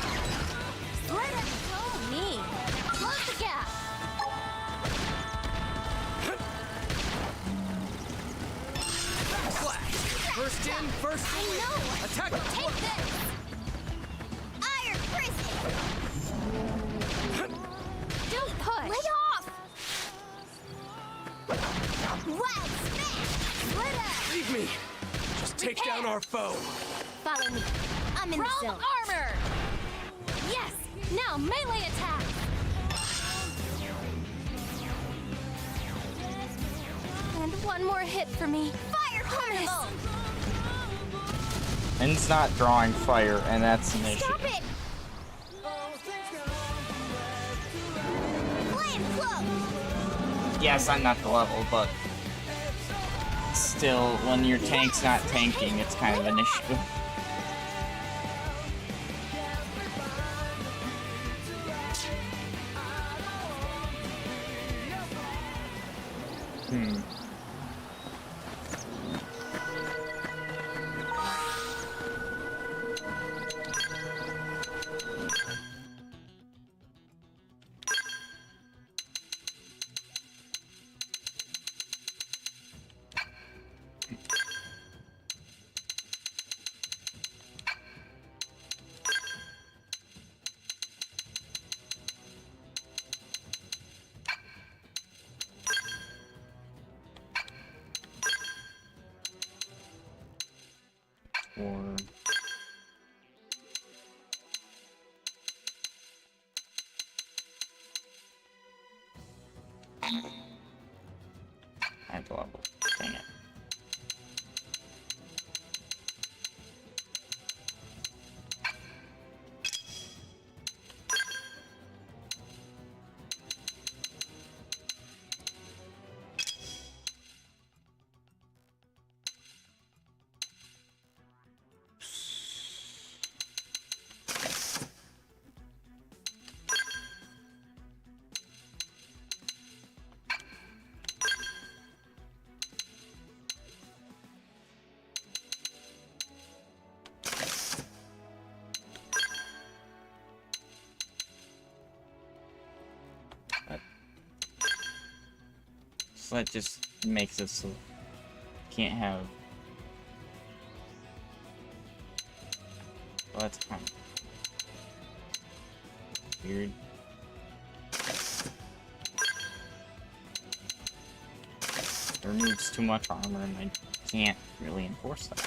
Let it go me! Close the gap! Flash. First in, first I away. know! Attack. Take this! Iron prison! Don't push! Lay off! Wild smash! Split up! Leave me. Just take down our foe. Follow me. I'm in the zone. Armor! Yes! Now melee attack! And one more hit for me. Fire carnival! And it's not drawing fire, and that's an issue. Stop it! Flame cloak! Yes, I'm not the level, but still, when your tank's not tanking, it's kind of an issue. Or I have to level. Dang it. So that just makes it so you can't have. Well, that's kind of weird. It removes too much armor, and I can't really enforce that.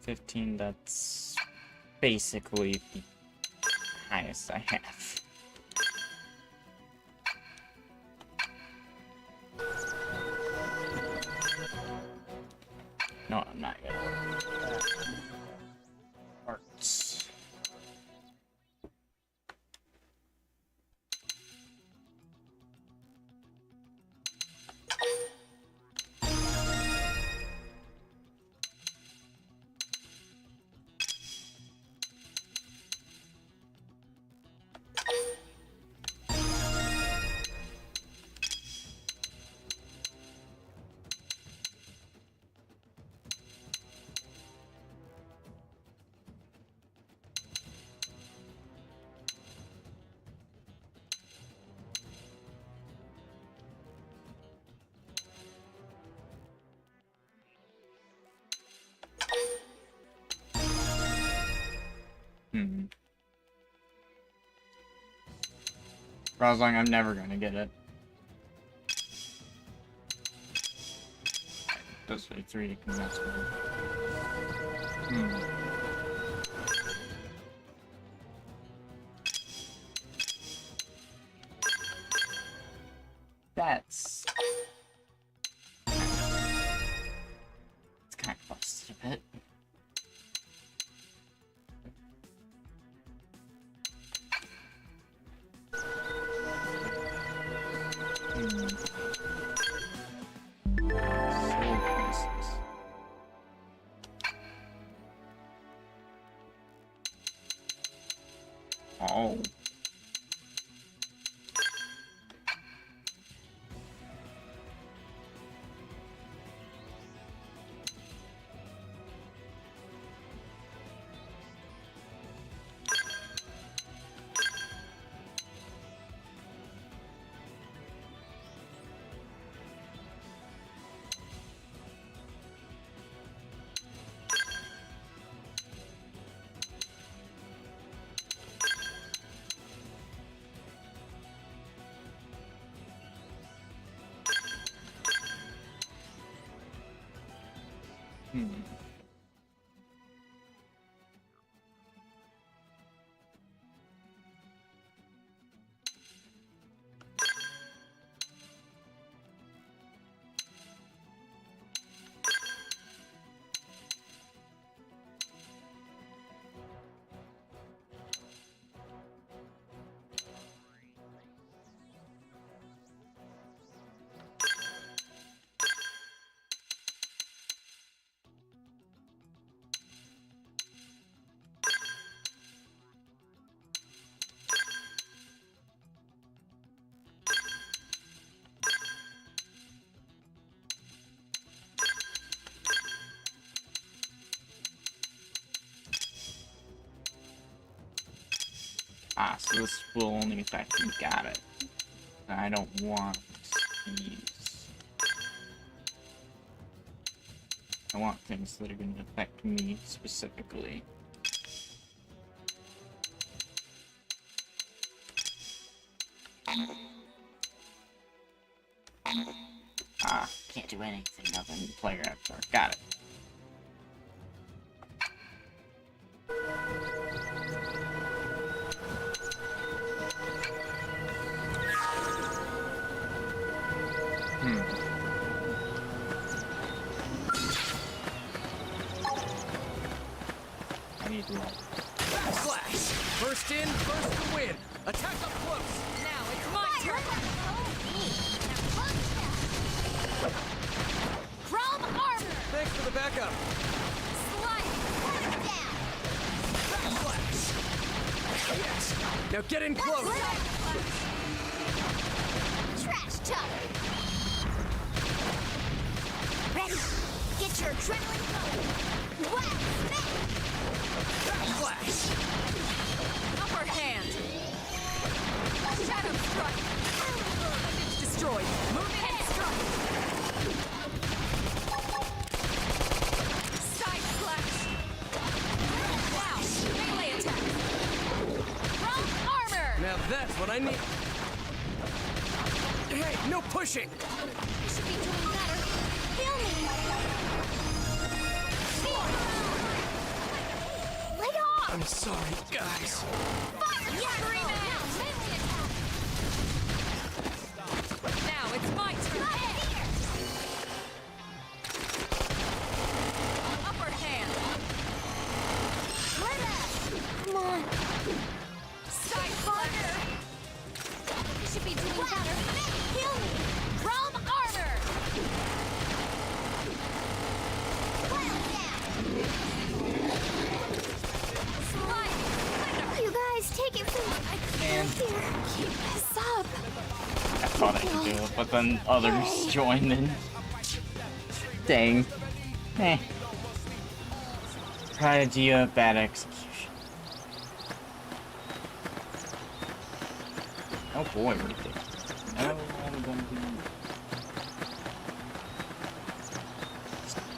15, that's basically the highest I have. No, I'm not gonna. Arts. Rosling, I'm never gonna get it. Those are 3 to commence with. That's... It's kind of fun. adjusted a bit. Oh. Ah, so this will only affect me. Got it. I don't want these. I want things that are going to affect me specifically. Ah, can't do anything other than player avatar. Got it. I need to Flash! First in, first to win! Attack up close! Now it's my turn! Chrome armor! Thanks for the backup! Slide! Put it down! Flash! Yes! Now get in close! Trash talk! Ready? Get your adrenaline going! Whack! Flash! Upper hand! Shadow strike! It's destroyed! Move in and strike! Side slash! Now, melee attack! Wrong armor! Now that's what I need! Hey, no pushing! You should be doing better! Heal me! Lay off! I'm sorry, guys. Fire! Yeah, melee attack! Now it's my turn! Upper hand! Come on! Side fire! You should be doing better! Heal me! Chrome armor! Well down! You guys, take it from me! I can't here! Keep this up! I thought I could do it, but then others joined in. Dang. Eh. Bad idea, bad execution. Oh boy, right there. No, I'm gonna be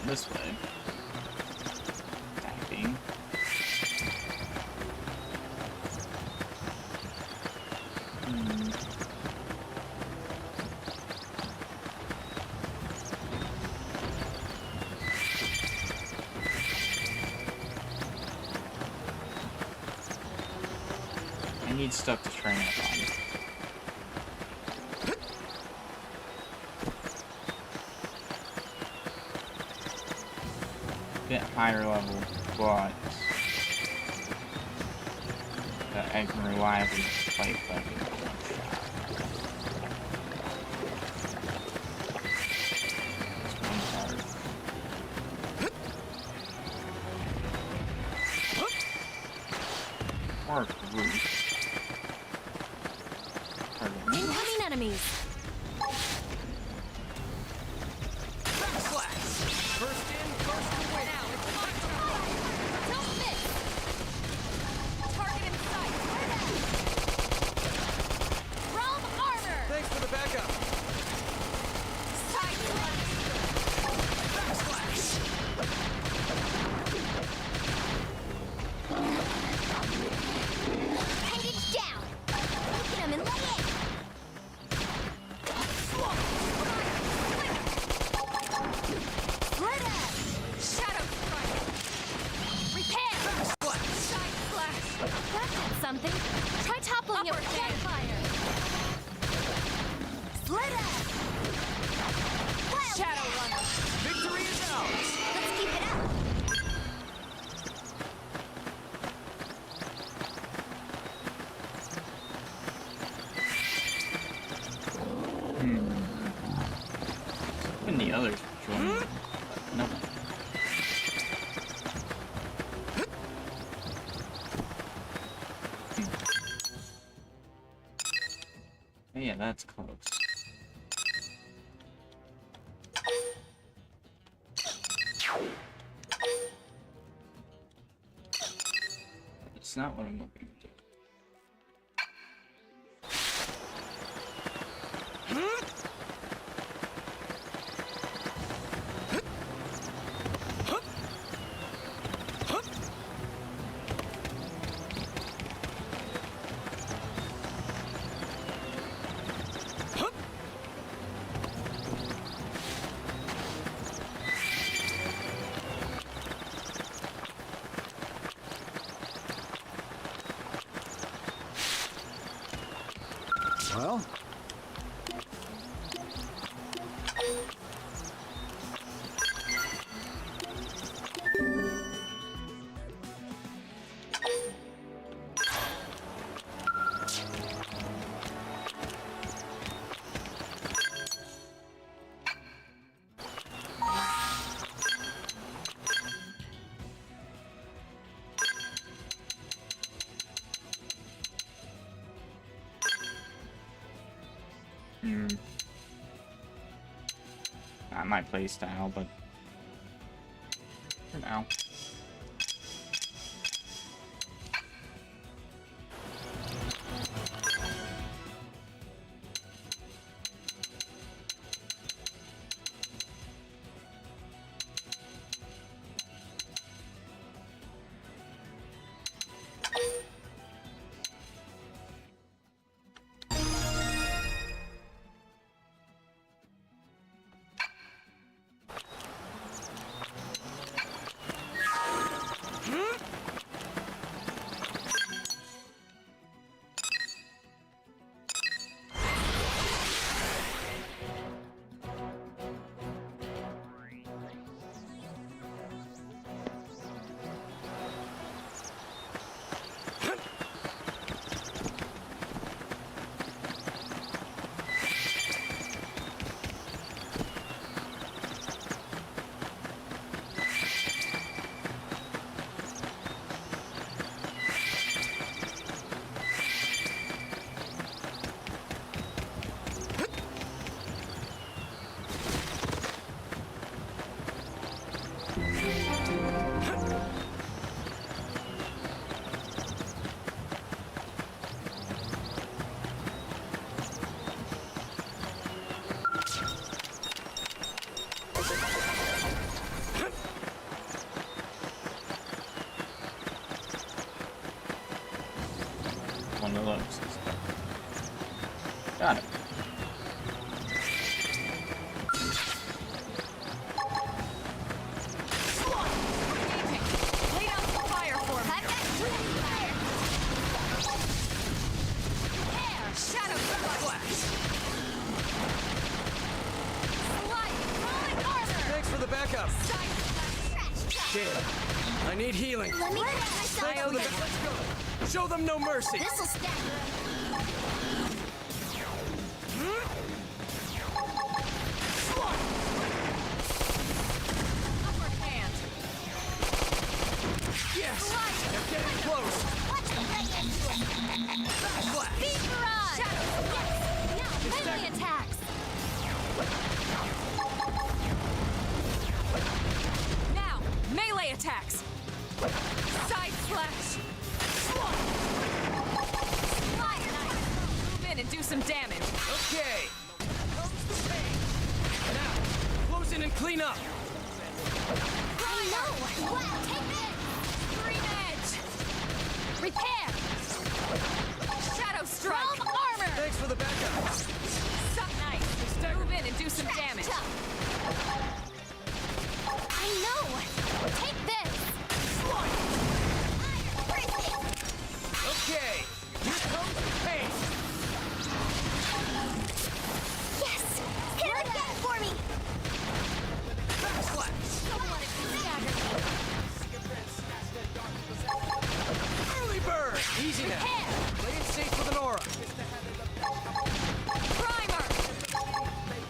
this way. Attacking. I need stuff to train up on. bit higher level, but I can reliably fight like it. Or group. Incoming enemies. First in, first away. Now it's my turn. Don't miss. Target in sight. Realm armor. Thanks for the backup. Side Package down. Look at him and lay in. Glitter. Shadow strike. Repair. Side slash. That did something. Try toppling it with fire. Glitter. Shadow runner. Victory is ours. Let's keep it up. And the others join. Nope. Yeah, that's close. It's not what I'm looking to do. Well, Not my playstyle, but for now. One of those. Got it. Lay down some fire for me. Shadow flash. Slide. Rolling armor. Thanks for the backup. Side slash scratch trap. scared. I need healing. Let me get myself over. Let's go. Show them no mercy. This'll stagger Upper hand. Yes. They're getting close. Watch me lay into it. Backslash. Speed barrage. Shadow. Yes. Now melee attacks. Now, melee attacks. Side slash. Fire knife. Move in and do some damage. Okay. Now, close in and clean up. I know. Wow. Take this. Green edge. Repair. Shadow strike. Chrome armor. Thanks for the backup. Suck knife. Move in and do some damage. Tough. I know. Take this. Iron prison. Okay. Here comes the pain. Yes. Hit it again for me. Backslash. Don't let it stagger me. Early bird. Easy now. Repair. Play it safe with an aura. Primer.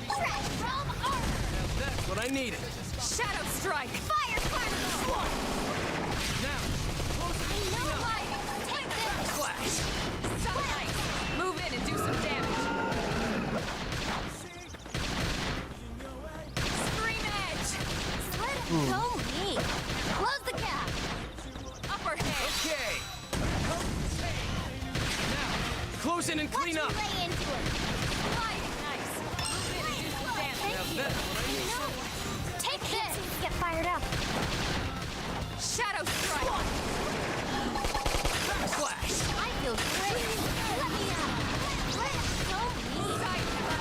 Trash Chrome armor. Now that's what I needed. Shadow strike. Fire carnival. Now, close it I and know. clean up. Take this. Flash. Suck knife. Move in and do some damage. Scream edge. Let it go me. Close the gap. Upper hand. Okay. Now, close in and Watch clean me up. lay into it. Sliding knife. Move in and do some damage. Now that's what I need. No. Take this. Get fired up. Shadow strike. Backslash. I feel great. Let me out. Let it go me.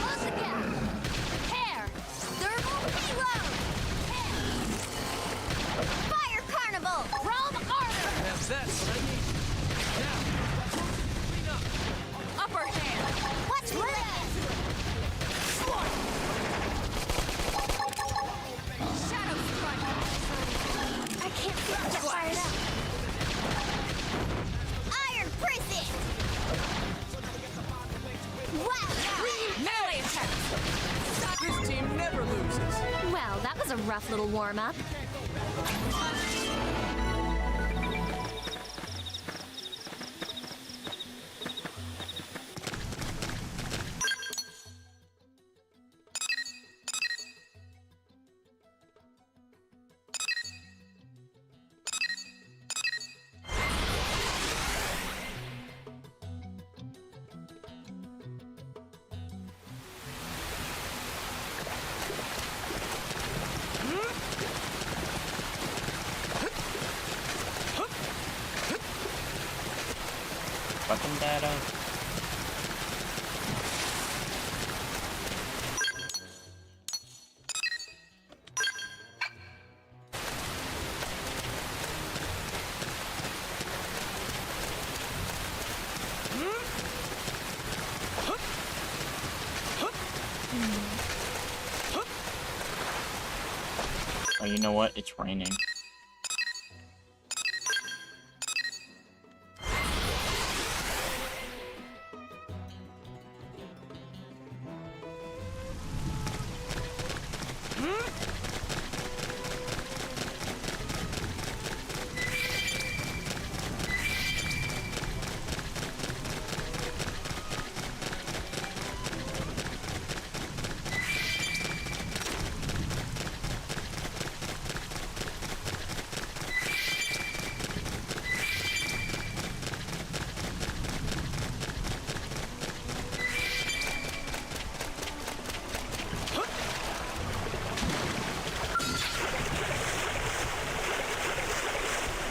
Close the gap. Repair. Thermal reload. Repair. Fire carnival. Chrome armor. Now that's what I need. Now, clean up. Upper hand. Watch me lay into it. Shadow strike. I can't get fired up. Iron prison. Wow. Melee attack. This team never loses. Well, that was a rough little warm-up. Weapon data. Oh, you know what? It's raining.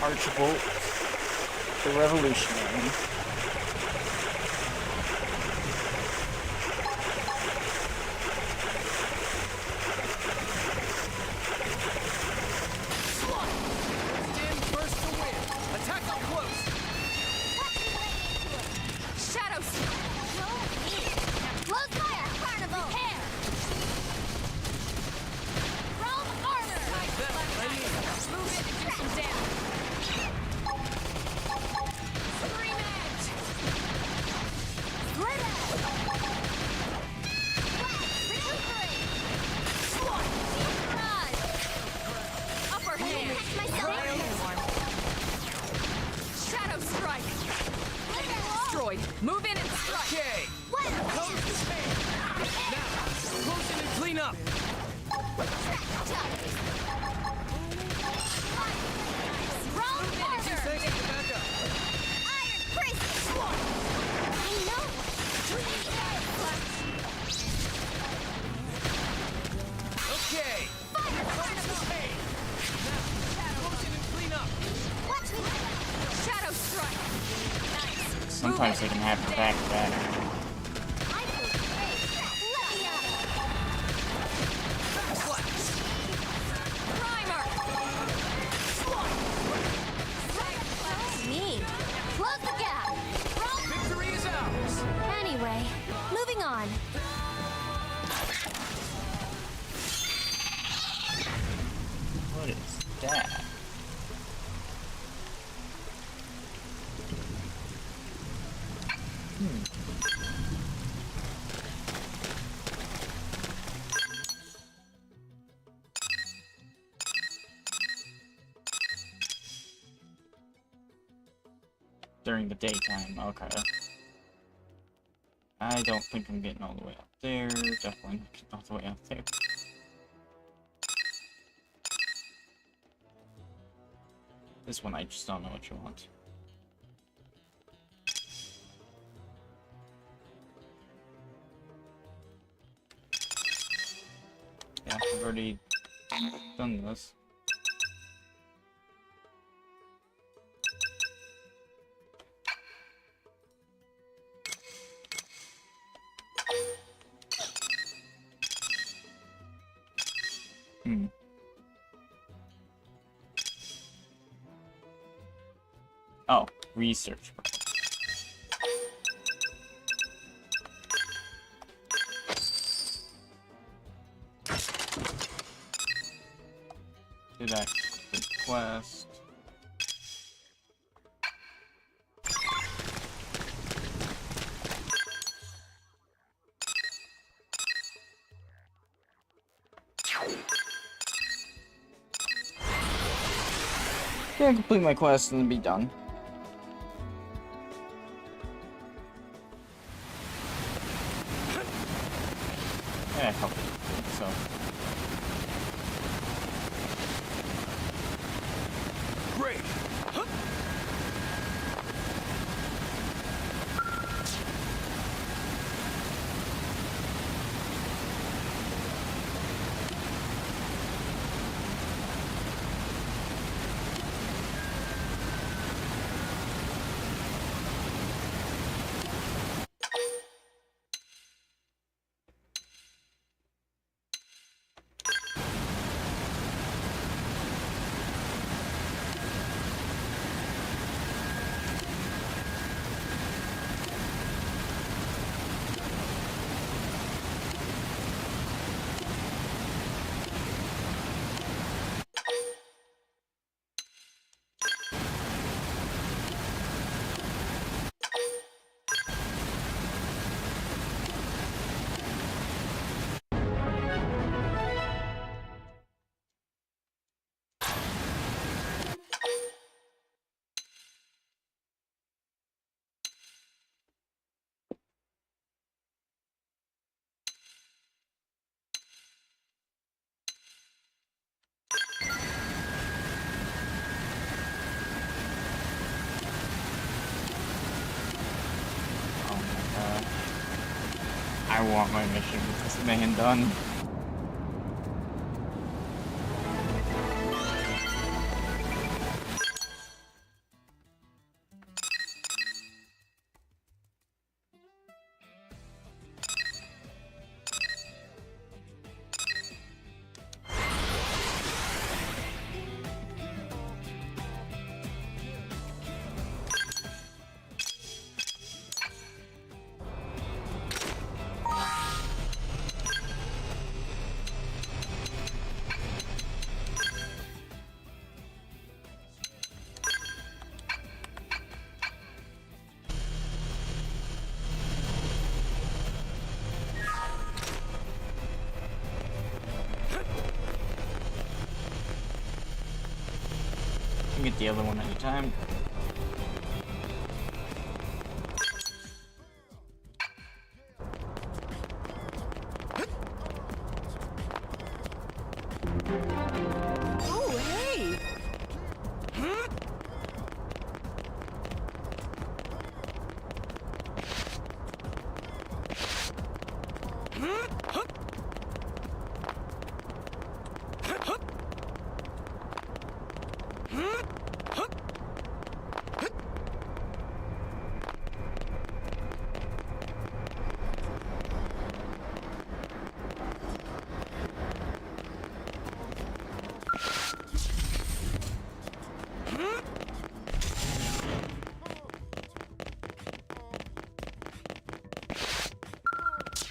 Archibald, the revolutionary. Stand first to win. Attack up close. Shadow strike. Close fire, carnival. Repair. Chrome armor. That's what I need. Move in and do Sometimes they can happen back to back. Me. Close the gap. Victory is ours! Anyway, moving on. What is that? During the daytime, okay. I don't think I'm getting all the way up there. Definitely not getting all the way up there. This one I just don't know what you want. Yeah, I've already done this. Oh, research. Did I quest? Yeah, complete my quest and then be done. Yeah, I hope so. Great! I want my mission with this man done. You can get the other one anytime. Oh, hey!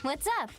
What's up?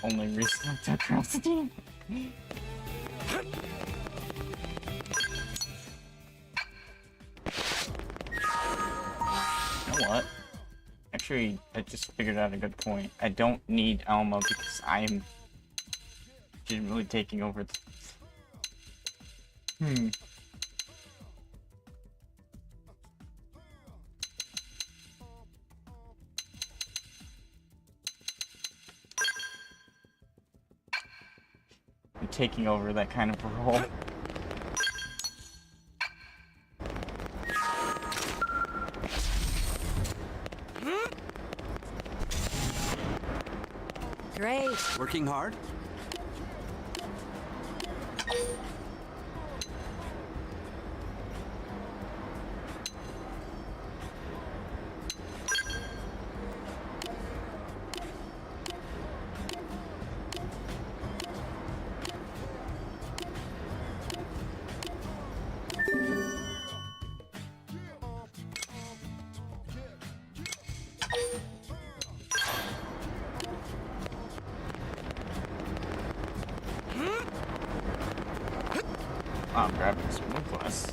Only reason I took curiosity. You know what? Actually, I just figured out a good point. I don't need Alma because I am legitimately taking over the... taking over that kind of role. Great. Working hard? I'm grabbing some more glass.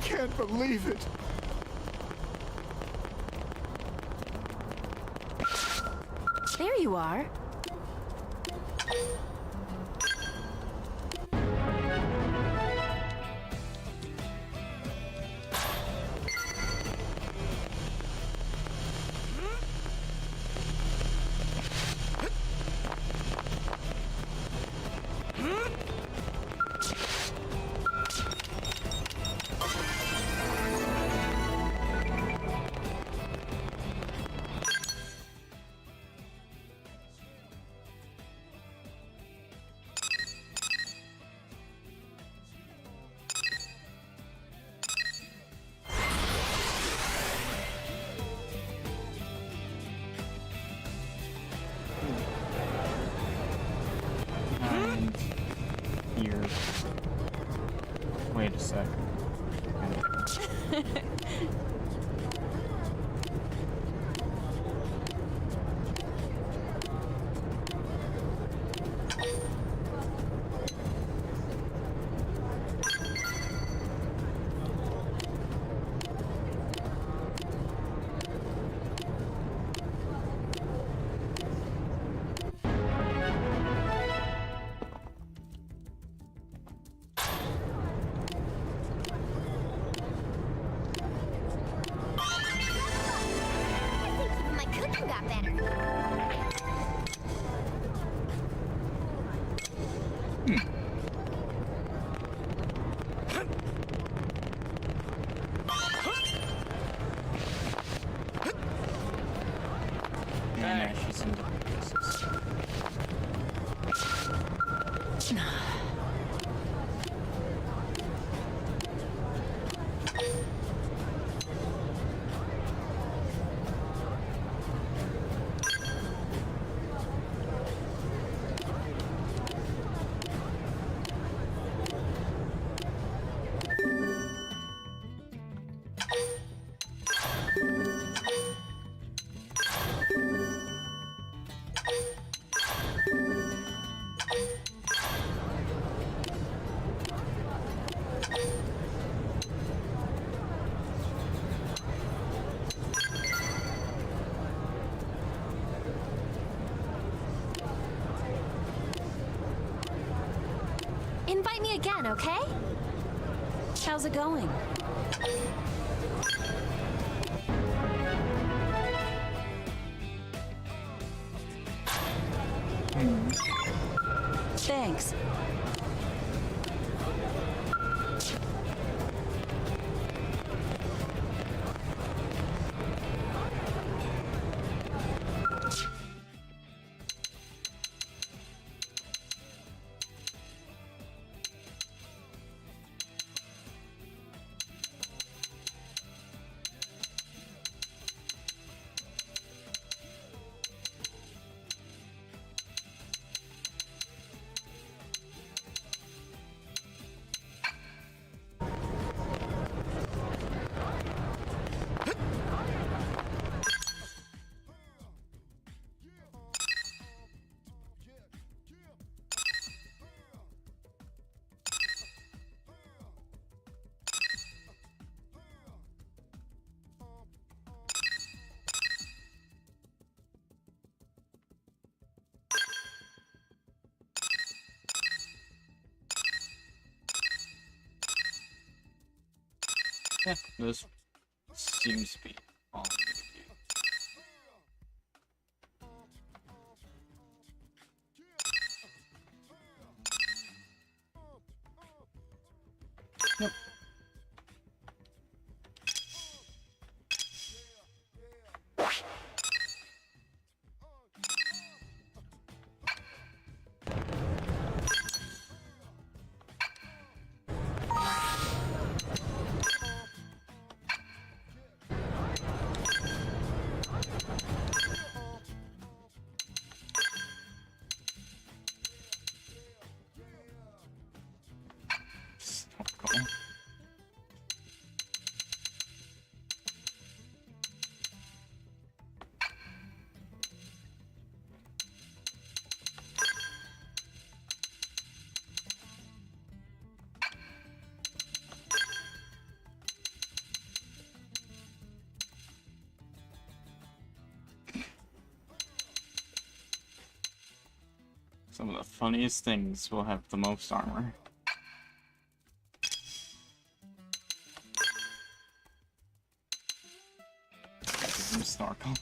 Can't believe it. There you are. Here. Wait a sec. on, okay? How's it going? Thanks. Yeah, this seems to be all I'm gonna do. Yep. Some of the funniest things will have the most armor. Snorkel.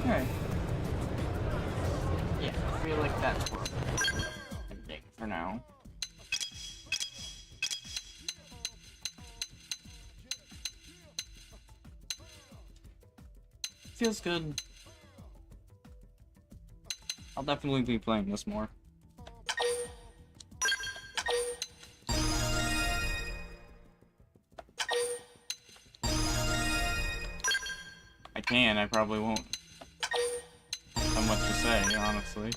Alright. Yeah, I feel like that's where I'm ending for now. Feels good. I'll definitely be playing this more. I can, I probably won't have much to say, honestly.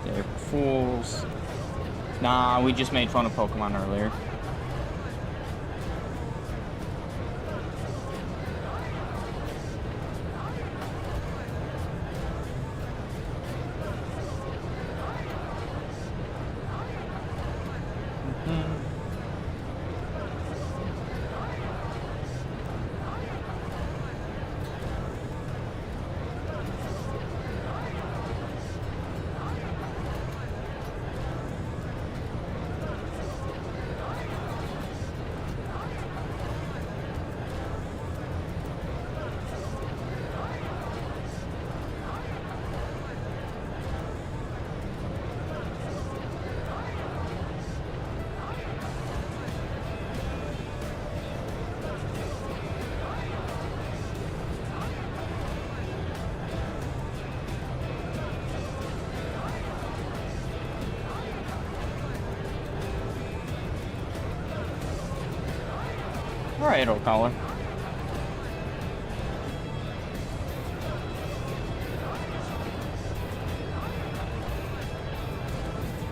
They're fools. Nah, we just made fun of Pokemon earlier. Alright, old caller.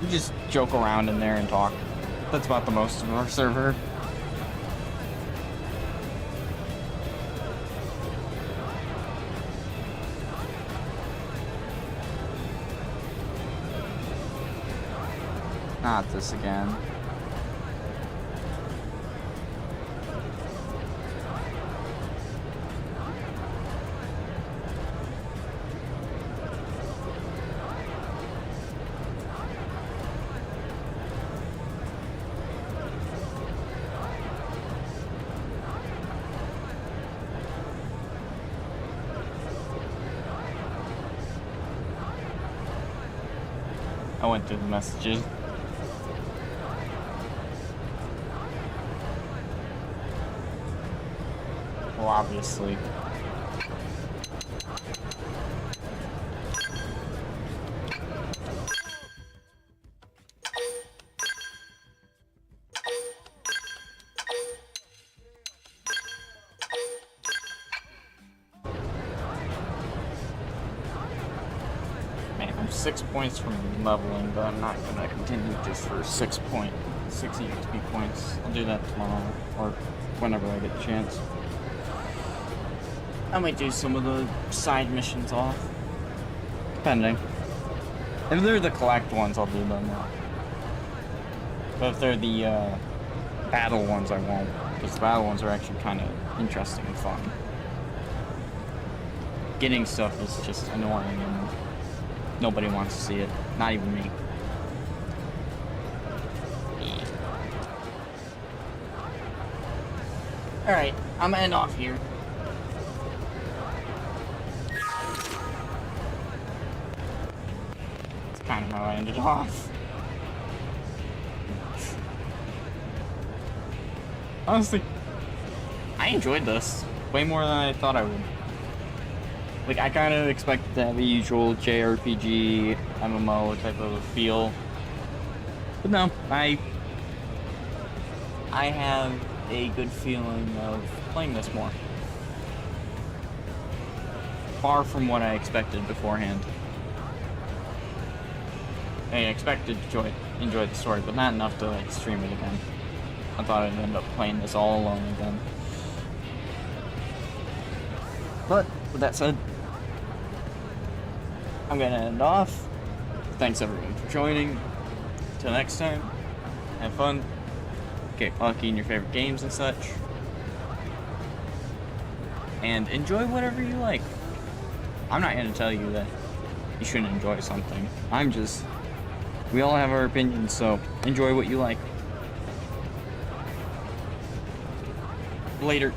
You just joke around in there and talk. That's about the most of our server. Not this again. I went through the messages. Well, obviously. Man, I'm 6 points from leveling, but I'm not gonna continue just for 6 EXP points. I'll do that tomorrow, or whenever I get the chance. I might do some of the side missions off. Depending. If they're the collect ones, I'll do them off. But if they're the battle ones, I won't. Because the battle ones are actually kind of interesting and fun. Getting stuff is just annoying and nobody wants to see it. Not even me. Alright, I'm gonna end off here. Kind of how I ended off. Honestly, I enjoyed this way more than I thought I would. Like, I kind of expected to have the usual JRPG, MMO type of feel. But no, I have a good feeling of playing this more. Far from what I expected beforehand. I expected to enjoy the story, but not enough to like stream it again. I thought I'd end up playing this all alone again. But with that said, I'm gonna end off. Thanks everyone for joining. Until next time, have fun, get lucky in your favorite games and such, and enjoy whatever you like. I'm not gonna tell you that you shouldn't enjoy something. We all have our opinions, so enjoy what you like. Later.